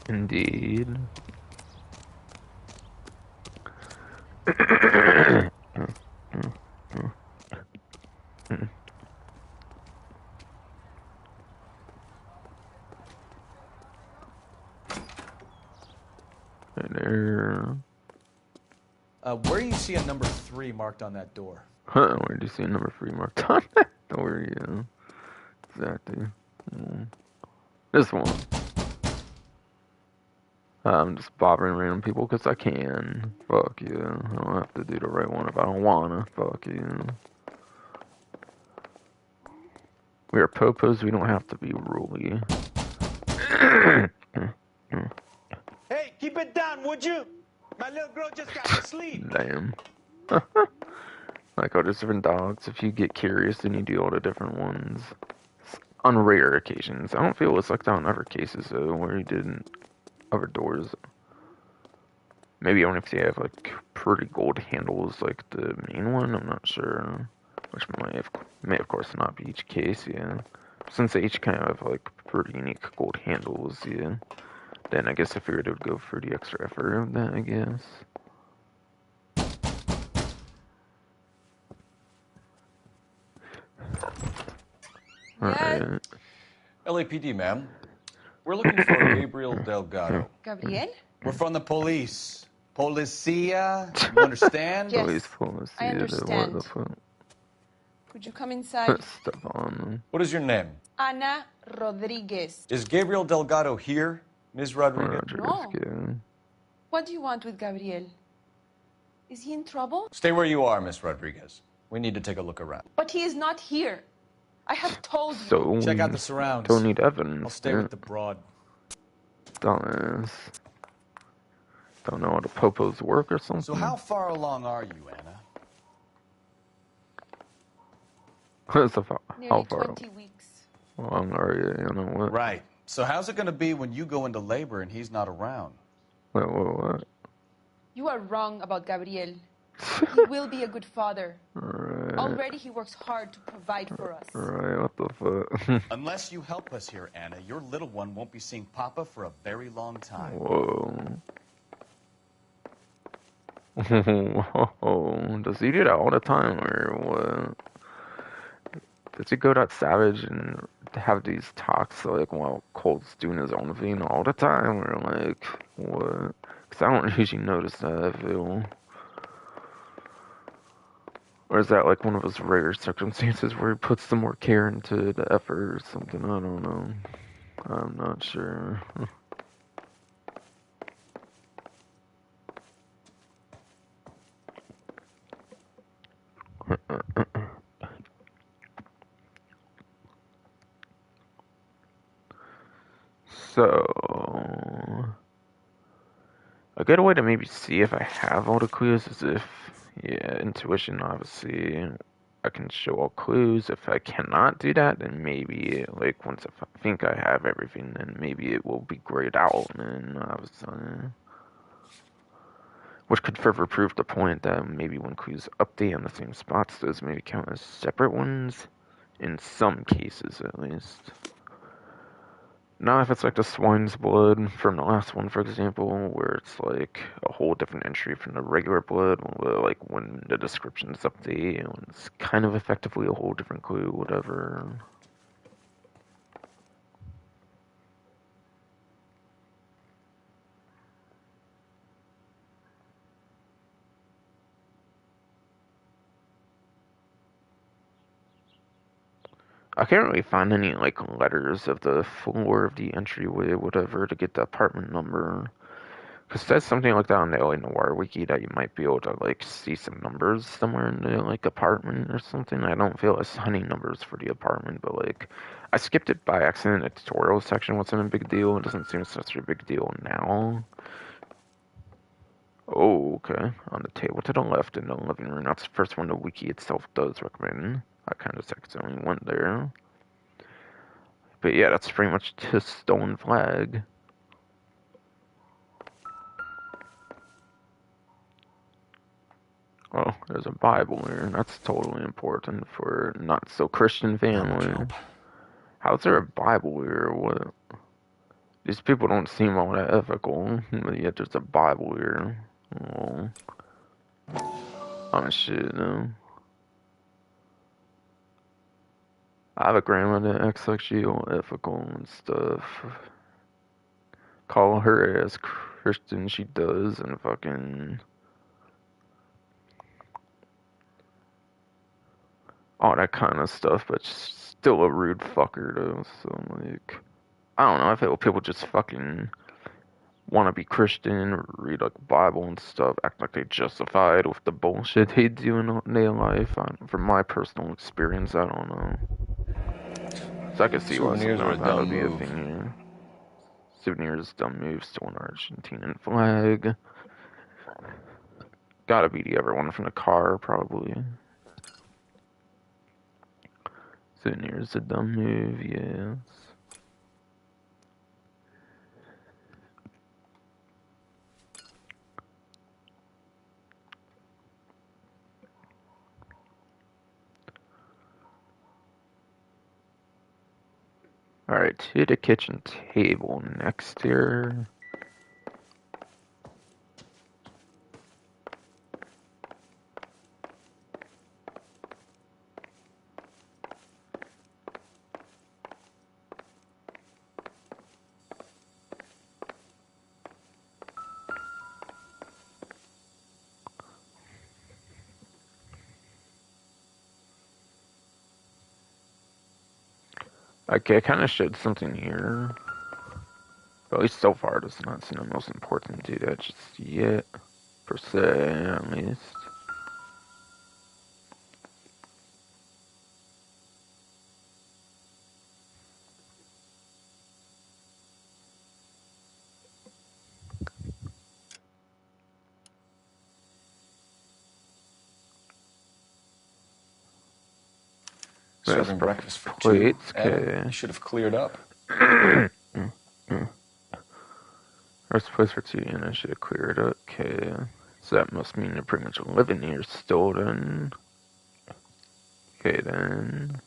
Indeed. There. Where do you see a number 3 marked on that door? Huh, where do you see a number 3 marked on that door? Yeah. Exactly. This one. I'm just bothering random people because I can. Fuck yeah. I don't have to do the right one if I don't wanna. Fuck yeah. We are popos, we don't have to be ruly. Hey, keep it down, would you? My little girl just got to sleep. Damn. Like all the different dogs, if you get curious then you do all the different ones. On rare occasions. I don't feel it's like that on other cases though, where you did other doors. Maybe only if they have like pretty gold handles like the main one, I'm not sure. Which may of course not be each case, yeah. Since they each kind of have like pretty unique gold handles, yeah. Then I guess I figured it would go for the extra effort of that, I guess. Alright. LAPD, ma'am. We're looking for Gabriel Delgado. Gabriel? We're from the police. Policia, you understand? Yes, I understand. Could you come inside? What is your name? Ana Rodriguez. Is Gabriel Delgado here, Ms. Rodriguez? No. What do you want with Gabriel? Is he in trouble? Stay where you are, Miss Rodriguez. We need to take a look around. But he is not here. I have told you. Check out the surrounds. Don't need evidence. I'll stay with the broad. Dumbass. Don't know how the popos work or something. So how far along are you, Anna? So Nearly 20 weeks. Long are you? You know what? Right. So how's it going to be when you go into labor and he's not around? Wait, what? You are wrong about Gabriel. He will be a good father. Right. Already he works hard to provide for us. Right, what the fuck? Unless you help us here, Anna, your little one won't be seeing Papa for a very long time. Whoa. Whoa. Does he do that all the time, or what? Does he go that savage and have these talks like while Cole's doing his own thing all the time, or like what? Because I don't usually notice that, I feel. Or is that like one of those rare circumstances where he puts some more care into the effort or something? I don't know. I'm not sure. So, a good way to maybe see if I have all the clues is if, yeah, intuition, obviously, I can show all clues. If I cannot do that, then maybe, like, once I think I have everything, then maybe it will be grayed out, and obviously, which could further prove the point that maybe when clues update on the same spots, those maybe count as separate ones, in some cases at least. Now, if it's like the swine's blood from the last one, for example, where it's like a whole different entry from the regular blood, like when the descriptions update, and it's kind of effectively a whole different clue, whatever. I can't really find any, like, letters of the floor of the entryway, whatever, to get the apartment number. Because it says something like that on the LA Noire wiki that you might be able to, like, see some numbers somewhere in the, like, apartment or something. I don't feel as any numbers for the apartment, but, like, I skipped it by accident in the tutorial section. Wasn't a big deal. It doesn't seem such a big deal now. Oh, okay. On the table to the left in the living room. That's the first one the wiki itself does recommend. I kind of accidentally went there. But yeah, that's pretty much the stolen flag. Oh, there's a Bible here. That's totally important for not so Christian family. How's there a Bible here? What? These people don't seem all that ethical, but yet there's a Bible here. Oh, shit, no. I have a grandma that acts like she all ethical and stuff. Call her as Christian, she does, and fucking all that kind of stuff, but still a rude fucker though. So like, I don't know. I feel people just fucking want to be Christian, read like the Bible and stuff, act like they justified with the bullshit they do in their life. From my personal experience, I don't know. So I can see why something like that would be a thing here. Souvenirs, dumb moves, stolen Argentinian flag. Gotta be the other one from the car, probably. Souvenirs, a dumb move, yes. Alright, to the kitchen table next here. Okay, I kind of showed something here. But at least so far, it does not seem the most important to do that just yet. Per se, at least. Serving breakfast for plates, two. Okay. You should have cleared up. There's a place for two, and I should have cleared up. Okay. So that must mean they're pretty much living here still then. Okay then.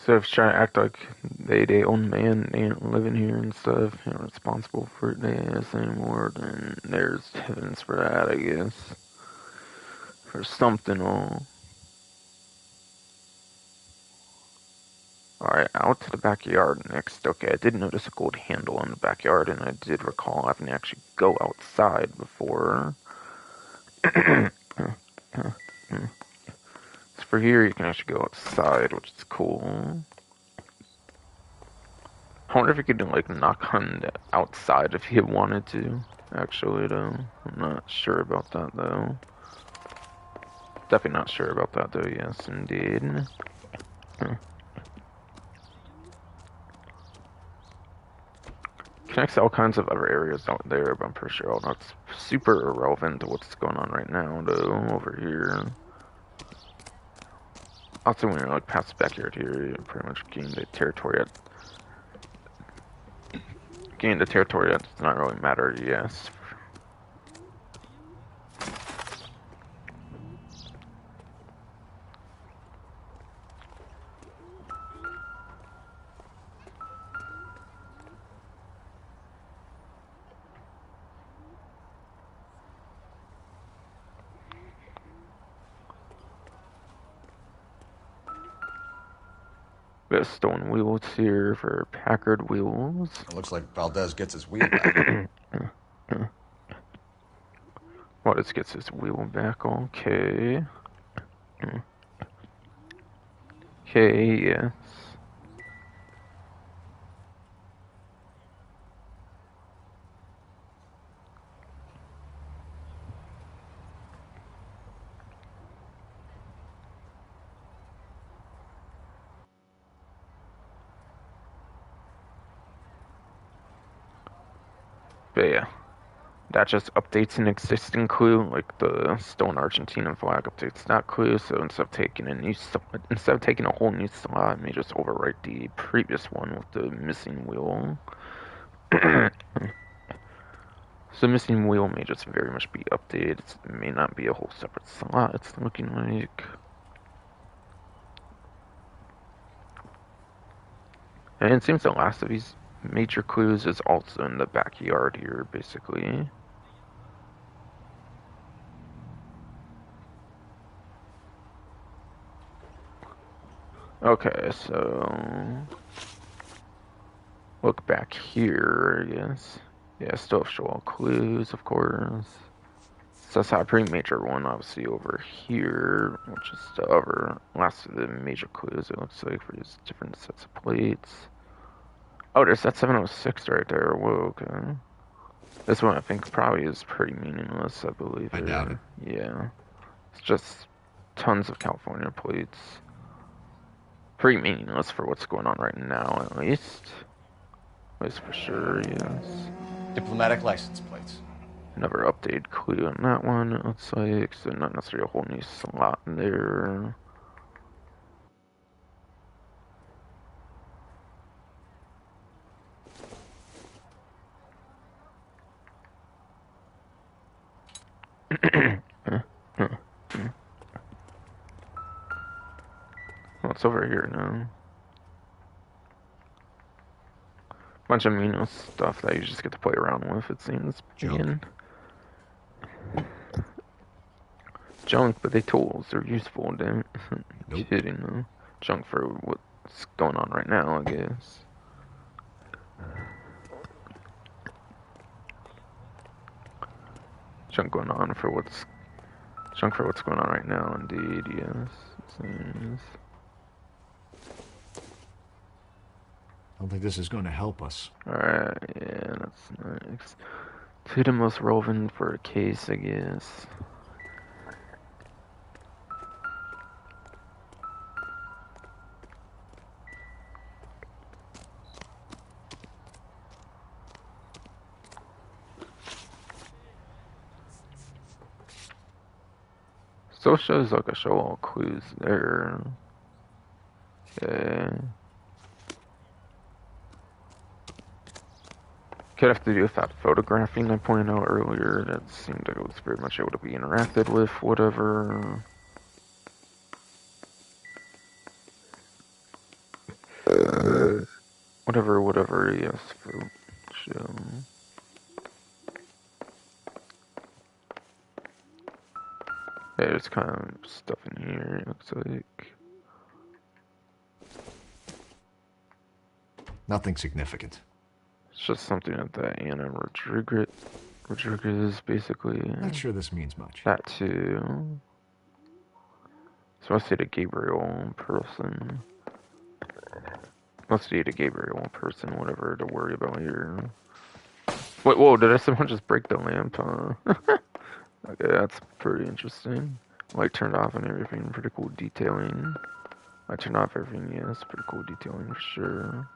So if trying to act like they own man, they ain't living here and stuff, they aren't responsible for this anymore, then there's evidence for that, I guess. For something all. Alright, out to the backyard next. Okay, I did notice a gold handle in the backyard, and I did recall having to actually go outside before. So for here, you can actually go outside, which is cool. I wonder if you could, like, knock on the outside if you wanted to, actually, though. I'm not sure about that, though. Definitely not sure about that, though, yes, indeed. Connects to all kinds of other areas out there, but I'm pretty sure all that's super irrelevant to what's going on right now, though, over here. Also, when you're, like, past the backyard here, you pretty much gain the territory that does not really matter, yes. We got stone wheels here for Packard wheels. It looks like Valdez gets his wheel back. Well, this gets his wheel back, okay. Okay, yes. But yeah, that just updates an existing clue, like the stolen Argentinian flag updates that clue. So instead of taking a whole new slot, it may just overwrite the previous one with the missing wheel. So the missing wheel may just very much be updated. It may not be a whole separate slot. It's looking like. And it seems the last of these major clues is also in the backyard here, basically. Okay, so look back here, I guess. Yeah, still show all clues, of course. So that's a pretty major one, obviously, over here, which is the other last of the major clues, it looks like, for these different sets of plates. Oh, there's that 706 right there. Whoa, okay. This one I think probably is pretty meaningless, I believe. I doubt it. Yeah. It's just tons of California plates. Pretty meaningless for what's going on right now, at least. At least for sure, yes. Diplomatic license plates. Another updated clue on that one, it looks like. So not necessarily a whole new slot in there. What's over here now? Bunch of meaningless stuff that you just get to play around with, it seems. Again. Junk, but they tools. They're useful, damn. Nope. Kidding, though. Junk for what's going on right now, I guess. Junk going on for what's going on right now, indeed, yes. It seems. I don't think this is going to help us. Alright, yeah, that's nice. To the most relevant for a case, I guess. Still shows like a show all clues there. Okay. Could have to do with that photographing I pointed out earlier. That seemed like it was very much able to be interacted with, whatever. Whatever, yes, for show. Yeah, there's kind of stuff in here, it looks like. Nothing significant. It's just something that Anna Rodriguez, basically. Not sure this means much. That too. So I say to Gabriel person. Must be to Gabriel person, whatever to worry about here. Wait, whoa, did someone just break the lamp? Okay, that's pretty interesting. Light turned off and everything, pretty cool detailing. I turned off everything, yes, pretty cool detailing for sure.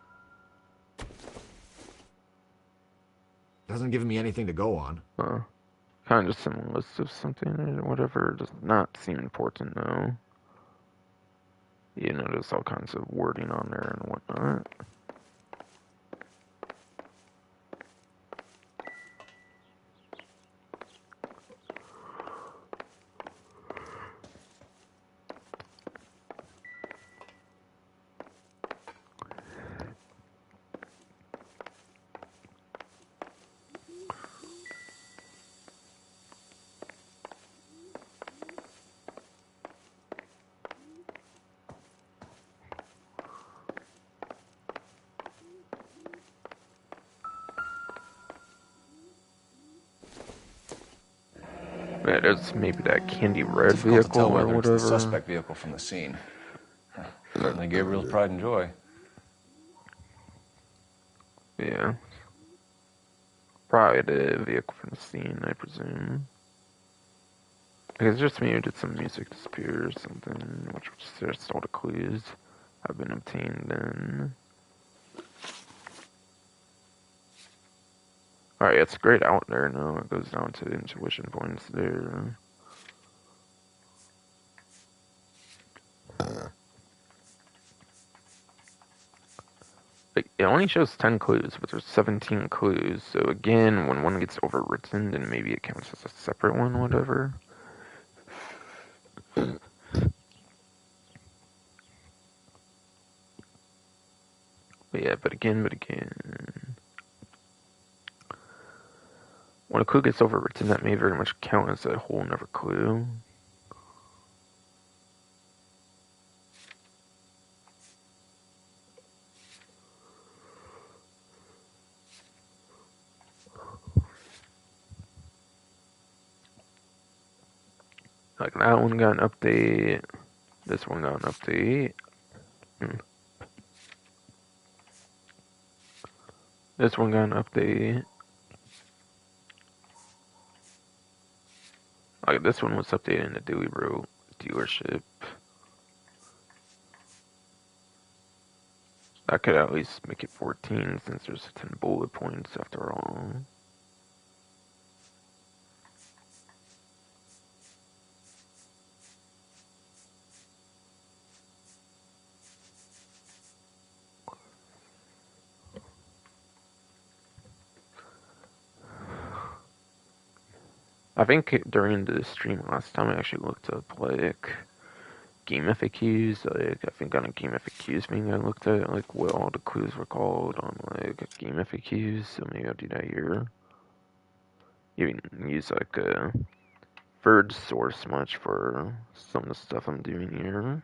Doesn't give me anything to go on. Kind of just some list of something or whatever. Does not seem important though. You know, there's all kinds of wording on there and whatnot. Yeah, there's maybe that candy red vehicle or whatever. It's the suspect vehicle from the scene. Certainly Gabriel's pride and joy. Yeah. Probably the vehicle from the scene, I presume. Because just muted some music disappear or something, which just all the clues have been obtained then. Alright, it's grayed out there now. It goes down to intuition points there. It only shows 10 clues, but there's 17 clues. So again, when one gets overwritten, then maybe it counts as a separate one, whatever. But yeah, but again. When a clue gets overwritten, that may very much count as a whole another clue. Like that one got an update. This one got an update. This one got an update. Like this one was updated in the Dewey Road dealership. I could at least make it 14 since there's 10 bullet points after all. I think during the stream last time I actually looked up like game FAQs. Like I think on a game FAQs meeting I looked at like what all the clues were called on like game FAQs. So maybe I'll do that here. You can use like a third source much for some of the stuff I'm doing here.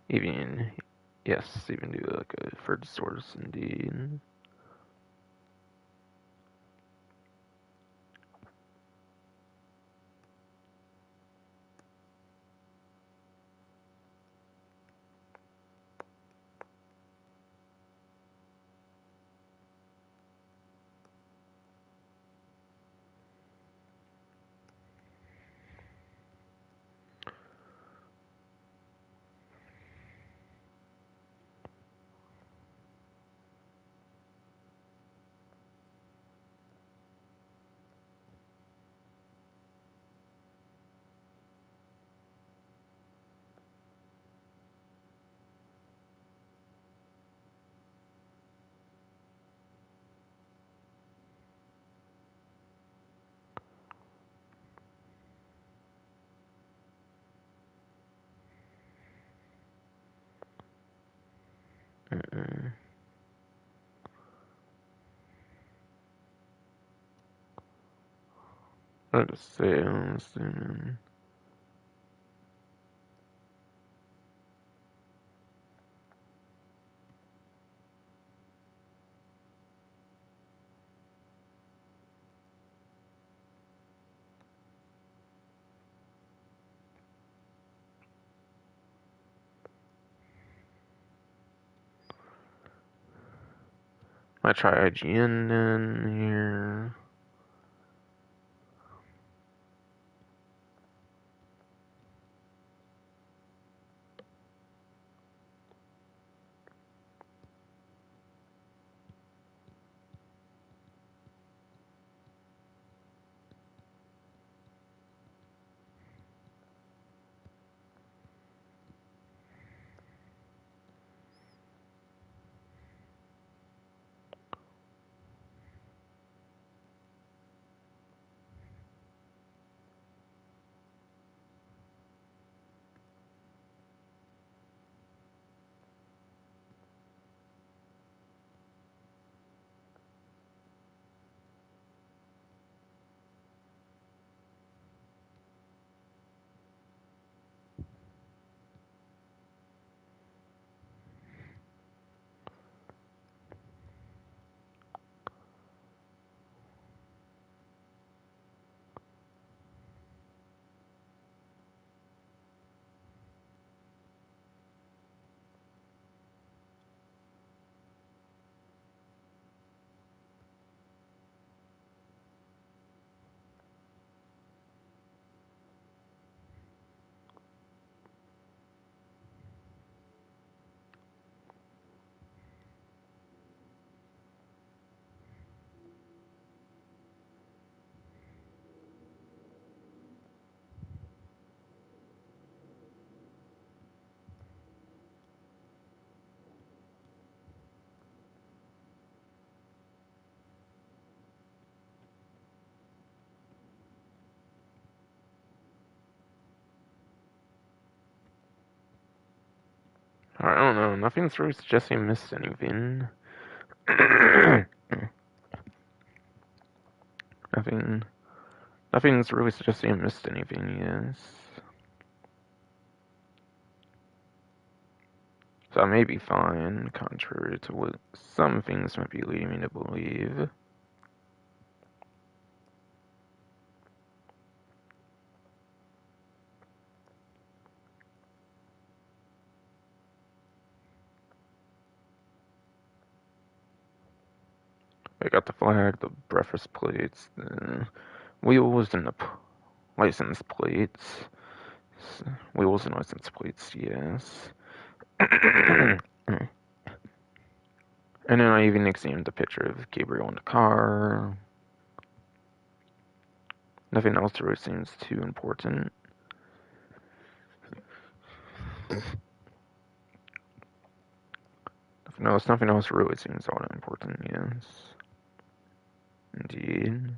even do like a third source indeed. Let's see. I try IGN in here. nothing's really suggesting I missed anything. Nothing's really suggesting I missed anything, yes. So I may be fine, contrary to what some things might be leading me to believe. I got the flag, the breakfast plates, the wheels, and the license plates. Wheels and license plates, yes. And then I even examined the picture of Gabriel in the car. Nothing else really seems too important. Nothing else really seems all that important, yes. Indeed.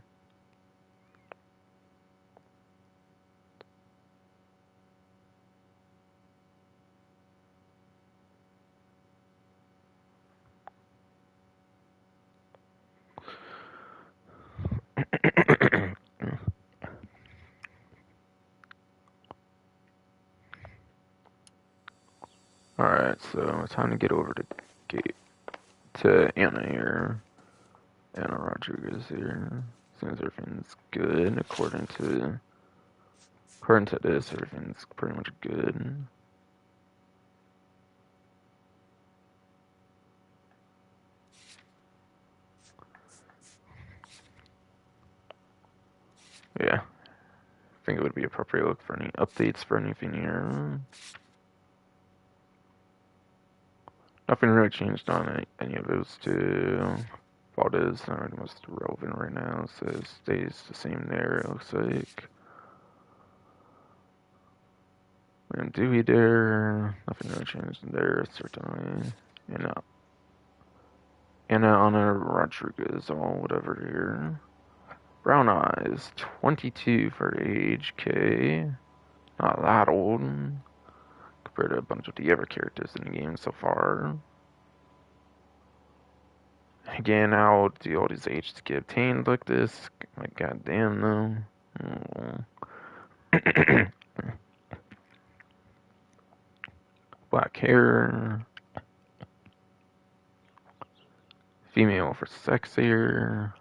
Alright, so time to get over to Anna here. Anna Rodriguez here. Seems everything's good according to this, everything's pretty much good. Yeah. I think it would be appropriate to look for any updates for anything here. Nothing really changed on any of those two. Valdez is not the most relevant right now, so it stays the same there, it looks like. And Dewey there, nothing really changed there, certainly. Anna Rodriguez, all whatever here. Brown eyes, 22 for age, K. Not that old, compared to a bunch of the other characters in the game so far. Again, how do all these ages get obtained like this? Like, goddamn, though. Black hair. Female for sex here.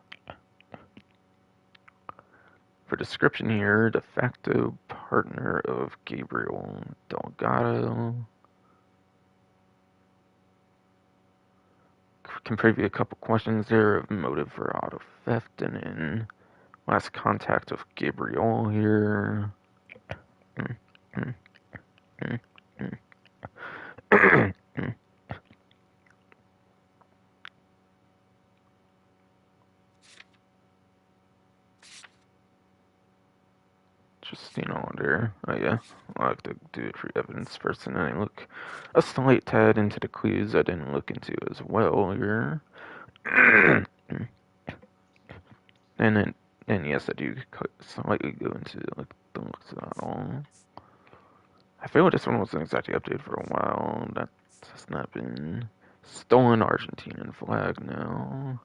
For description here, de facto partner of Gabriel Delgado. Can preview a couple questions there of motive for auto theft, and then last contact of Gabriel here. Just, there. Oh yeah, I like to do it for evidence first, and then I look a slight tad into the clues I didn't look into as well here. And yes, I do slightly go into like the looks of that all. I feel like this one wasn't exactly updated for a while. That has not been stolen Argentinian flag now.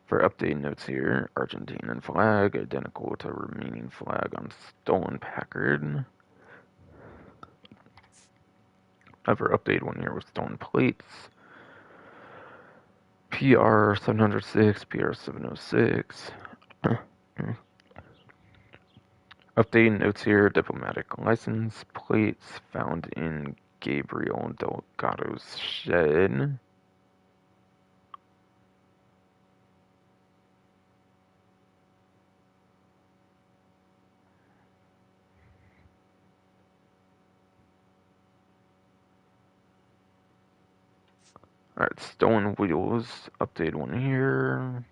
For update notes here, Argentinian flag identical to remaining flag on stolen Packard. Other update one here with stolen plates. PR 706, PR 706. Updating notes here, diplomatic license plates found in Gabriel Delgado's shed. Alright, stolen wheels, update one here.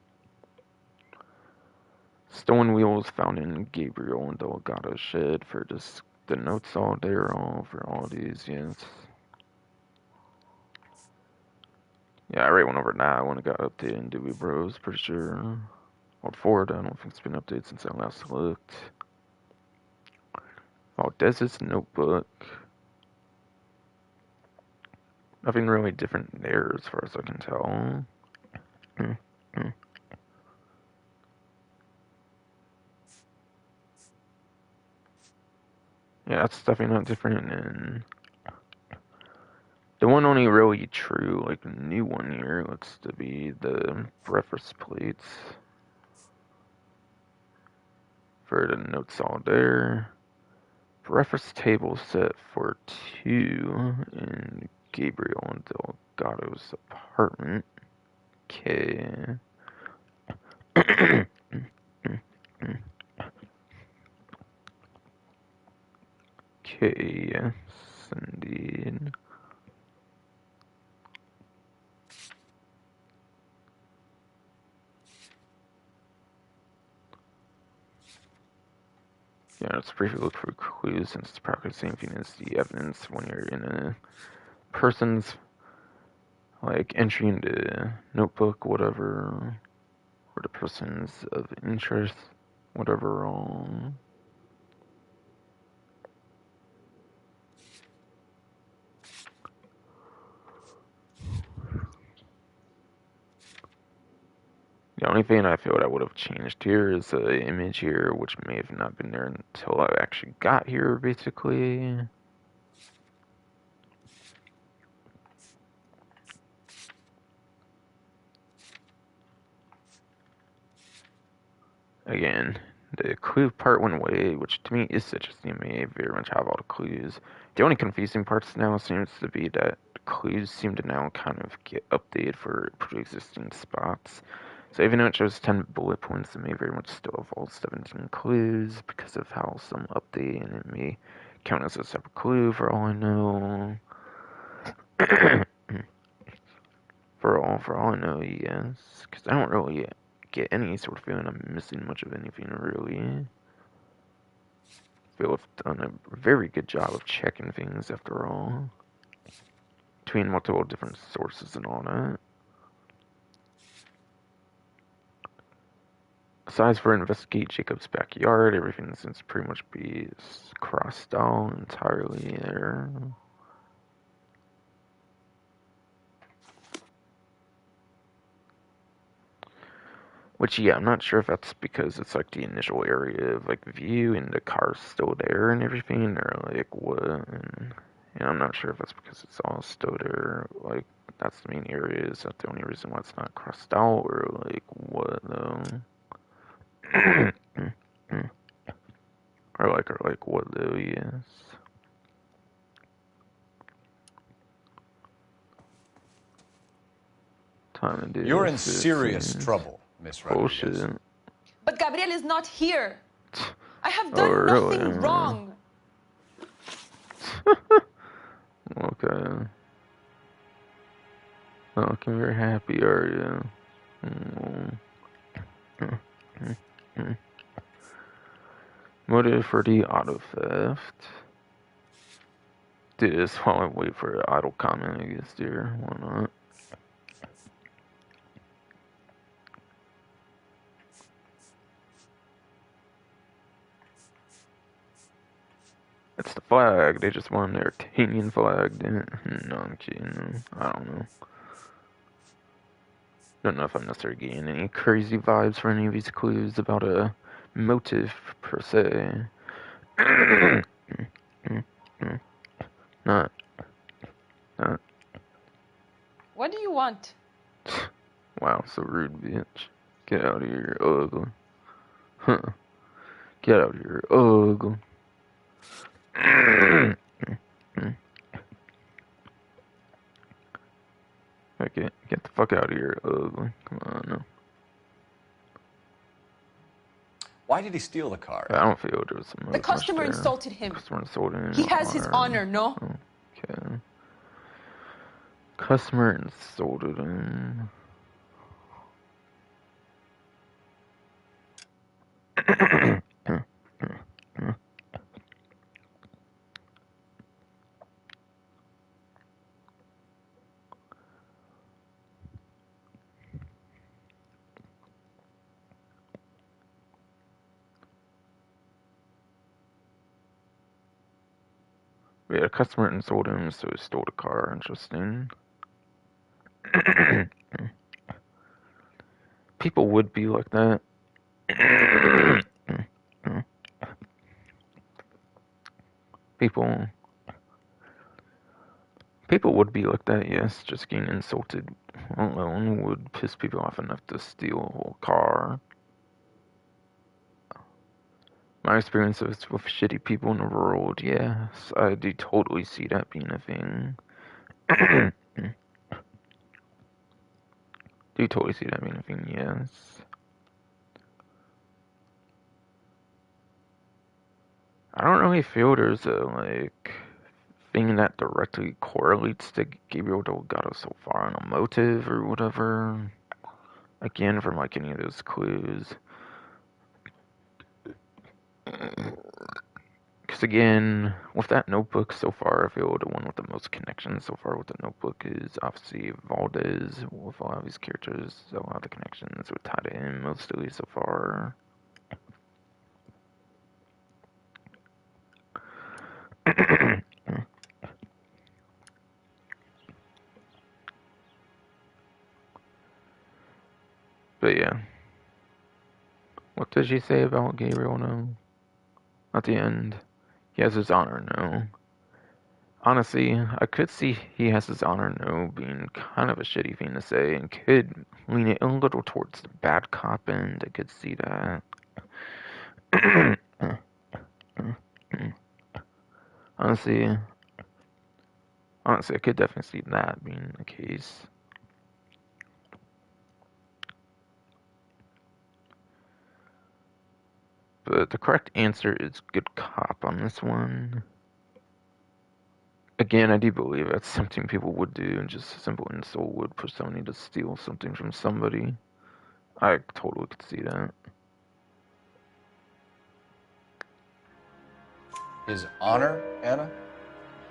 Stolen wheels found in Gabriel Delgado's shed for just the notes all there, all for all these, yes. Yeah, I went over now when it got updated in Dewey Bros, pretty sure. Or Ford, I don't think it's been updated since I last looked. Oh, Des's notebook. Nothing really different there as far as I can tell. Yeah, that's definitely not different. And the one only really true, like, new one here looks to be the reference plates. For the notes all there. Reference table set for 2 in Gabriel and Delgado's apartment. Okay. Okay, yes, indeed. Yeah, let's briefly look for clues since it's probably the same thing as the evidence when you're in a person's, like, entry into notebook, whatever, or the person's of interest, whatever. The only thing I feel that would have changed here is the image here, which may have not been there until I actually got here, basically. Again, the clue part went away, which to me is such a may very much have all the clues. The only confusing parts now seems to be that clues seem to now kind of get updated for pre-existing spots. So even though it shows 10 bullet points, it may very much still have all 17 clues because of how some update, and it may count as a separate clue for all I know. for all I know, yes. Because I don't really get any sort of feeling I'm missing much of anything, really. I feel I've done a very good job of checking things, after all. Between multiple different sources and all that. Besides for investigate Jacob's backyard, everything seems to pretty much be crossed out entirely there. Which, yeah, I'm not sure if that's because it's like the initial area of like view and the car's still there and everything, or like what. And I'm not sure if that's because it's all still there. Like that's the main area. Is that the only reason why it's not crossed out, or like what though? or like what though? Yes. Time to do. You're in serious trouble, Miss Rodriguez. Bullshit. But Gabriel is not here. I have done nothing wrong. Okay. Oh, come you're happy, are you? Motive for the auto theft. Do this while I wait for an idle comment, I guess, dear. Why not? It's the flag. They just want their Artanian flag, didn't it? No, I'm kidding. I don't know. Don't know if I'm necessarily getting any crazy vibes for any of these clues about a motive, per se. Not. What do you want? Wow, so rude, bitch. Get out of here, ugly. Huh. Get out of here, ugly. Okay, get the fuck out of here, ugly. Come on, no. Why did he steal the car? I don't feel there was some. The customer insulted him. Customer insulted him. He has his honor, no? Okay. Customer insulted him. Yeah, a customer insulted him, so he stole the car. Interesting. People would be like that. People would be like that, yes. Just getting insulted alone would piss people off enough to steal a whole car. My experience is with shitty people in the world, yes. I do totally see that being a thing. Do totally see that being a thing, yes. I don't really feel there's a, like, thing that directly correlates to Gabriel Delgado so far on a motive or whatever. Again, from, like, any of those clues. Because again, with that notebook so far, I feel the one with the most connections so far with the notebook is obviously Valdez. With a lot of these characters, a lot of the connections were tied to him mostly so far. But yeah. What did she say about Gabriel now? At the end, he has his honor no. Honestly, I could see he has his honor no being kind of a shitty thing to say and could lean it a little towards the bad cop end. I could see that. Honestly, I could definitely see that being the case. But the correct answer is good cop on this one. Again, I do believe that's something people would do, and just a simple insult would push somebody to steal something from somebody. I totally could see that. His honor, Anna?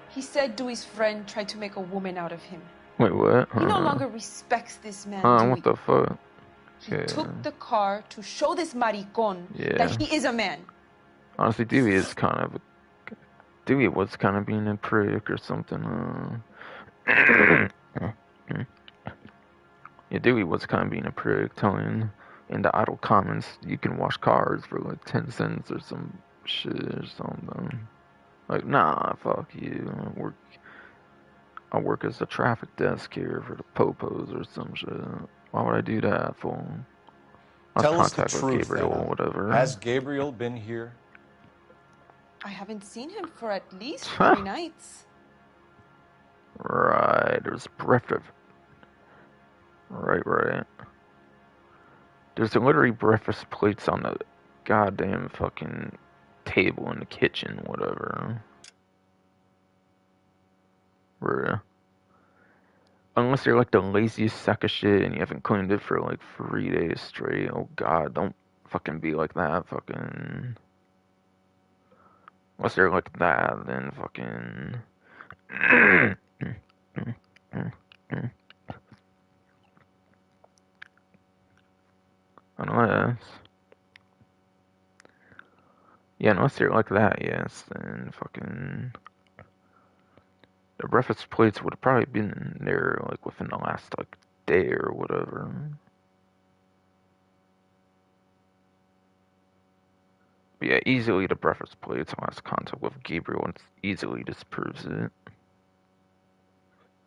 He said Dewey's friend tried to make a woman out of him. Wait, what? He no longer respects this man, Dewey. What the fuck? He took the car to show this maricon that he is a man. Honestly, Dewey was kind of being a prick or something. Yeah, Dewey was kind of being a prick, telling in the idle comments you can wash cars for like 10 cents or some shit or something. Like, nah, fuck you. I work as a traffic desk here for the Popos or some shit. Why would I do that for? Tell us the truth, Gabriel Anna. or whatever. Has Gabriel been here? I haven't seen him for at least 3 nights. Right, there's breath of... Right. There's literally breakfast plates on the goddamn fucking table in the kitchen, whatever. Bruh. Unless you're like the laziest sack of shit and you haven't cleaned it for like 3 days straight. Oh god, don't fucking be like that, fucking... Unless you're like that, then fucking... Unless you're like that, yes, then fucking... The breakfast plates would have probably been there, like, within the last, like, day or whatever. But yeah, easily the breakfast plates last contact with Gabriel and easily disproves it.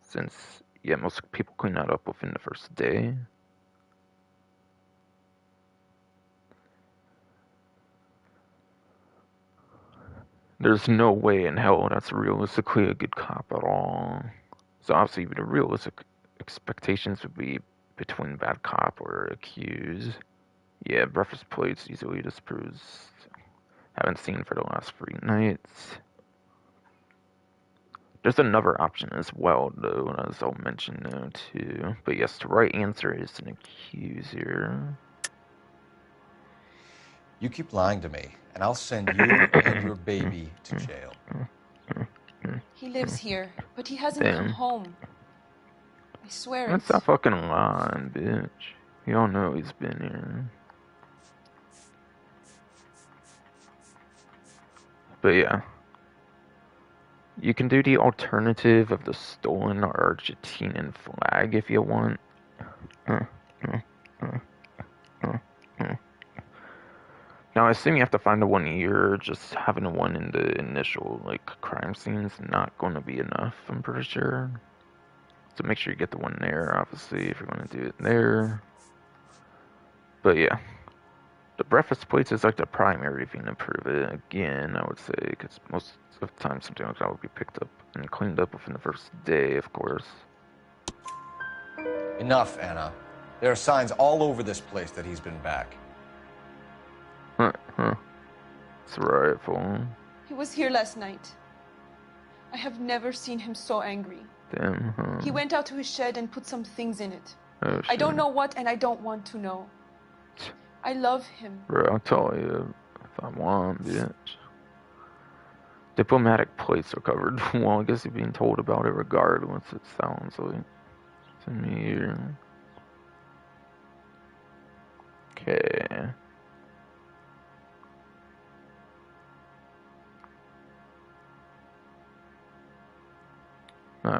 Since, yeah, most people clean that up within the first day. There's no way in hell that's realistically a good cop at all. So obviously the realistic expectations would be between bad cop or accused. Yeah, breakfast plates easily disproves. Haven't seen for the last 3 nights. There's another option as well, though, as I'll mention now, too. But yes, the right answer is an accuser. You keep lying to me, and I'll send you and your baby to jail. He lives here, but he hasn't come home. I swear That's not fucking lying, bitch. You all know he's been here. But yeah. You can do the alternative of the stolen Argentinian flag if you want. Now, I assume you have to find the one here. Just having the one in the initial, like, crime scene is not going to be enough, I'm pretty sure. So make sure you get the one there, obviously, if you're going to do it there. But yeah. The breakfast plates is like the primary thing to prove it. Again, I would say, because most of the time something like that would be picked up and cleaned up within the first day, of course. Enough, Anna. There are signs all over this place that he's been back. It's rightful. He was here last night. I have never seen him so angry. Damn, He went out to his shed and put some things in it. Oh, I don't know what, and I don't want to know. I love him. Bro, I'll tell you if I want, bitch. Diplomatic plates are covered. Well, I guess you're being told about it regardless, it sounds like. To me here. Okay.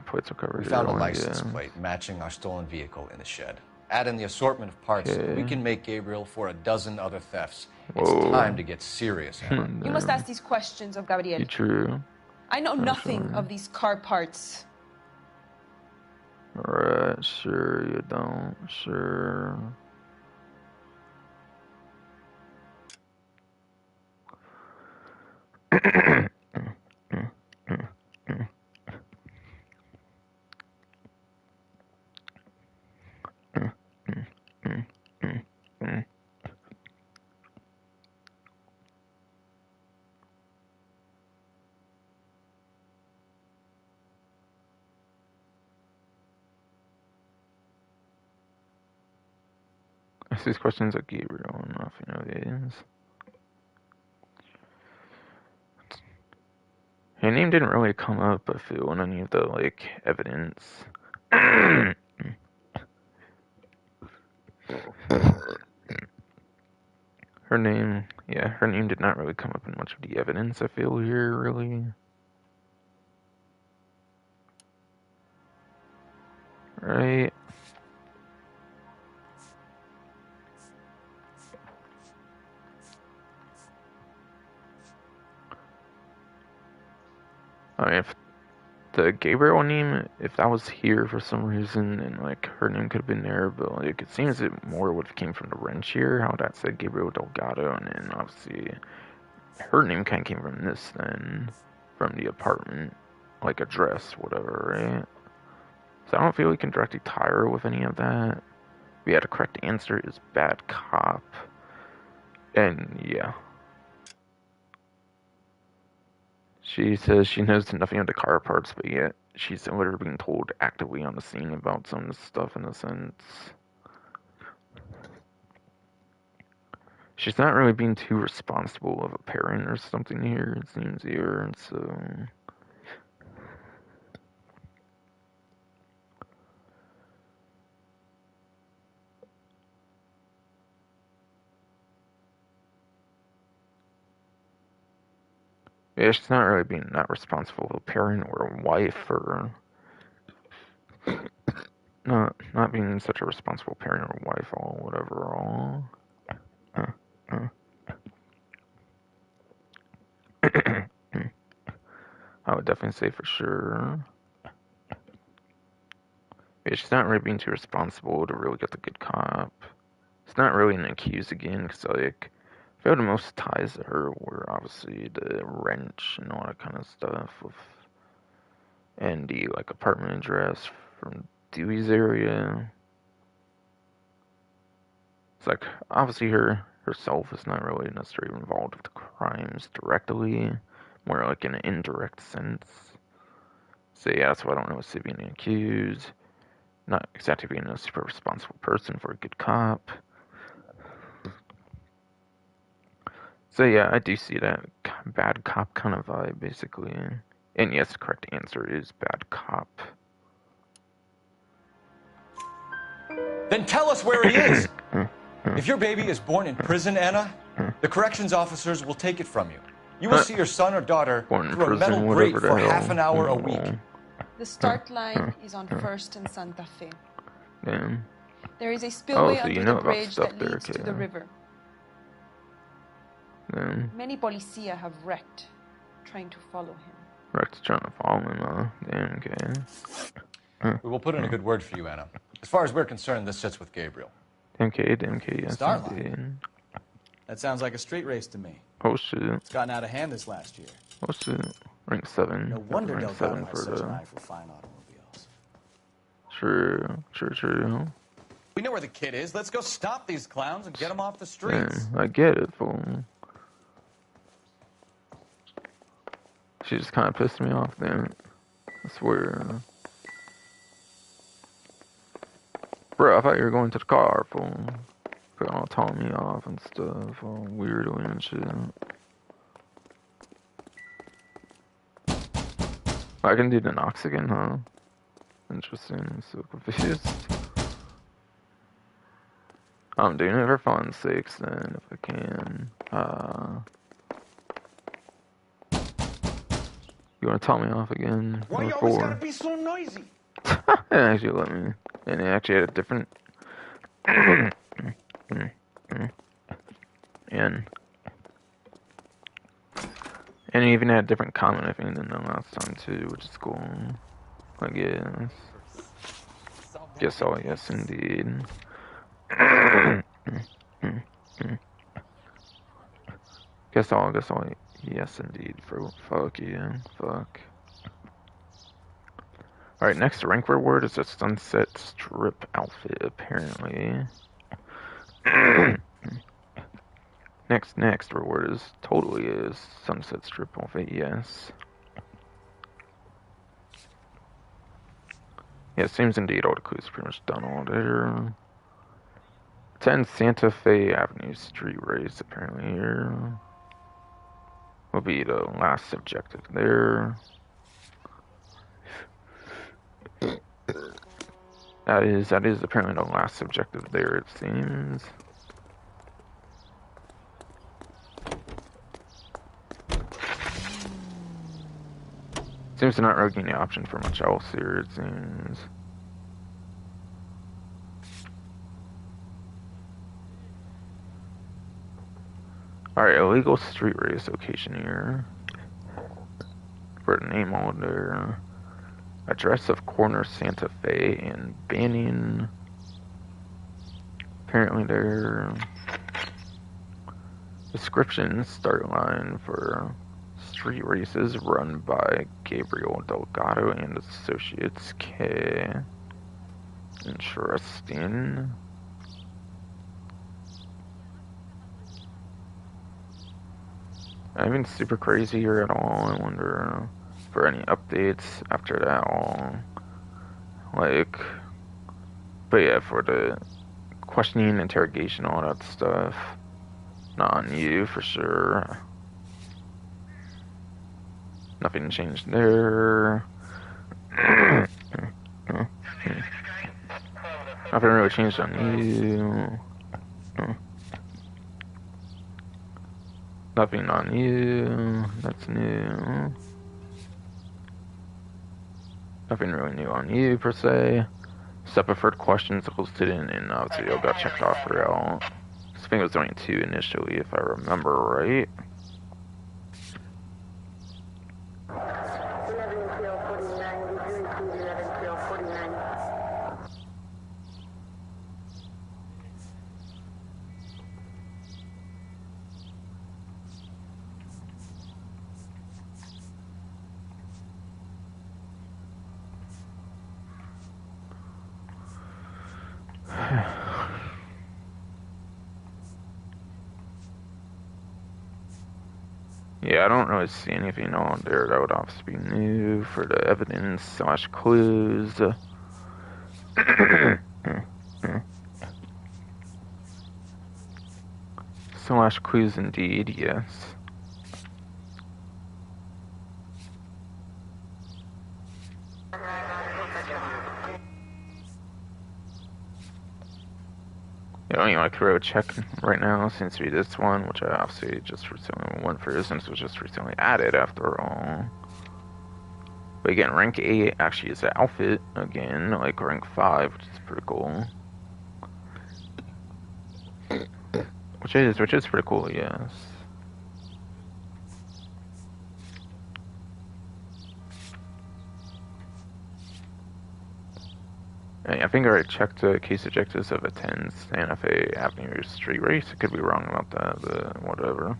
Plates are covered. We found a license plate matching our stolen vehicle in the shed. Add in the assortment of parts, we can make Gabriel for a dozen other thefts. It's time to get serious, Emma. You must ask these questions of Gabriel. True. I know nothing of these car parts. Alright, sure you don't. Sure. Ask these questions of Gabriel, I don't know if you know who it is. Her name didn't really come up, I feel, in any of the, like, evidence. Her name did not really come up in much of the evidence, I feel, here, really. Right? I mean, if the Gabriel name, if that was here for some reason, and like her name could have been there, but like it seems it more would have came from the wrench here, how that said Gabriel Delgado, and then obviously her name kind of came from this then, from the apartment, like address, whatever, right? So I don't feel we can directly tie her with any of that. Yeah, the correct answer is bad cop, and yeah. She says she knows nothing of the car parts, but yet she's literally being told actively on the scene about some of this stuff in a sense. She's not really being too responsible of a parent or something here, it seems here, so... Yeah, she's not really being not responsible of a parent or a wife or not being such a responsible parent or wife or whatever all. I would definitely say for sure. Yeah, she's not really being too responsible to really get the good cop. It's not really an accuse again, because like I feel the most ties to her were obviously the wrench and all that kind of stuff, and the like apartment address from Dewey's area. It's like obviously herself is not really necessarily involved with the crimes directly, more like in an indirect sense. So yeah, that's why I don't know what's being accused. Not exactly being a super responsible person for a good cop. So yeah, I do see that bad cop kind of vibe, basically. And yes, the correct answer is bad cop. Then tell us where he is! If your baby is born in prison, Anna, the corrections officers will take it from you. You will see your son or daughter Born in through a prison, metal whatever grate the for hell. half an hour a week. The start line is on 1st and Santa Fe. Damn. There is a spillway so you under know the about bridge stuff that there, leads to the kid. river. Then Many policia have wrecked trying to follow him. Rex trying to follow him, Damn, okay. We will put in a good word for you, Anna. As far as we're concerned, this sits with Gabriel. DMK, yes, Start indeed. line. That sounds like a street race to me. Oh shit. It's gotten out of hand this last year. Oh shit. Rank 7. No wonder Rank Delgado 7 has for such the. an eye for fine automobiles. True. We know where the kid is. Let's go stop these clowns and get them off the streets. Yeah, I get it, fool. She just kind of pissed me off, damn it. I swear. Bro, I thought you were going to the car, fool. But all telling me off and stuff, all weirdo and shit. I can do the knocks again, huh? Interesting, I'm so confused. I'm doing it for fun's sakes then, if I can. You wanna tell me off again? Why do you always gotta be so noisy? It actually let me. And it actually had a different. And it even had a different comment, I think, than the last time, too, which is cool. I guess. Guess all, yes, indeed. Guess all, yes, indeed. Fuck yeah, fuck. Alright, next rank reward is a sunset strip outfit, apparently. Next reward is totally a sunset strip outfit, yes. Yeah, it seems indeed all the clues pretty much done all there. 10 Santa Fe Avenue street race, apparently here. Will be the last objective there. That is apparently the last objective there, it seems. Seems to not really give any option for much else here, it seems. Alright, illegal street race location here. For the name on there. Address of corner Santa Fe and Banning. Apparently there. Description, start line for street races run by Gabriel Delgado and Associates. K. Interesting. Anything super crazy here at all? I wonder for any updates after that all. Like, but yeah, for the questioning, interrogation, all that stuff. Not on you for sure. Nothing changed there. Nothing really changed on you. Nothing on you. That's new. Nothing really new on you per se. Except preferred questions listed in, and obviously all got checked off for y'all. I think it was only 2 initially, if I remember right. Yeah, I don't really see anything on there that would obviously be new for the evidence / clues. / clues indeed, yes. You know, you want to throw a check right now, seems to be this one, which I obviously just recently went for, since it was just recently added after all. But again, rank 8 actually is an outfit again, like rank 5, which is pretty cool. Which is pretty cool, yes. I think I already checked the case objectives of a 10 Santa Fe Avenue street race. I could be wrong about that, but whatever.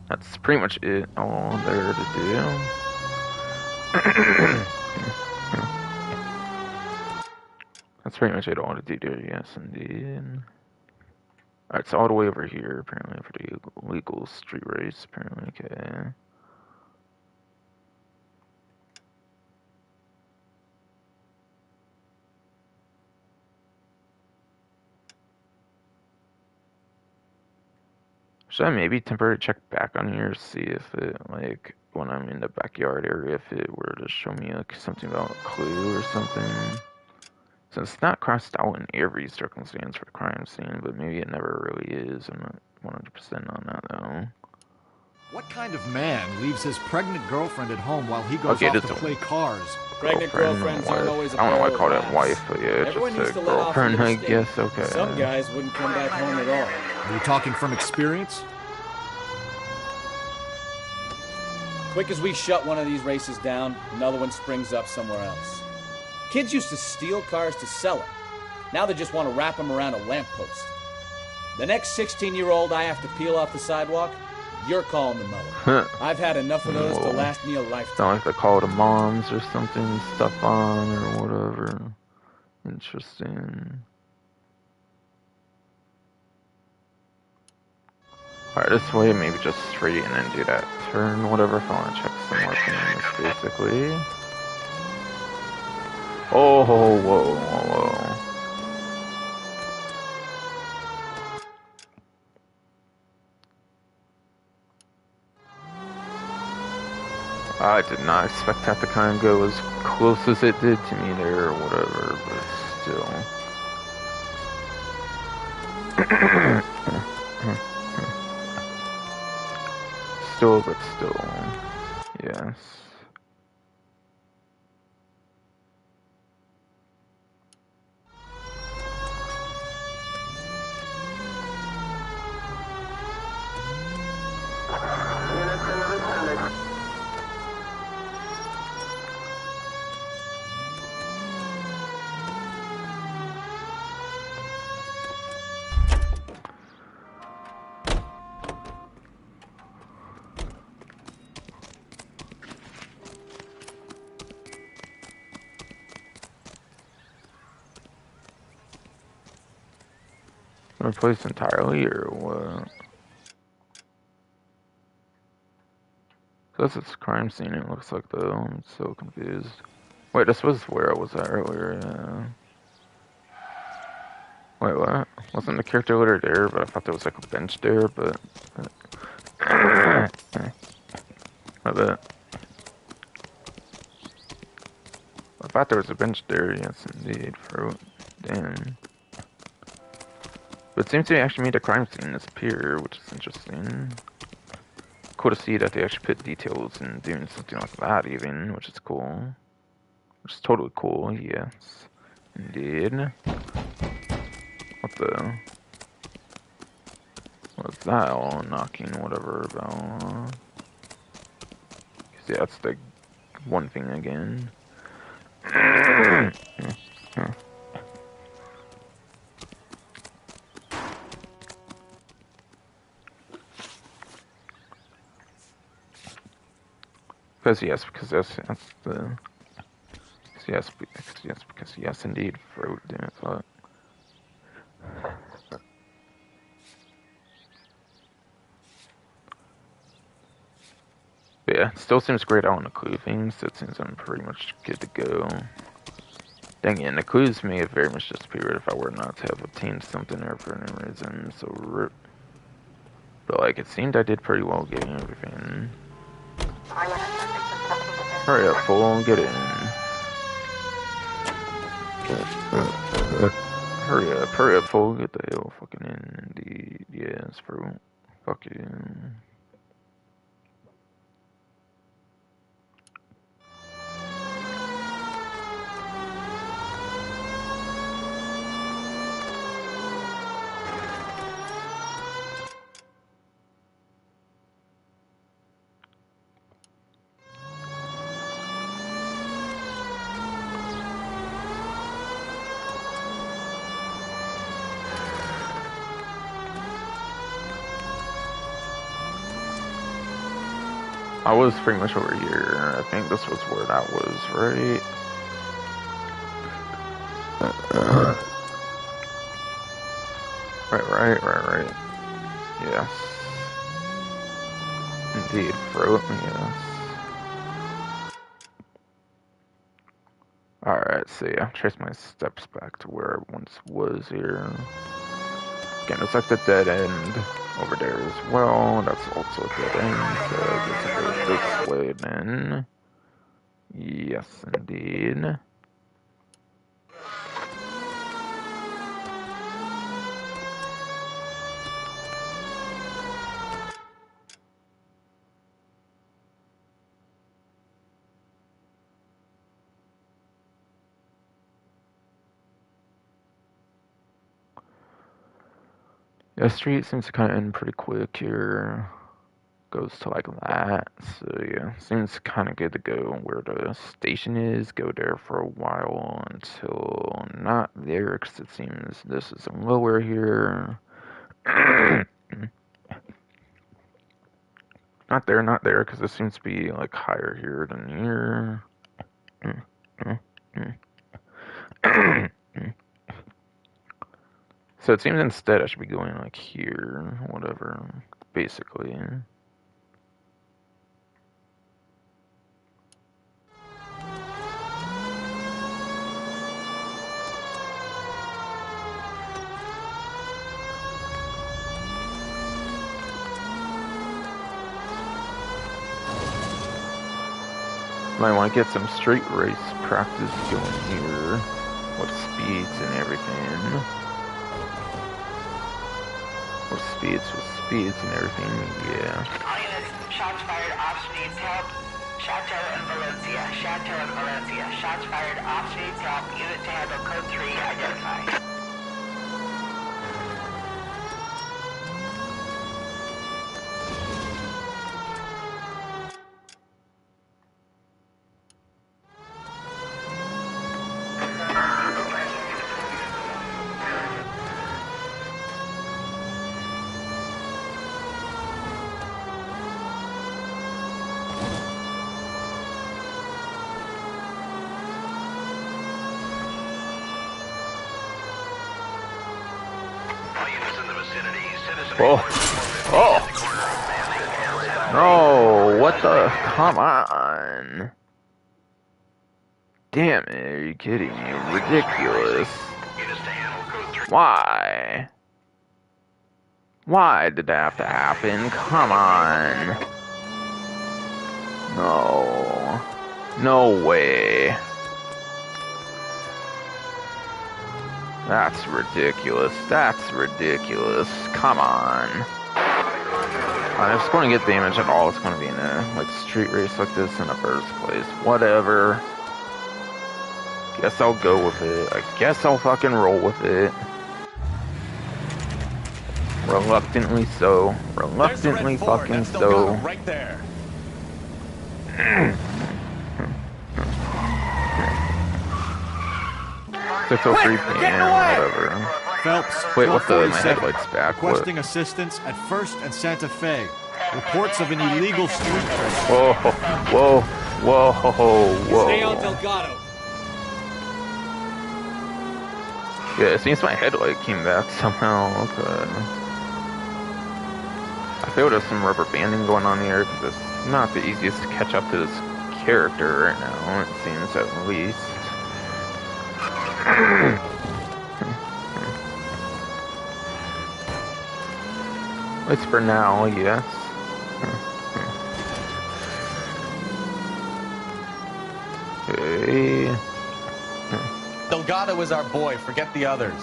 That's pretty much it all there to do. That's pretty much it all to do there, yes indeed. Alright, it's all the way over here, apparently, for the legal street race, apparently, okay. Should I maybe temporarily check back on here, see if it, like, when I'm in the backyard area, if it were to show me, like, something about a clue or something? Since it's not crossed out in every circumstance for the crime scene, but maybe it never really is. I'm not 100% on that, though. What kind of man leaves his pregnant girlfriend at home while he goes off to play cars? Pregnant girlfriends aren't always a I don't know why I call pair it of wife, but yeah, it's just a girlfriend, I guess, okay. Some guys wouldn't come back home at all. Are you talking from experience? Quick as we shut one of these races down, another one springs up somewhere else. Kids used to steal cars to sell them. Now they just want to wrap them around a lamppost. The next 16-year-old I have to peel off the sidewalk, you're calling the mother. I've had enough of those to last me a lifetime. Don't have to call the moms or something, stuff on or whatever. Interesting. Alright, this way, maybe just straight and then do that turn, whatever, if I want to check some more things, basically. Oh, whoa, whoa, whoa. I did not expect that to kind of go as close as it did to me there or whatever, but still. But still, yes. Replaced entirely, or what? So that's its crime scene, it looks like, though. I'm so confused. Wait, this was where I was at earlier, yeah. Wait, what? Wasn't the character leader there, but I thought there was like a bench there, but... I bet. I thought there was a bench there, yes indeed, for... Damn. But it seems to actually made the crime scene disappear, which is interesting. Cool to see that they actually put details in doing something like that even, which is cool. Which is totally cool, yes. Indeed. What the... What's that all knocking, whatever, about? Yeah, that's the one thing again. Because that's the... Because yes, indeed, fruit, damn it, fuck. But yeah, still seems great out on the clue things, so it seems I'm pretty much good to go. Dang it, and the clues may have very much disappeared if I were not to have obtained something there for any reason, so rip. But like, it seemed I did pretty well getting everything. Hurry up, fool, and get it in. hurry up, fool. Get the hell fucking in, indeed. Yes, bro. Fuck you. I was pretty much over here. I think this was where that was, right? Right. Yes. Indeed, bro. Yes. Alright, so yeah, trace my steps back to where I once was here. Again, it's like the dead end over there as well. That's also a dead end, so I guess it goes this way then. Yes, indeed. Yeah, street seems to kind of end pretty quick here. Goes to like that, so yeah, seems kind of good to go where the station is. Go there for a while until not there, because it seems this is lower here. Not there, because it seems to be like higher here than here. So it seems instead I should be going like here, whatever, basically. Might want to get some street race practice going here with speeds and everything. With speeds and everything, yeah. All units, shots fired off needs help. Chateau and Valencia. Shots fired off needs help. Unit to handle code 3 identified. Oh! No, what the? Come on. Damn it, are you kidding me? Ridiculous. Why? Why did that have to happen? Come on. No. No way. That's ridiculous. Come on. If it's going to get damage at all, it's going to be in a like street race like this in the first place. Whatever. Guess I'll go with it. I guess I'll fucking roll with it. Reluctantly so. Reluctantly fucking so. Right there. 6:03 p.m. Whatever. Phelps, wait, what the? My headlight's back. Requesting assistance at 1st and Santa Fe. Reports of an illegal street race. Whoa. Stay on Delgado. Yeah, it seems my headlight came back somehow. Okay. I feel there's some rubber banding going on here because it's not the easiest to catch up to this character right now. It seems at least. At least for now, yes. Okay. Delgado is our boy. Forget the others.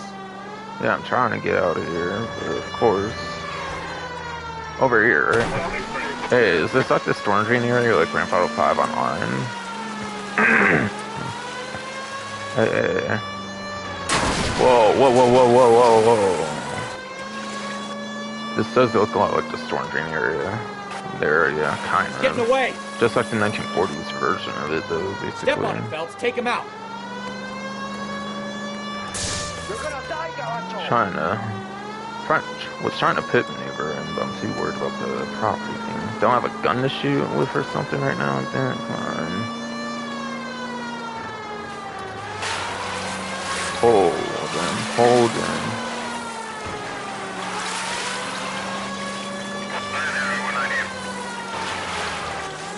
Yeah, I'm trying to get out of here, but of course. Over here, right? Hey, is this like the storm drain area like Grand Theft Auto 5 online? Hey. Whoa, whoa, whoa, whoa, whoa, whoa, whoa. This does look a lot like the storm drain area. There, yeah, kind of. Getting away! Just like the 1940s version of it, though, basically. Step on it, Phelps. Take him out. Was trying to pit maneuver him, but I'm too worried about the property thing. Don't have a gun to shoot with or something right now, I think. Come on. Hold him.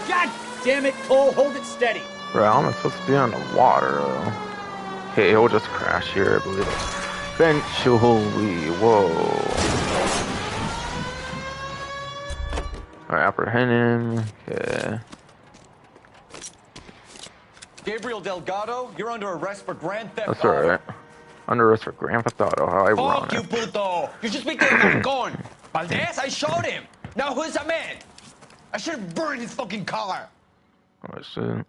God damn it, Cole, hold it steady. Bro, how am I supposed to be on the water, though? Okay, he'll just crash here, I believe. Eventually, whoa. Alright, apprehend him. Okay. Gabriel Delgado, you're under arrest for Grand Theft Auto. That's alright. Under arrest for Grand Theft Auto. How ironic. Fuck you, puto! You just beat the gun. Valdez, I showed him. Now who's the man? I should have burned his fucking car. Oh shit.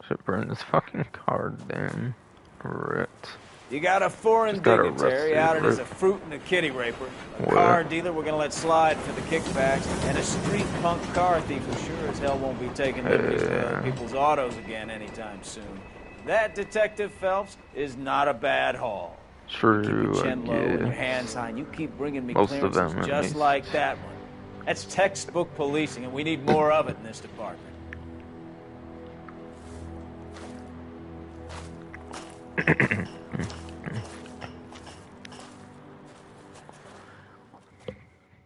Should burn this fucking car then. Rip. You got a foreign dignitary outed as a fruit and a kitty raper, a car dealer we're gonna let slide for the kickbacks, and a street punk car thief who sure as hell won't be taking liberties with other people's autos again anytime soon. That, Detective Phelps, is not a bad haul. True, Keep your chin low and your hands high, and you keep bringing me clearances just like that one. That's textbook policing, and we need more of it in this department.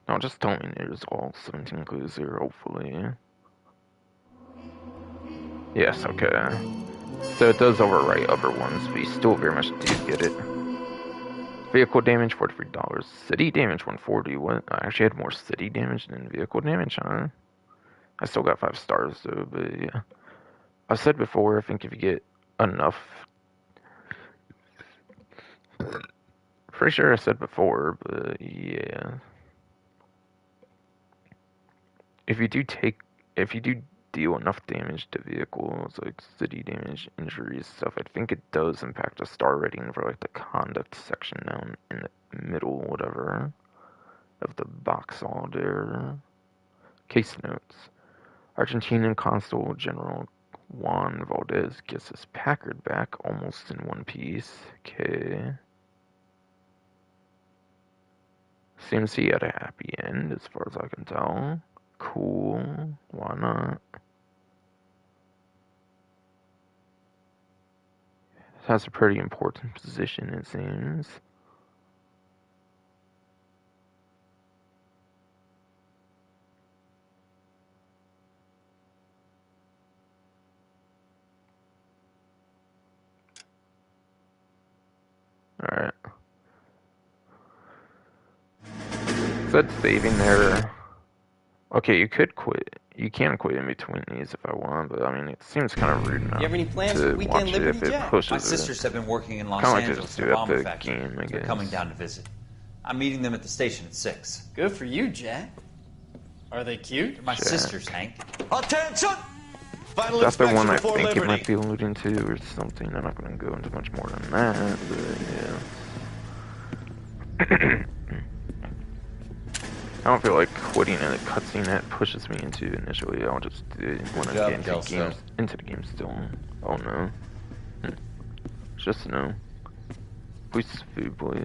No, just tell me there's all 17 clues here, hopefully. Yes, okay. So it does overwrite other ones, but you still very much do get it. Vehicle damage, $43. City damage, $140. What? I actually had more city damage than vehicle damage, huh? I still got 5 stars, though, but yeah. I said before, I think if you get enough... Pretty sure I said before, but yeah. If you do deal enough damage to vehicles, like city damage, injuries, stuff, I think it does impact a star rating for like the conduct section down in the middle, whatever, of the box all there. Case notes. Argentinian Consul General Juan Valdez gets his Packard back almost in one piece. Okay. Seems he had a happy end as far as I can tell. Cool. Why not? It has a pretty important position, it seems. Alright. Said saving there. Okay, you could quit. You can quit in between these if I want, but I mean, it seems kind of rude enough. You have any plans for weekend Liberty, Jack? My sisters have been working in Los Angeles for bomb factory. They're coming down to visit. I'm meeting them at the station at 6. Good for you, Jack. Are they cute? They're my sisters, Hank. Attention! Final That's the one I before think Liberty. it might be alluding to or something. I'm not going to go into much more than that, but yeah. I don't feel like quitting in a cutscene that pushes me into initially. I'll just do it when I get into the game still. Oh no. Just no. Please food, please.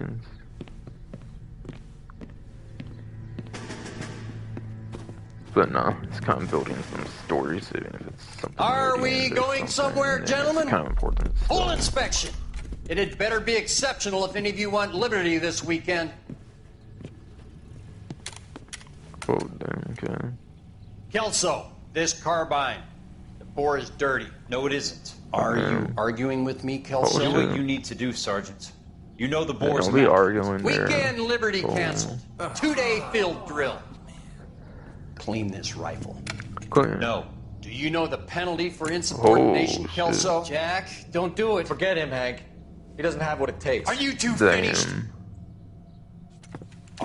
But no, it's kind of building some stories, even if it's something. Are we going somewhere, gentlemen? It's kind of important. Full inspection. It had better be exceptional if any of you want liberty this weekend. Oh, damn, okay. Kelso, this carbine. The bore is dirty. No, it isn't. Are you arguing with me, Kelso? Do what you need to do, Sergeant. You know the bore's don't be arguing there. Weekend liberty canceled. 2-day field drill. Clean this rifle. Clean. No. Do you know the penalty for insubordination, Oh, Kelso? Jack, don't do it. Forget him, Hank. He doesn't have what it takes. Are you two finished?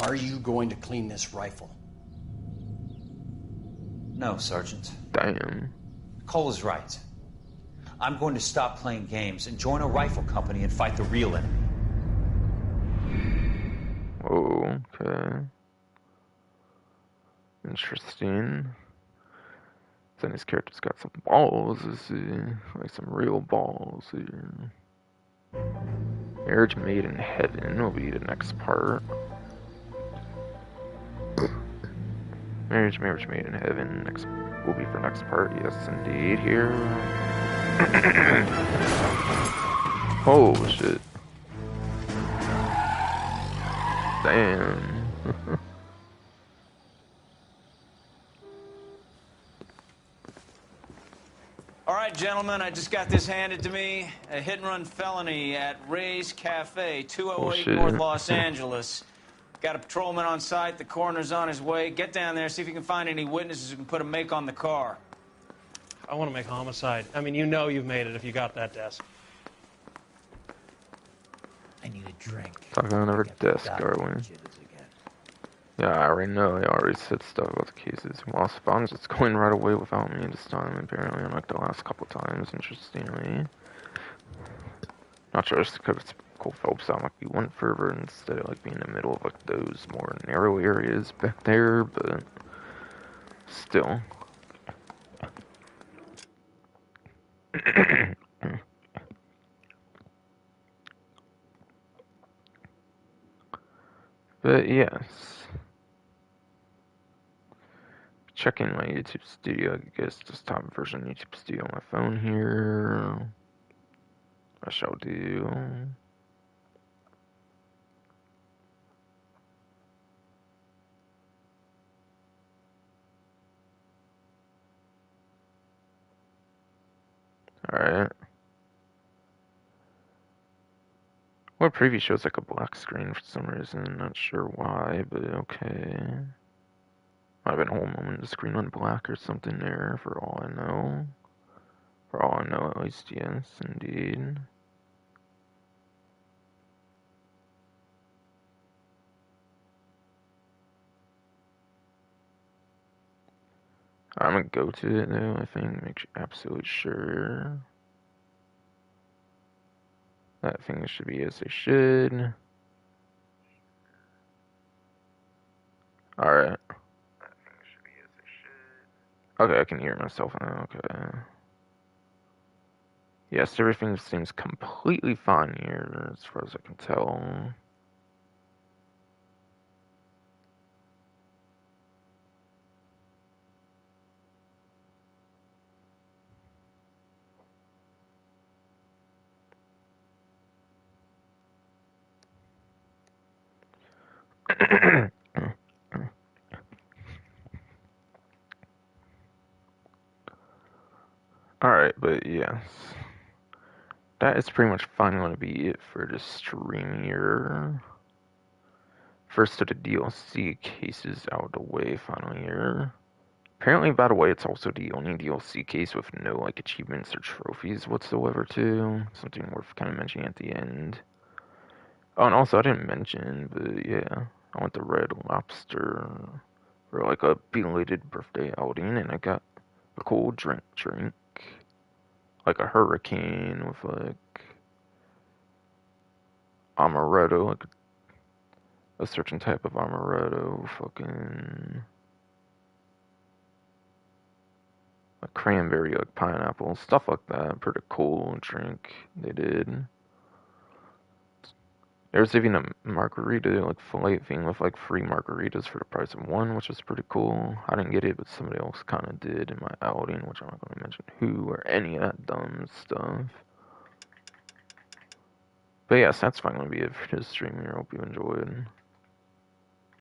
Are you going to clean this rifle? No, Sergeant. Damn. Cole is right. I'm going to stop playing games and join a rifle company and fight the real enemy. Oh, okay. Interesting. Then his character's got some balls, like some real balls here. Marriage Made in Heaven will be the next part. Marriage Made in Heaven next will be for next part. Yes, indeed. Here. Oh shit! Damn. All right, gentlemen, I just got this handed to me. A hit-and-run felony at Ray's Cafe, 208 North Los Angeles. Got a patrolman on site. The coroner's on his way. Get down there, see if you can find any witnesses who can put a make on the car. I want to make homicide. I mean, you know you've made it if you got that desk. I need a drink. Talking on our desk, are we? Yeah, I already know. I already said stuff about the cases. Well, Spawn's just going right away without me this time, apparently, unlike the last couple times, interestingly. Not sure it's because Cole Phelps out like he went further instead of like being in the middle of like those more narrow areas back there, but still. But yes. Checking my YouTube Studio, I guess desktop version of YouTube Studio on my phone here. I shall do. Alright. Well, preview shows like a black screen for some reason, not sure why, but okay. Might have been a whole moment the screen went black or something there, for all I know. For all I know, at least, yes, indeed. I'm gonna go to it though, I think, make absolutely sure. That thing should be as they should. Alright. Okay, I can hear myself now, okay. Yes, everything seems completely fine here, as far as I can tell. Alright, but yes. That is pretty much finally going to be it for the stream here. First of the DLC cases out of the way finally here. Apparently, by the way, it's also the only DLC case with no like achievements or trophies whatsoever too. Something worth kind of mentioning at the end. Oh, and also I didn't mention, but yeah, I went to Red Lobster for like a belated birthday outing, and I got a cool drink. Like a hurricane with like amaretto, like a certain type of amaretto, fucking like cranberry, like pineapple, stuff like that. Pretty cool drink they did. There's even a margarita, like filet thing with like free margaritas for the price of one, which was pretty cool. I didn't get it, but somebody else kind of did in my outing, which I'm not going to mention who or any of that dumb stuff. But yes, that's finally going to be it for this stream here. I hope you enjoyed.